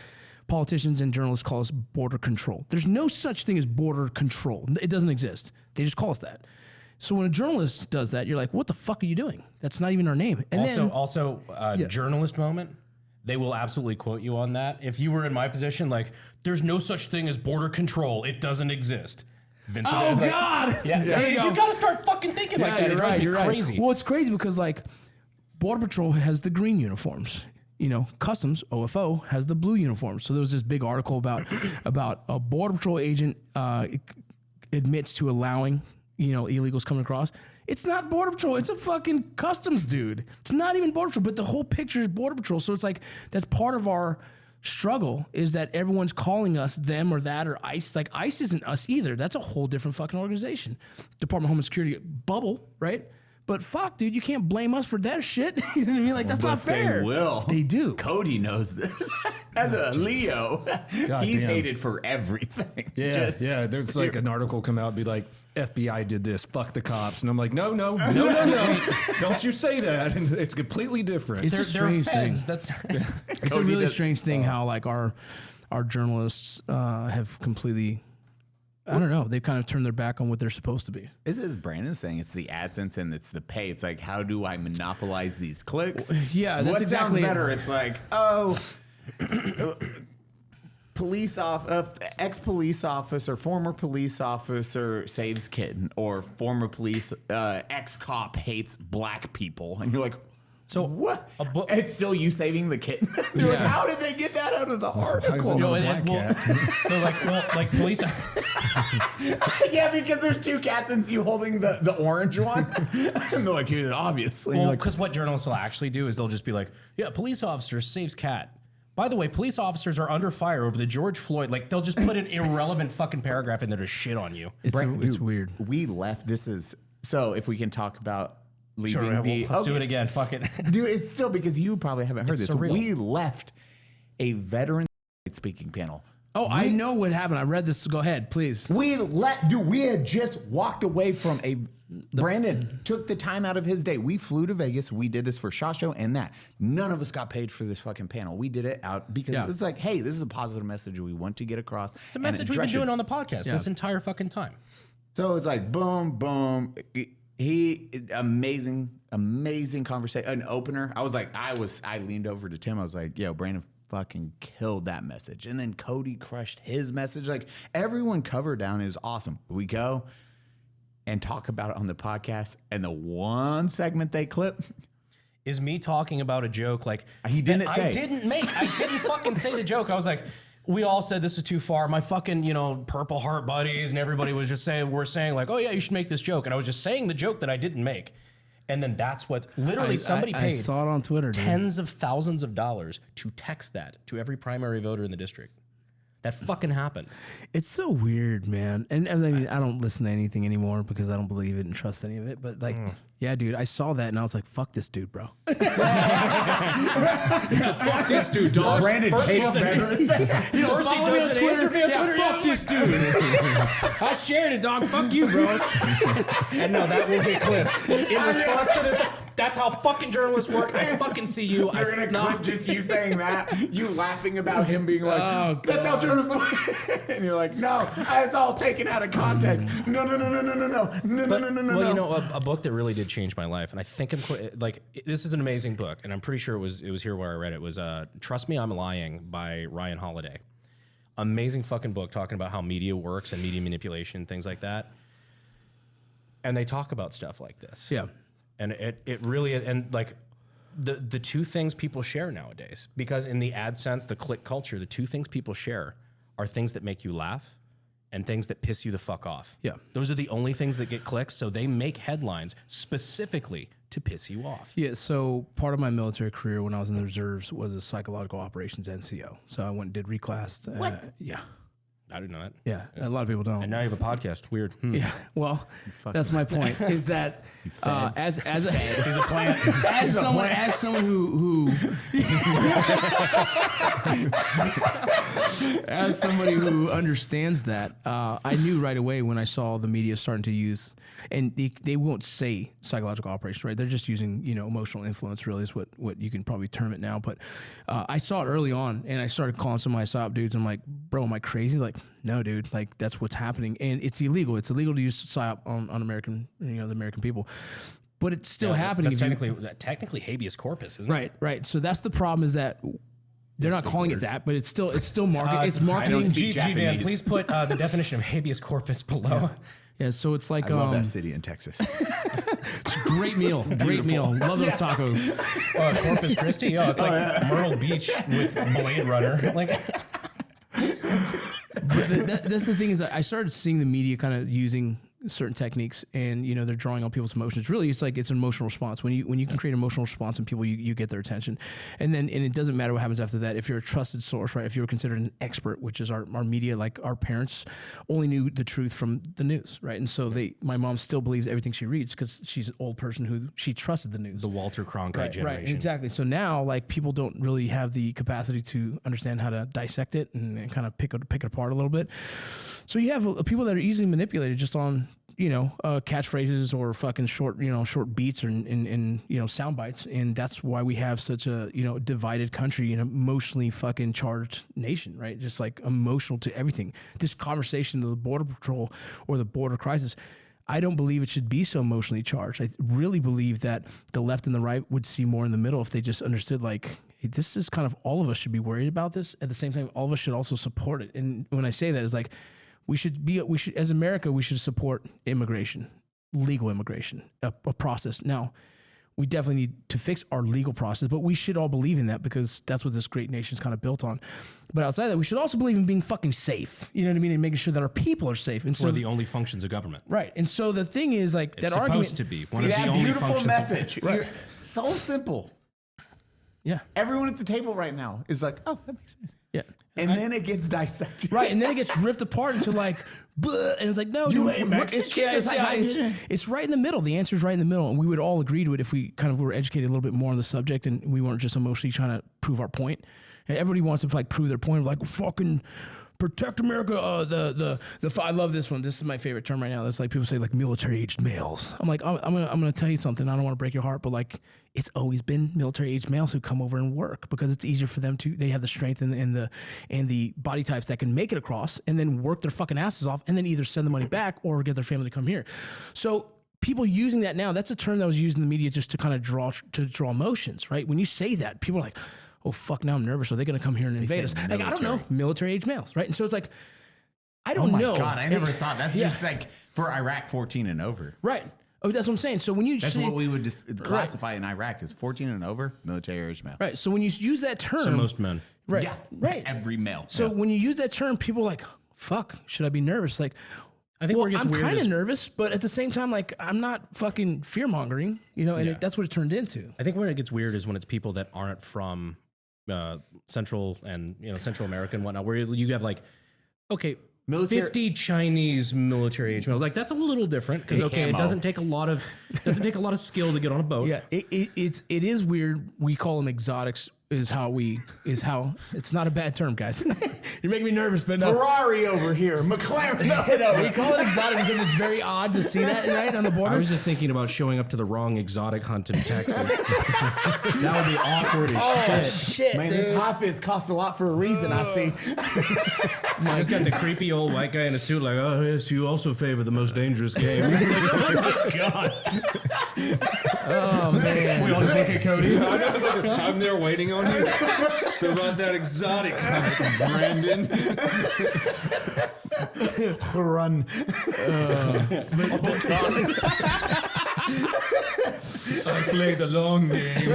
politicians and journalists call us border control. There's no such thing as border control. It doesn't exist. They just call us that. So when a journalist does that, you're like, what the fuck are you doing? That's not even our name. And Also, journalist moment. They will absolutely quote you on that. If you were in my position, like, there's no such thing as border control. It doesn't exist. Vincent, oh it's like- God. Yeah. There You got to start fucking thinking like that. You're It drives right. me You're crazy. right. Well, it's crazy because like Border Patrol has the green uniforms. You know, Customs OFO has the blue uniforms. So there was this big article about a Border Patrol agent admits to allowing illegals coming across. It's not Border Patrol. It's a fucking Customs dude. It's not even Border Patrol, but the whole picture is Border Patrol. So it's like that's part of our struggle is that everyone's calling us them or that or ICE. Like ICE isn't us either. That's a whole different fucking organization. Department of Homeland Security bubble, right? But fuck, dude, you can't blame us for their shit. You know what I mean? Like, that's not fair. They will. They do. Cody knows this. As a Leo, he's damn. hated for everything. Yeah, there's like an article come out, be like, FBI did this, fuck the cops. And I'm like, no. Don't you say that. And it's completely different. It's a They're strange thing. feds. That's It's a really strange thing how like our journalists have completely, I don't know, they've kind of turned their back on what they're supposed to be. Is as Brandon saying, it's the AdSense and it's the pay. It's like, how do I monopolize these clicks? Yeah, that's what exactly sounds better? It's like, ex-police officer, former police officer saves kid, or former police ex-cop hates black people, and you're like, So what? a book. It's still you saving the kitten. They're like, how did they get that out of the article? No, they're like, well, like police. Yeah, because there's two cats and you holding the orange one, and they're like, yeah, obviously. Well, You're like, because what journalists will actually do is they'll just be like, yeah, police officer saves cat. By the way, police officers are under fire over the George Floyd. Like, they'll just put an irrelevant fucking paragraph in there to shit on you. It's weird. we left. This is so. If we can talk about leaving Sure, the. let's do it again. Fuck it. Dude, it's still because you probably haven't heard It's this. surreal. We left a veteran speaking panel. Oh, I know what happened. I read this. Go ahead, please. We had just walked away from Brandon took the time out of his day. We flew to Vegas. We did this for SHOT Show and that. None of us got paid for this fucking panel. We did it out because it was like, hey, this is a positive message we want to get across. It's a message we've been doing on the podcast this entire fucking time. So it's like, boom, boom. Amazing conversation. An opener. I leaned over to Tim. I was like, yo, Brandon fucking killed that message. And then Cody crushed his message. Like, everyone covered down. It was awesome. We go and talk about it on the podcast. And the one segment they clip is me talking about a joke like he didn't that say. I didn't fucking say the joke. I was like, we all said this is too far. My fucking, Purple Heart buddies and everybody was just saying, we're saying like, oh yeah, you should make this joke. And I was just saying the joke that I didn't make. And then that's what literally somebody paid. I saw it on Twitter. Dude. Tens of thousands of dollars to text that to every primary voter in the district. That fucking happened. It's so weird, man. And I mean, I don't listen to anything anymore because I don't believe it and trust any of it. But like, yeah, dude, I saw that and I was like, fuck this dude, bro. Fuck this dude, dog. Brandon hates veterans. First he does an Twitter. Yeah, fuck this dude. I shared it, dog. Fuck you, bro. And no, that will get clipped. In response to the... That's how fucking journalists work. I fucking see you. They're going to clip just you saying that, you laughing about him being like, that's how journalists work. And you're like, no, it's all taken out of context. No. Well, a book that really did change my life, and I think this is an amazing book, and I'm pretty sure it was here where I read it, was Trust Me, I'm Lying by Ryan Holiday. Amazing fucking book talking about how media works and media manipulation, things like that. And they talk about stuff like this. Yeah. And it really, and like the two things people share nowadays, because in the ad sense, the click culture, the two things people share are things that make you laugh and things that piss you the fuck off. Yeah. Those are the only things that get clicks. So they make headlines specifically to piss you off. Yeah. So part of my military career when I was in the reserves was a psychological operations NCO. So I went and did reclass. What? Yeah. I didn't know that. Yeah. A lot of people don't. And now you have a podcast. Weird. Yeah, well, that's my point. Is that as a He's a plant. as someone who as somebody who understands that, I knew right away when I saw the media starting to use, and they won't say psychological operations, right? They're just using emotional influence. Really, is what you can probably term it now. But I saw it early on, and I started calling some of my SOP dudes. I'm like, bro, am I crazy? Like, no, dude. Like, that's what's happening, and it's illegal. It's illegal to use psyop on American, the American people. But it's still happening. That's technically habeas corpus, isn't it? Right. So that's the problem, is that they're not calling it that, but it's still marketing. It's marketing. GVAN, please put the definition of habeas corpus below. Yeah. So it's like I love that city in Texas. It's a great meal. Great meal. Love those tacos. Corpus Christi. Oh, it's like Myrtle Beach with Blade Runner. Like. But that's the thing, is I started seeing the media kind of using certain techniques, and they're drawing on people's emotions. Really, it's an emotional response. When you can create an emotional response in people, you get their attention, and it doesn't matter what happens after that. If you're a trusted source, right? If you're considered an expert, which is our media, like our parents only knew the truth from the news, right? And so my mom still believes everything she reads because she's an old person who she trusted the news. The Walter Cronkite generation. Right, exactly. So now, like, people don't really have the capacity to understand how to dissect it and kind of pick it apart a little bit. So you have people that are easily manipulated just on catchphrases or fucking short beats or in sound bites, and that's why we have such a divided country, an emotionally fucking charged nation, right? Just like emotional to everything. This conversation of the border patrol or the border crisis, I don't believe it should be so emotionally charged. I really believe that the left and the right would see more in the middle if they just understood, like, hey, this is kind of, all of us should be worried about this. At the same time, all of us should also support it. And when I say that, it's like, we should as America, we should support immigration, legal immigration, a process. Now, we definitely need to fix our legal process, but we should all believe in that because that's what this great nation is kind of built on. But outside of that, we should also believe in being fucking safe. You know what I mean? And making sure that our people are safe. And so One of the only functions of government. right. And so the thing is like It's that argument supposed to be See one of the that only beautiful functions. message. Right. You're- So simple. Yeah. Everyone at the table right now is like, oh, that makes sense. Yeah. And then it gets dissected. Right, and then it gets ripped apart into like, bleh, and it's like, no, You dude, ain't Mexican. it's right in the middle. The answer is right in the middle, and we would all agree to it if we kind of were educated a little bit more on the subject, and we weren't just emotionally trying to prove our point. And everybody wants to like prove their point, like fucking protect America. I love this one. This is my favorite term right now. That's like people say like military aged males. I'm like, I'm gonna tell you something. I don't want to break your heart, but like it's always been military aged males who come over and work because it's easier for them to. They have the strength and the body types that can make it across and then work their fucking asses off and then either send the money back or get their family to come here. So people using that now, that's a term that was used in the media just to kind of draw emotions, right? When you say that, people are like, oh fuck, now I'm nervous. Are they going to come here and invade us? Like, I don't know, military age males, right? And so it's like, I don't know. Oh my God, I never thought. That's just like for Iraq 14 and over. Right. Oh, that's what I'm saying. So when you That's say, what we would just classify in Iraq as 14 and over, military age male. right. So when you use that term, So most men. right, Yeah, right. Every male. So when you use that term, people are like, fuck, should I be nervous? Like, I think well, where it gets I'm weird kind of is- nervous, but at the same time, like, I'm not fucking fear mongering, you know, and that's what it turned into. I think where it gets weird is when it's people that aren't from Central America and whatnot, where you have like, okay, Military- 50 Chinese military age males. Like that's a little different because okay, it Camo. doesn't take a lot of skill to get on a boat. Yeah, it is weird. We call them exotics. Is how it's not a bad term, guys. You're making me nervous, but no. Ferrari over here, McLaren. No, we call it exotic because it's very odd to see that right on the border. I was just thinking about showing up to the wrong exotic hunt in Texas. That would be awkward as shit. shit, Man, this outfits cost a lot for a reason, I see. I just got the creepy old white guy in a suit like, oh, yes, you also favor the most dangerous game. Oh, my God. Oh man, We all just look at Cody. I'm there waiting on you. So about that exotic, Brandon. Run. I play the long game.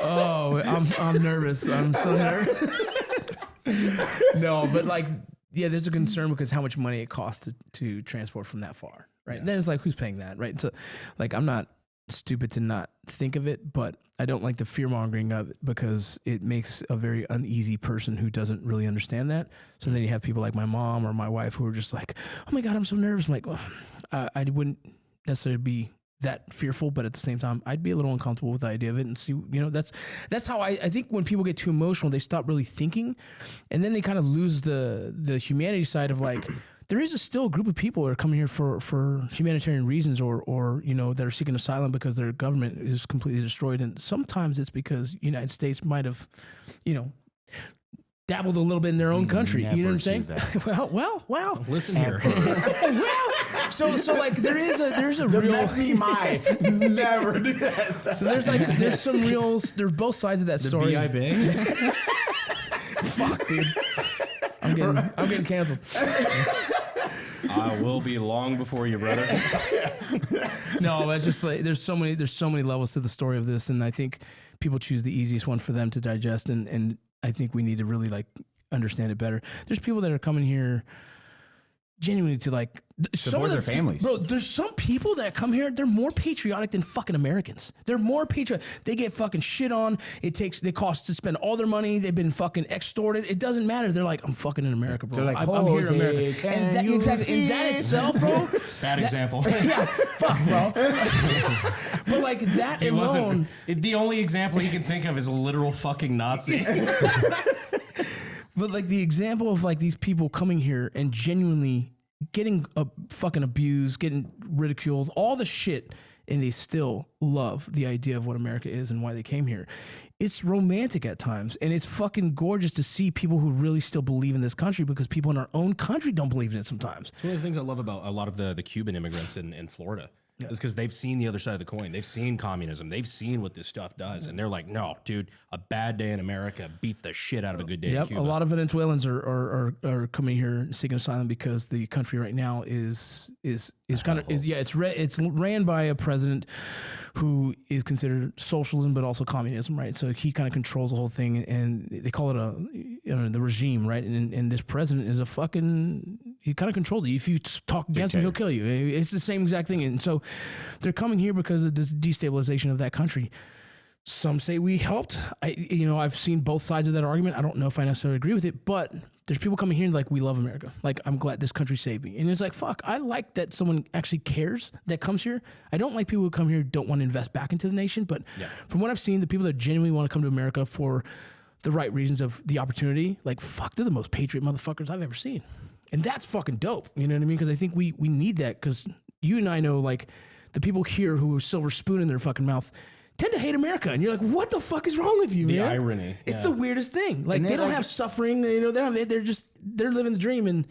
oh, I'm nervous. I'm so nervous. No, but like, yeah, there's a concern because how much money it costs to transport from that far, right? Yeah. Then it's like, who's paying that, right? So, like, I'm not stupid to not think of it, but I don't like the fear mongering of it because it makes a very uneasy person who doesn't really understand that. So then you have people like my mom or my wife who are just like, oh my God, I'm so nervous. I'm like, well, I wouldn't necessarily be that fearful, but at the same time, I'd be a little uncomfortable with the idea of it and see, you know, that's how I think when people get too emotional, they stop really thinking and then they kind of lose the humanity side of like, there is still a group of people that are coming here for humanitarian reasons or, you know, that are seeking asylum because their government is completely destroyed. And sometimes it's because the United States might have, you know, dabbled a little bit in their own country. You know what I'm saying? Well. Listen here. So like there's a The real Meth Me My never do that. So there's some real there's both sides of that story. B.I.B. Fuck, dude. I'm getting canceled. I will be long before you, brother. No, but it's just like there's so many levels to the story of this, and I think people choose the easiest one for them to digest, and I think we need to really like understand it better. There's people that are coming here genuinely to like Support their families. Bro, there's some people that come here, they're more patriotic than fucking Americans. They're more patriotic. They get fucking shit on. They cost to spend all their money. They've been fucking extorted. It doesn't matter. They're like, I'm fucking in America, bro. They're like, I'm here in Jose, America. can And that, you exactly. And that itself, bro. Bad example. Yeah, fuck, bro. But like that He alone. wasn't. The only example he can think of is a literal fucking Nazi. But like the example of like these people coming here and genuinely getting fucking abused, getting ridiculed, all the shit, and they still love the idea of what America is and why they came here. It's romantic at times, and it's fucking gorgeous to see people who really still believe in this country because people in our own country don't believe in it sometimes. It's one of the things I love about a lot of the Cuban immigrants in Florida It's because they've seen the other side of the coin. They've seen communism. They've seen what this stuff does. And they're like, no, dude, a bad day in America beats the shit out of a good day in Cuba. A lot of Venezuelans are coming here seeking asylum because the country right now is kind of it's ran by a president who is considered socialism but also communism, right? So he kind of controls the whole thing, and they call it the regime, right? And this president is he kind of controls it. If you talk against him, he'll kill you. It's the same exact thing. And so they're coming here because of this destabilization of that country. Some say we helped. I've seen both sides of that argument. I don't know if I necessarily agree with it, but there's people coming here like, we love America. Like, I'm glad this country saved me. And it's like, fuck, I like that someone actually cares that comes here. I don't like people who come here don't want to invest back into the nation. But from what I've seen, the people that genuinely want to come to America for the right reasons of the opportunity, like, fuck, they're the most patriot motherfuckers I've ever seen. And that's fucking dope. You know what I mean? Because I think we need that, because you and I know, like, the people here who have silver spoon in their fucking mouth tend to hate America. And you're like, what the fuck is wrong with you, man? The irony. It's the weirdest thing. Like, they don't have suffering. They're living the dream, and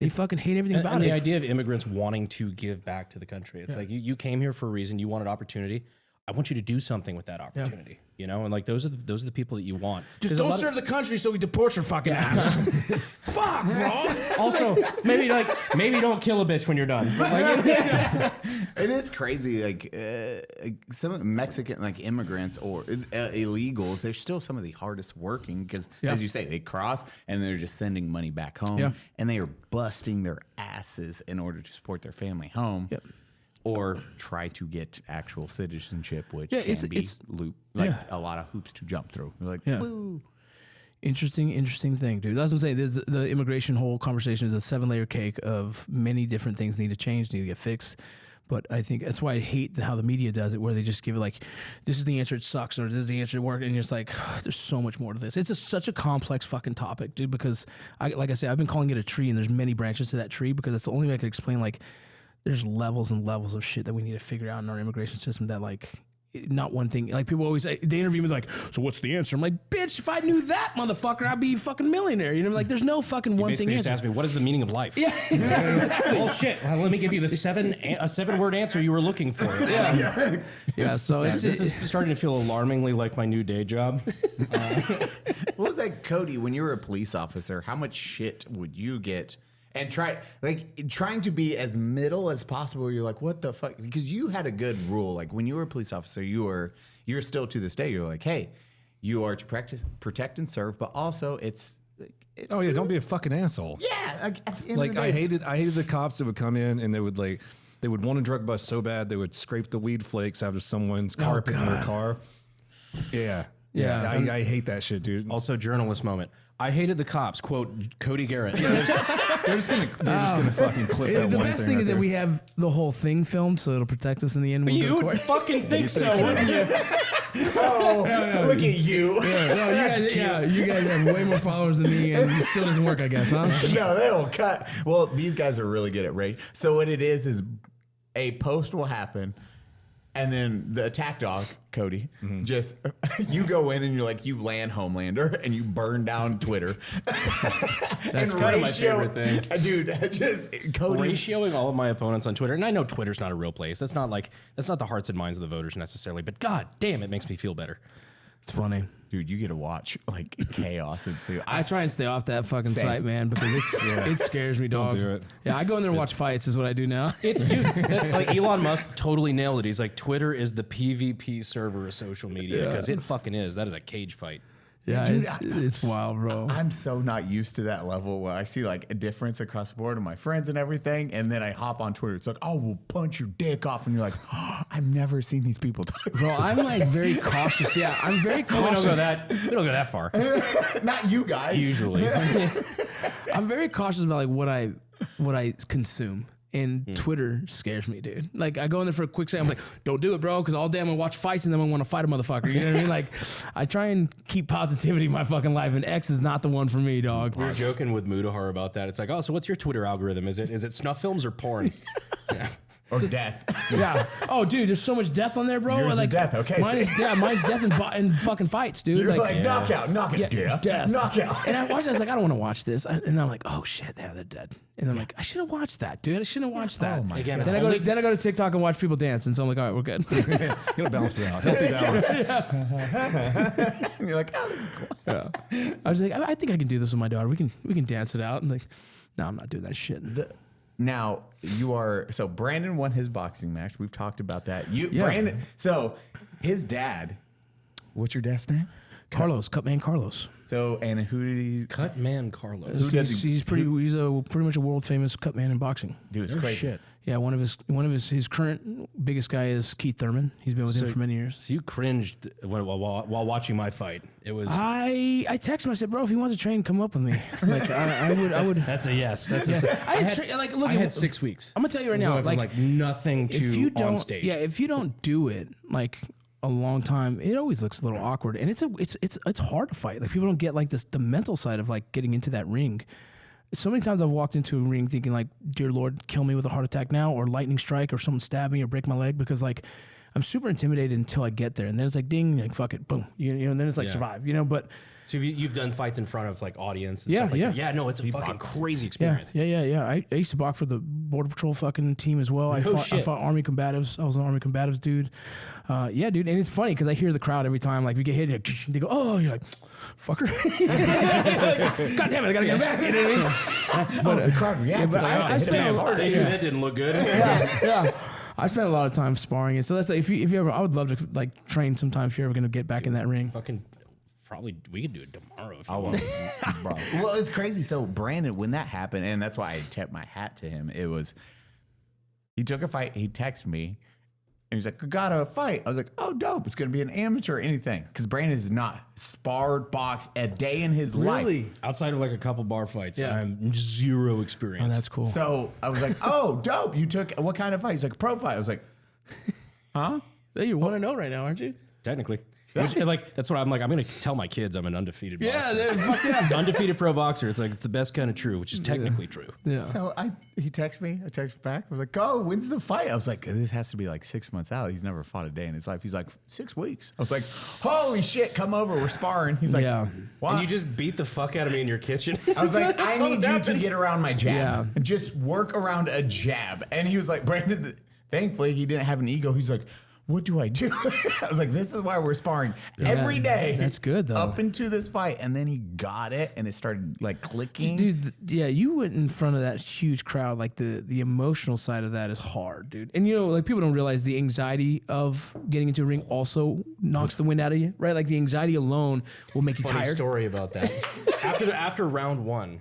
they fucking hate everything about it. The idea of immigrants wanting to give back to the country. It's like, you came here for a reason. You wanted opportunity. I want you to do something with that opportunity, and like those are the people that you want. Just don't serve the country so we deport your fucking ass. Fuck, bro. Also, maybe don't kill a bitch when you're done. It is crazy. Like some Mexican immigrants or illegals, they're still some of the hardest working because, as you say, they cross and they're just sending money back home, and they are busting their asses in order to support their family home. Yep. Or try to get actual citizenship, which can be a lot of hoops to jump through. Like, woo. Interesting thing, dude. That's what I'm saying. The immigration whole conversation is a 7-layer cake of many different things need to change, need to get fixed. But I think that's why I hate how the media does it, where they just give it like, this is the answer, it sucks, or this is the answer, it worked. And you're just like, there's so much more to this. It's such a complex fucking topic, dude, because like I said, I've been calling it a tree, and there's many branches to that tree, because it's the only way I could explain, like, there's levels and levels of shit that we need to figure out in our immigration system that, like, not one thing. Like, people always say, they interview me like, so what's the answer? I'm like, bitch, if I knew that, motherfucker, I'd be a fucking millionaire. You know, like, there's no fucking one thing answer. Ask me, what is the meaning of life? Yeah, exactly. Well, shit. Well, let me give you the 7-word answer you were looking for. Yeah. So this is starting to feel alarmingly like my new day job. What was that, Cody? When you were a police officer, how much shit would you get? And trying to be as middle as possible. You're like, what the fuck? Because you had a good rule. Like, when you were a police officer, you're still to this day. You're like, hey, you are to protect and serve, but also don't be a fucking asshole. Yeah, I hated the cops that would come in and they would want a drug bust so bad they would scrape the weed flakes out of someone's carpet in their car. Yeah. I hate that shit, dude. Also, journalist moment. I hated the cops. Quote Cody Garrett. They're just gonna fucking clip that the one best thing thing is right that we have the whole thing filmed, so it'll protect us in the end. When You would fucking think so, wouldn't you? Look at you. You guys have way more followers than me, and it still doesn't work, I guess, huh? No, they will cut. Well, these guys are really good at rate. So what it is a post will happen, and then the attack dog, Cody, just you go in and you're like, you land Homelander and you burn down Twitter. That's kind of my favorite thing, dude. Just Cody ratioing all of my opponents on Twitter, and I know Twitter's not a real place. That's not the hearts and minds of the voters necessarily. But god damn, it makes me feel better. It's funny. Dude, you get to watch like chaos ensue. I try and stay off that fucking site, man, because it scares me, dog. Don't do it. Yeah, I go in there and watch fights is what I do now. Like Elon Musk totally nailed it. He's like, Twitter is the PvP server of social media, because it fucking is. That is a cage fight. Yeah, Dude, it's wild, bro. I'm so not used to that level where I see like a difference across the board of my friends and everything, and then I hop on Twitter. It's like, oh, we'll punch your dick off, and you're like, oh, I've never seen these people talk. Bro, I'm like very cautious. Yeah, I'm very cautious. We don't go that far. Not you guys. Usually. I'm very cautious about like what I consume. And Twitter scares me, dude. Like, I go in there for a quick second. I'm like, don't do it, bro, because all day I'm going to watch fights and then I want to fight a motherfucker. You know what I mean? Like, I try and keep positivity in my fucking life, and X is not the one for me, dog. We were joking with Mudahar about that. It's like, oh, so what's your Twitter algorithm? Is it snuff films or porn? Or death. Yeah. Oh, dude, there's so much death on there, bro. Yours is like death, okay, Mine's death and fucking fights, dude. You're like knockout, death. knockout. And I watched it, I was like, I don't want to watch this. And I'm like, oh shit, yeah, they're dead. And I'm like, I should have watched that, dude. I shouldn't have watched that. Oh my Again, God. Then I go to TikTok and watch people dance, and so I'm like, all right, we're good. Gotta balance it out. Healthy balance. And you're like, oh, this is cool. I was like, I think I can do this with my daughter. We can dance it out. And like, no, I'm not doing that shit. Now you are so Brandon won his boxing match. We've talked about that. Yeah. Brandon. So his dad. What's your dad's name? Cutman Carlos. So and who did he? Cut man Carlos. He's pretty much a world famous cut man in boxing. Dude, it's crazy. Shit. Yeah, one of his current biggest guy is Keith Thurman. He's been with him for many years. So you cringed while watching my fight. It was. I texted him. I said, bro, if he wants to train, come up with me. Like I would. That's a yes. That's a. I I had 6 weeks. I'm gonna tell you right now, Going from, like nothing to if you don't, on stage. yeah, if you don't do it like a long time, it always looks a little awkward, and it's hard to fight. Like people don't get like the mental side of like getting into that ring. So many times I've walked into a ring thinking like, dear Lord, kill me with a heart attack now, or lightning strike, or someone stab me or break my leg, because like I'm super intimidated until I get there, and then it's like ding, like fuck it, boom, you know, and then it's like survive, you know. But So you've done fights in front of like audience. And Yeah, stuff like yeah. that. Yeah, no, it's a fucking crazy yeah, experience. yeah. I used to box for the Border Patrol fucking team as well. I shit. fought Army combatives. I was an Army combatives dude. Yeah, dude, and it's funny because I hear the crowd every time. Like we get hit, like, they go, oh, you're like, fucker. Like, God damn it, I gotta get back. You know what I mean? But the crowd reacted. but I spent They knew that didn't look good. yeah. I spent a lot of time sparring it. So that's like, if you ever, I would love to like train sometime if you're ever gonna get back in that ring. Fucking probably we could do it tomorrow if you I want. won't, bro. Well, it's crazy. So Brandon, when that happened, and that's why I tipped my hat to him. It was he took a fight. He texted me, and he's like, "I got a fight." I was like, "Oh, dope! It's gonna be an amateur or anything." Because Brandon has not sparred, boxed a day in his life. Outside of like a couple bar fights, Yeah. I'm zero experience. Oh, that's cool. So I was like, "Oh, dope! You took what kind of fight?" He's like, "Pro fight." I was like, "Huh?" Hey, you want to know right now, aren't you? Technically. Which, like that's what I'm like. I'm gonna tell my kids I'm an undefeated boxer. dude, fuck yeah. Undefeated pro boxer. It's like it's the best kind of true, which is technically true. Yeah. So he texted me. I texted back. I was like, "Oh, when's the fight?" I was like, "This has to be like 6 months out. He's never fought a day in his life." He's like, 6 weeks. I was like, "Holy shit, come over. We're sparring." He's like, Yeah. "What?" And you just beat the fuck out of me in your kitchen. I was like, That's "I all need that you to happened. get around my jab. Yeah. And just work around a jab." And he was like, Brandon, thankfully he didn't have an ego. He's like, "What do I do?" I was like, "This is why we're sparring every day." That's good, though. Up into this fight. And then he got it and it started like clicking. Dude, yeah, you went in front of that huge crowd. Like the emotional side of that is hard, dude. And you know, like people don't realize the anxiety of getting into a ring also knocks the wind out of you, right? Like the anxiety alone will make you Funny tired. story about that. after round one,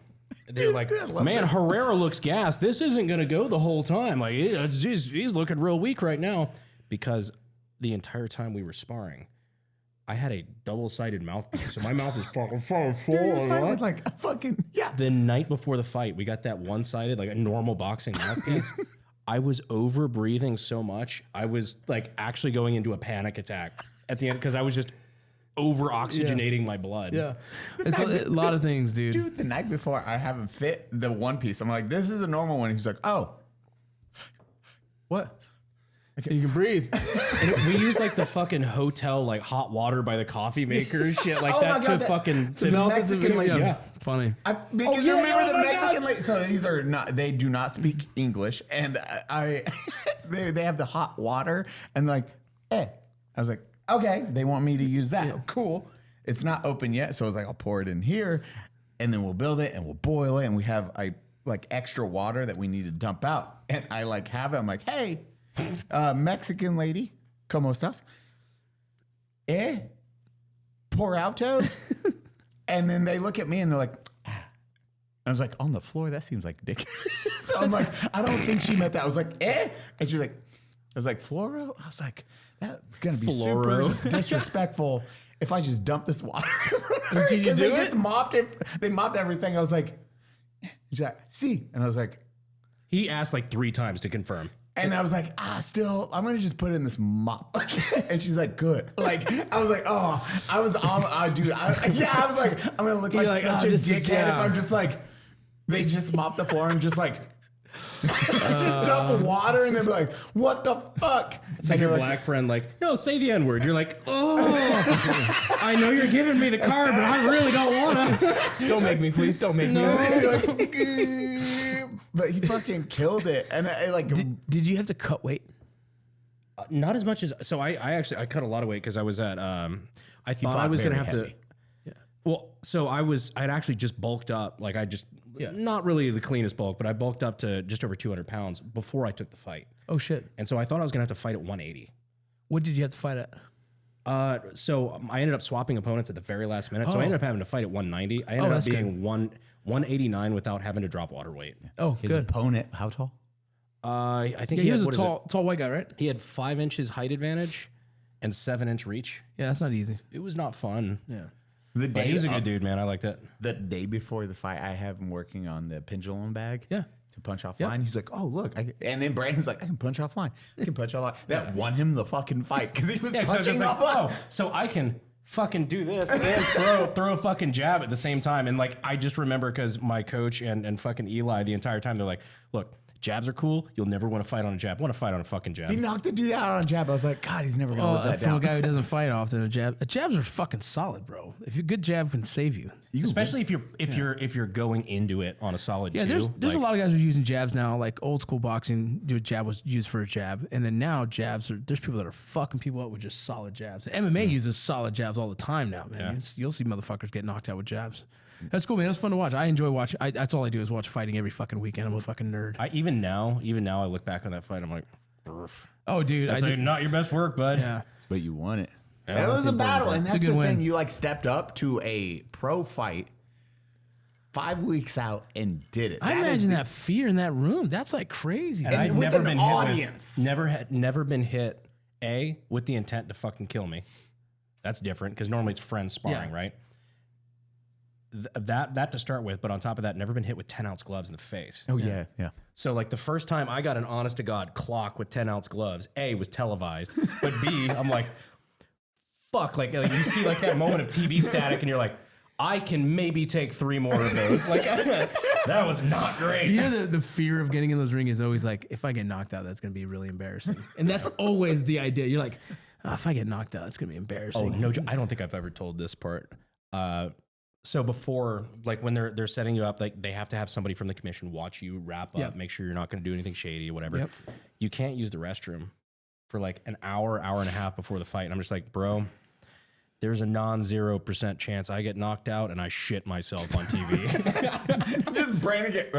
they're like, love "Man, this." Herrera looks gassed. This isn't gonna go the whole time. Like he's looking real weak right now." Because the entire time we were sparring, I had a double-sided mouthpiece, so my mouth is fucking full. Dude, he was fighting with like a fucking, yeah. The night before the fight, we got that one-sided, like a normal boxing mouthpiece. I was over-breathing so much, I was like actually going into a panic attack at the end because I was just over-oxygenating my blood. Yeah, it's a lot of things, dude. Dude, the night before, I haven't fit the one piece. I'm like, "This is a normal one." He's like, "Oh, what?" You can breathe. And we used like the fucking hotel like hot water by the coffee maker and shit like Oh that my God, to that- fucking to melt it, Mexican like, yeah. Funny. Because yeah, remember oh the my Mexican lady. So these are not. They do not speak English, and they have the hot water, and like, I was like, okay, they want me to use that. Cool. It's not open yet, so I was like, I'll pour it in here, and then we'll build it and we'll boil it, and we have like extra water that we need to dump out, and I like have it. I'm like, hey, Mexican lady, ¿cómo estás? Por auto. And then they look at me and they're like, ah. I was like, on the floor? That seems like dick. So I'm like, I don't think she meant that. I was like, And she's like, I was like, Floro? I was like, that's going to be super disrespectful if I just dump this water. Because they just mopped it. They mopped everything. I was like, she's like, see. And I was like, He asked like 3 times to confirm. and I was like, still, I'm going to just put in this mop. And she's like, good. Like, I was like, oh, I was on, dude. I was like, I'm going to look like such a dickhead if I'm just like, they just mop the floor and just like, Just dump water and then be like, what the fuck? It's like your black friend, like, no, say the N-word. You're like, oh, I know you're giving me the card, but I really don't want to. Don't make me, please. Don't make me. But he fucking killed it. And I like, Did you have to cut weight? Not as much as, so I actually cut a lot of weight because I was at, I thought I was going to have to. Well, so I'd actually just bulked up. Like not really the cleanest bulk, but I bulked up to just over 200 pounds before I took the fight. Oh, shit. And so I thought I was going to have to fight at 180. What did you have to fight at? So I ended up swapping opponents at the very last minute. So I ended up having to fight at 190. I ended up being 189 without having to drop water weight. Oh, his opponent, how tall? I think he was a tall white guy, right? He had 5 inches height advantage and 7-inch reach. Yeah, that's not easy. It was not fun. Yeah. But he was a good dude, man. I liked it. The day before the fight, I have him working on the pendulum bag. Yeah. To punch off line. He's like, oh, look. And then Brandon's like, I can punch off line. I can punch off line. That won him the fucking fight because he was punching off line. So I can fucking do this and throw a fucking jab at the same time. And like, I just remember because my coach and fucking Eli the entire time, they're like, look, jabs are cool. You'll never want to fight on a jab. Want to fight on a fucking jab. He knocked the dude out on a jab. I was like, God, he's never going to live that For down. a guy who doesn't fight often, jabs are fucking solid, bro. If a good jab can save you. Especially if you're going into it on a solid Yeah, two. there's a lot of guys who are using jabs now. Like old school boxing, a jab was used for a jab, and then now there's people that are fucking people up with just solid jabs. MMA uses solid jabs all the time now, man. Yeah. You'll see motherfuckers get knocked out with jabs. That's cool, man. That's fun to watch. I enjoy watching. That's all I do is watch fighting every fucking weekend. I'm a fucking nerd. Even now, I look back on that fight. I'm like, Burf. Oh, dude, That's like, not your best work, bud. Yeah. But you won it. Yeah, It was a battle, and It's a that's good the win. thing. You like stepped up to a pro fight 5 weeks out and did it. I imagine that fear in that room. That's like crazy. And I'd with never an been audience. never been hit with the intent to fucking kill me. That's different because normally it's friends sparring, right? That to start with, but on top of that, never been hit with 10-ounce gloves in the face. Oh, yeah. So like the first time I got an honest to God clock with 10-ounce gloves, A, was televised, but B, I'm like, fuck, like you see like that moment of TV static and you're like, I can maybe take 3 more of those. Like that was not great. You know, the fear of getting in those rings is always like, if I get knocked out, that's going to be really embarrassing. And that's always the idea. You're like, if I get knocked out, it's going to be embarrassing. Oh, no, I don't think I've ever told this part. So before, like when they're setting you up, like they have to have somebody from the commission watch you wrap up, make sure you're not going to do anything shady or whatever. Yep. You can't use the restroom for like an hour and a half before the fight. And I'm just like, bro, there's a non-0% chance I get knocked out and I shit myself on TV. Just Brandon get...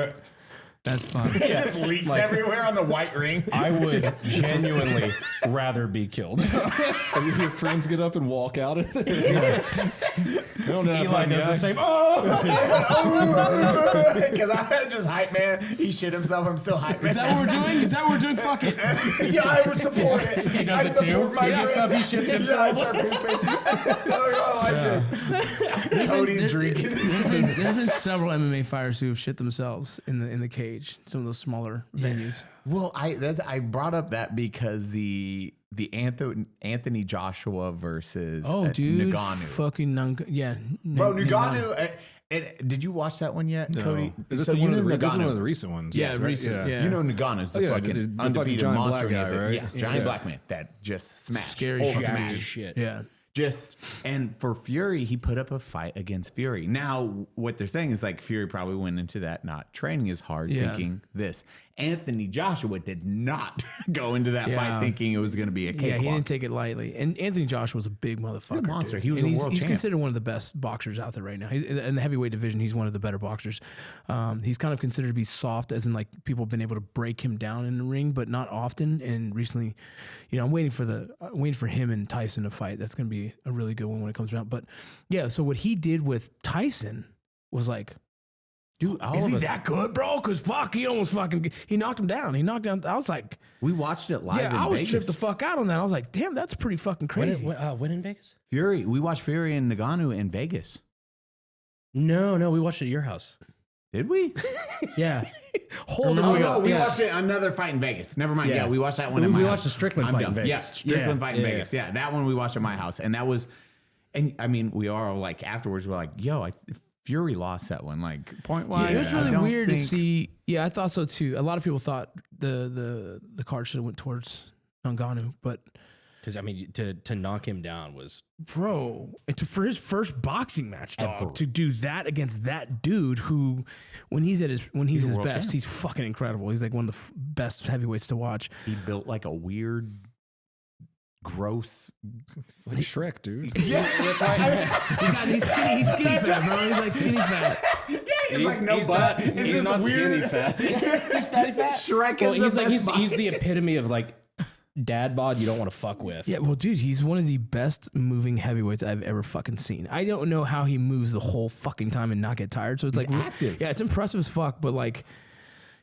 That's fun. It just leaks everywhere on the white ring. I would genuinely rather be killed. And your friends get up and walk out of it. They don't have Eli fun, does the guys. same. Oh! Because I just hype man. He shit himself. I'm still hype man. Is that what we're doing? Is that what we're doing? Fuck it. Yeah, I would support it. He does I it too. support my He gets up, he shits Yeah, himself. I start pooping. I like this. Cody's drinking. There's been several MMA fighters who have shit themselves in the cage. Some of those smaller venues. Well, I brought up that because the Anthony Joshua versus dude, Ngannou. fucking Bro, Ngannou. Did you watch that one yet, No. Cody? Is this, So one you of know the, this is one Ngannou. of the recent ones? Yeah, right? recent. Yeah. You know Ngannou's the yeah, fucking the fucking undefeated giant monster. black and guy, right? Yeah, giant Yeah. black man that just smashed. Scary Whole shit. smash. Shit. Yeah. And for Fury, he put up a fight against Fury. Now, what they're saying is like Fury probably went into that not training as hard, thinking this. Anthony Joshua did not go into that fight thinking it was going to be a cakewalk. Yeah, he didn't take it lightly. And Anthony Joshua was a big motherfucker. He's a monster. Dude. He was And a world he's champ. considered one of the best boxers out there right now. In the heavyweight division, he's one of the better boxers. He's kind of considered to be soft, as in like people have been able to break him down in the ring, but not often. And recently, I'm waiting for him and Tyson to fight. That's going to be a really good one when it comes around. But yeah, so what he did with Tyson was like, Dude, is he that good, bro? Because fuck, he knocked him down. I was like, we watched it live in I was Vegas. tripped the fuck out on that. I was like, damn, that's pretty fucking crazy. When in Vegas? Fury. We watched Fury and Ngannou in Vegas. No, we watched it at your house. Did we? Yeah. Oh, no, we watched another fight in Vegas. Never mind. Yeah, we watched that one in my house. We watched the Strickland I'm fight done. in Vegas. Yeah, Strickland fight in Yeah. Vegas. Yeah, that one we watched at my house. And that was, and I mean, we are like, afterwards, we're like, yo, Fury lost that one, like point Yeah, wise. it was really weird to see. Yeah, I thought so too. A lot of people thought the card should have went towards Ngannou, but Because I mean, to knock him down was bro, for his first boxing match, dog, to do that against that dude who, when he's his world best, champ. he's fucking incredible. He's like one of the best heavyweights to watch. He built like a weird, gross. It's like Shrek, dude. He's skinny fat, bro. He's like skinny fat. He's like no butt. He's not skinny fat. He's fatty fat. Shrek Well, is he's the like he's the epitome of like dad bod you don't want to fuck with. Yeah, well, dude, he's one of the best moving heavyweights I've ever fucking seen. I don't know how he moves the whole fucking time and not get tired. So it's like active. Yeah, it's impressive as fuck. But like,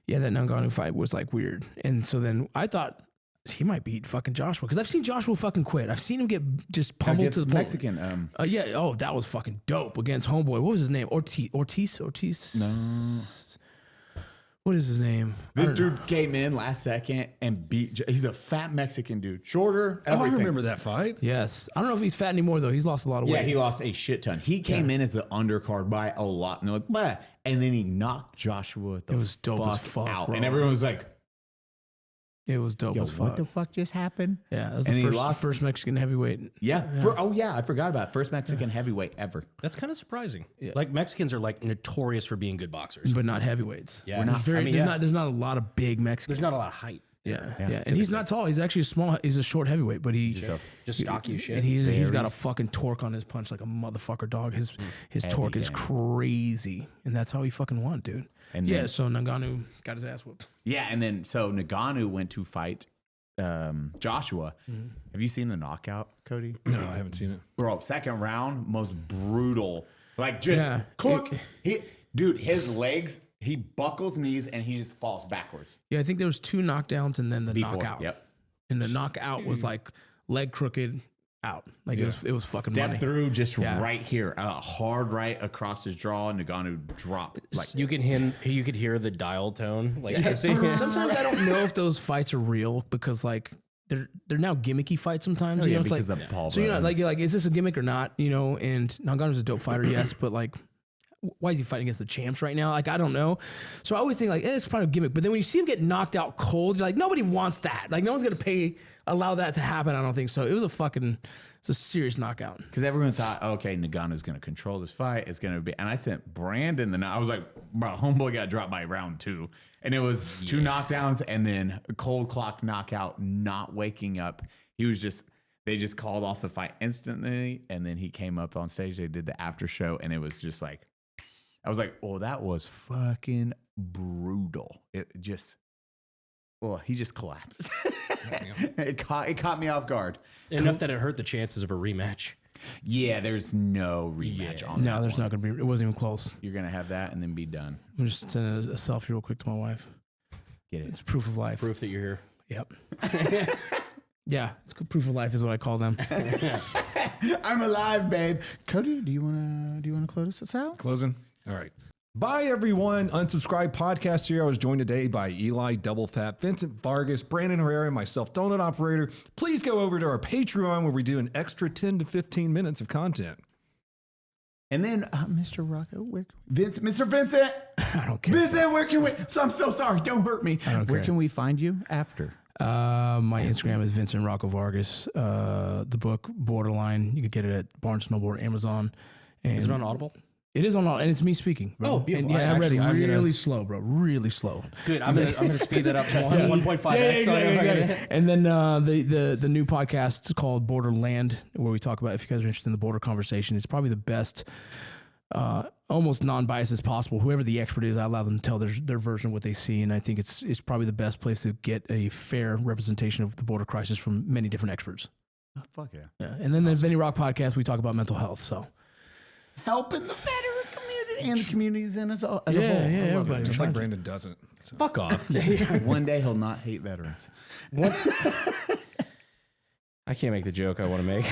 yeah, that Ngannou fight was like weird. And so then I thought he might beat fucking Joshua because I've seen Joshua fucking quit. I've seen him get just pummeled to the Mexican. yeah. Oh, that was fucking dope against homeboy. What was his name? Ortiz. No. What is his name? This dude came in last second and beat. He's a fat Mexican dude, shorter. Oh, I Everything. remember that fight. Yes. I don't know if he's fat anymore though. He's lost a lot of weight. Yeah, he lost a shit ton. He came in as the undercard by a lot, and they're like, "Bah," and then he knocked Joshua. It was dope as fuck, out, bro. and everyone was like, It was dope "Yo, as fuck. what the fuck just happened?" Yeah, that was And he the lost- first Mexican heavyweight. Yeah. I forgot about it. First Mexican heavyweight ever. That's kind of surprising. Like Mexicans are like notorious for being good boxers. But not heavyweights. Yeah. We're not I mean, there's not a lot of big Mexicans. There's not a lot of height. Yeah. And he's not tall. He's actually he's a short heavyweight, but Just stocky as shit. and he's got a fucking torque on his punch like a motherfucker, dog. His torque is crazy. And that's how he fucking won, dude. And yeah, then- so Ngannou got his ass whooped. Yeah, and then so Ngannou went to fight Joshua. Mm-hmm. Have you seen the knockout, Cody? No, I haven't seen it. Bro, second round, most brutal. Like just Yeah. click. Dude, his legs, he buckles knees and he just falls backwards. Yeah, I think there was 2 knockdowns and then the Before, knockout. yep. And the knockout was like leg crooked out. Like it was fucking Step money. through just Yeah. right here. A hard right across his jaw. Ngannou drop. Like You could hear the dial tone. Like Sometimes I don't know if those fights are real because like they're now gimmicky fights sometimes. you know, it's because like the Paul so you're not brother. like is this a gimmick or not? You know, and Ngannou's a dope fighter, yes, but like why is he fighting against the champs right now? Like I don't know. So I always think like it's probably a gimmick. But then when you see him get knocked out cold, you're like nobody wants that. Like no one's gonna allow that to happen. I don't think so. It was a serious knockout. because everyone thought, okay, Ngannou's going to control this fight. It's going to be, and I sent Brandon I was like, bro, homeboy got dropped by round 2, and it was 2 knockdowns and then a cold clock knockout, not waking up. They just called off the fight instantly, and then he came up on stage. They did the after show, and it was just like, I was like, oh, that was fucking brutal. He just collapsed. It caught me off guard. enough that it hurt the chances of a rematch. Yeah, there's no rematch on that. No, there's one. not gonna be. It wasn't even close. You're gonna have that and then be done. I'm just sending a selfie real quick to my wife. Get it? It's proof of life. Proof that you're here. Yep. Yeah, it's good. Proof of life is what I call them. I'm alive, babe. Cody, do you wanna close us out? Closing. All right. Bye, everyone. Unsubscribed podcast here. I was joined today by Eli, Double Fat, Vincent Vargas, Brandon Herrera, and myself, Donut Operator. Please go over to our Patreon where we do an extra 10 to 15 minutes of content. And then Mr. Rocco, Mr. Vincent, I don't care. Vincent, where can we? So I'm so sorry. Don't hurt me. don't Where care. can we find you after? My Instagram is Vincent Rocco Vargas. The book Borderline, you can get it at Barnes & Noble or Amazon. And Is it on Audible? It is on, and it's me speaking. Bro. Oh, beautiful. And yeah, I read it Actually, I'm really slow, bro. Really slow. Good. I'm gonna speed that up to 1.5x. And then the new podcast is called Borderland, where we talk about, if you guys are interested in the border conversation, it's probably the best, almost non-biased as possible. Whoever the expert is, I allow them to tell their version of what they see, and I think it's probably the best place to get a fair representation of the border crisis from many different experts. Oh, fuck yeah. Yeah. And then the Vinny Rock podcast, we talk about mental health. So Helping the veteran community and the communities in us all. As yeah, a whole. yeah, I love everybody. Just like Brandon doesn't. So. Fuck off. it. One day he'll not hate veterans. I can't make the joke I want to make.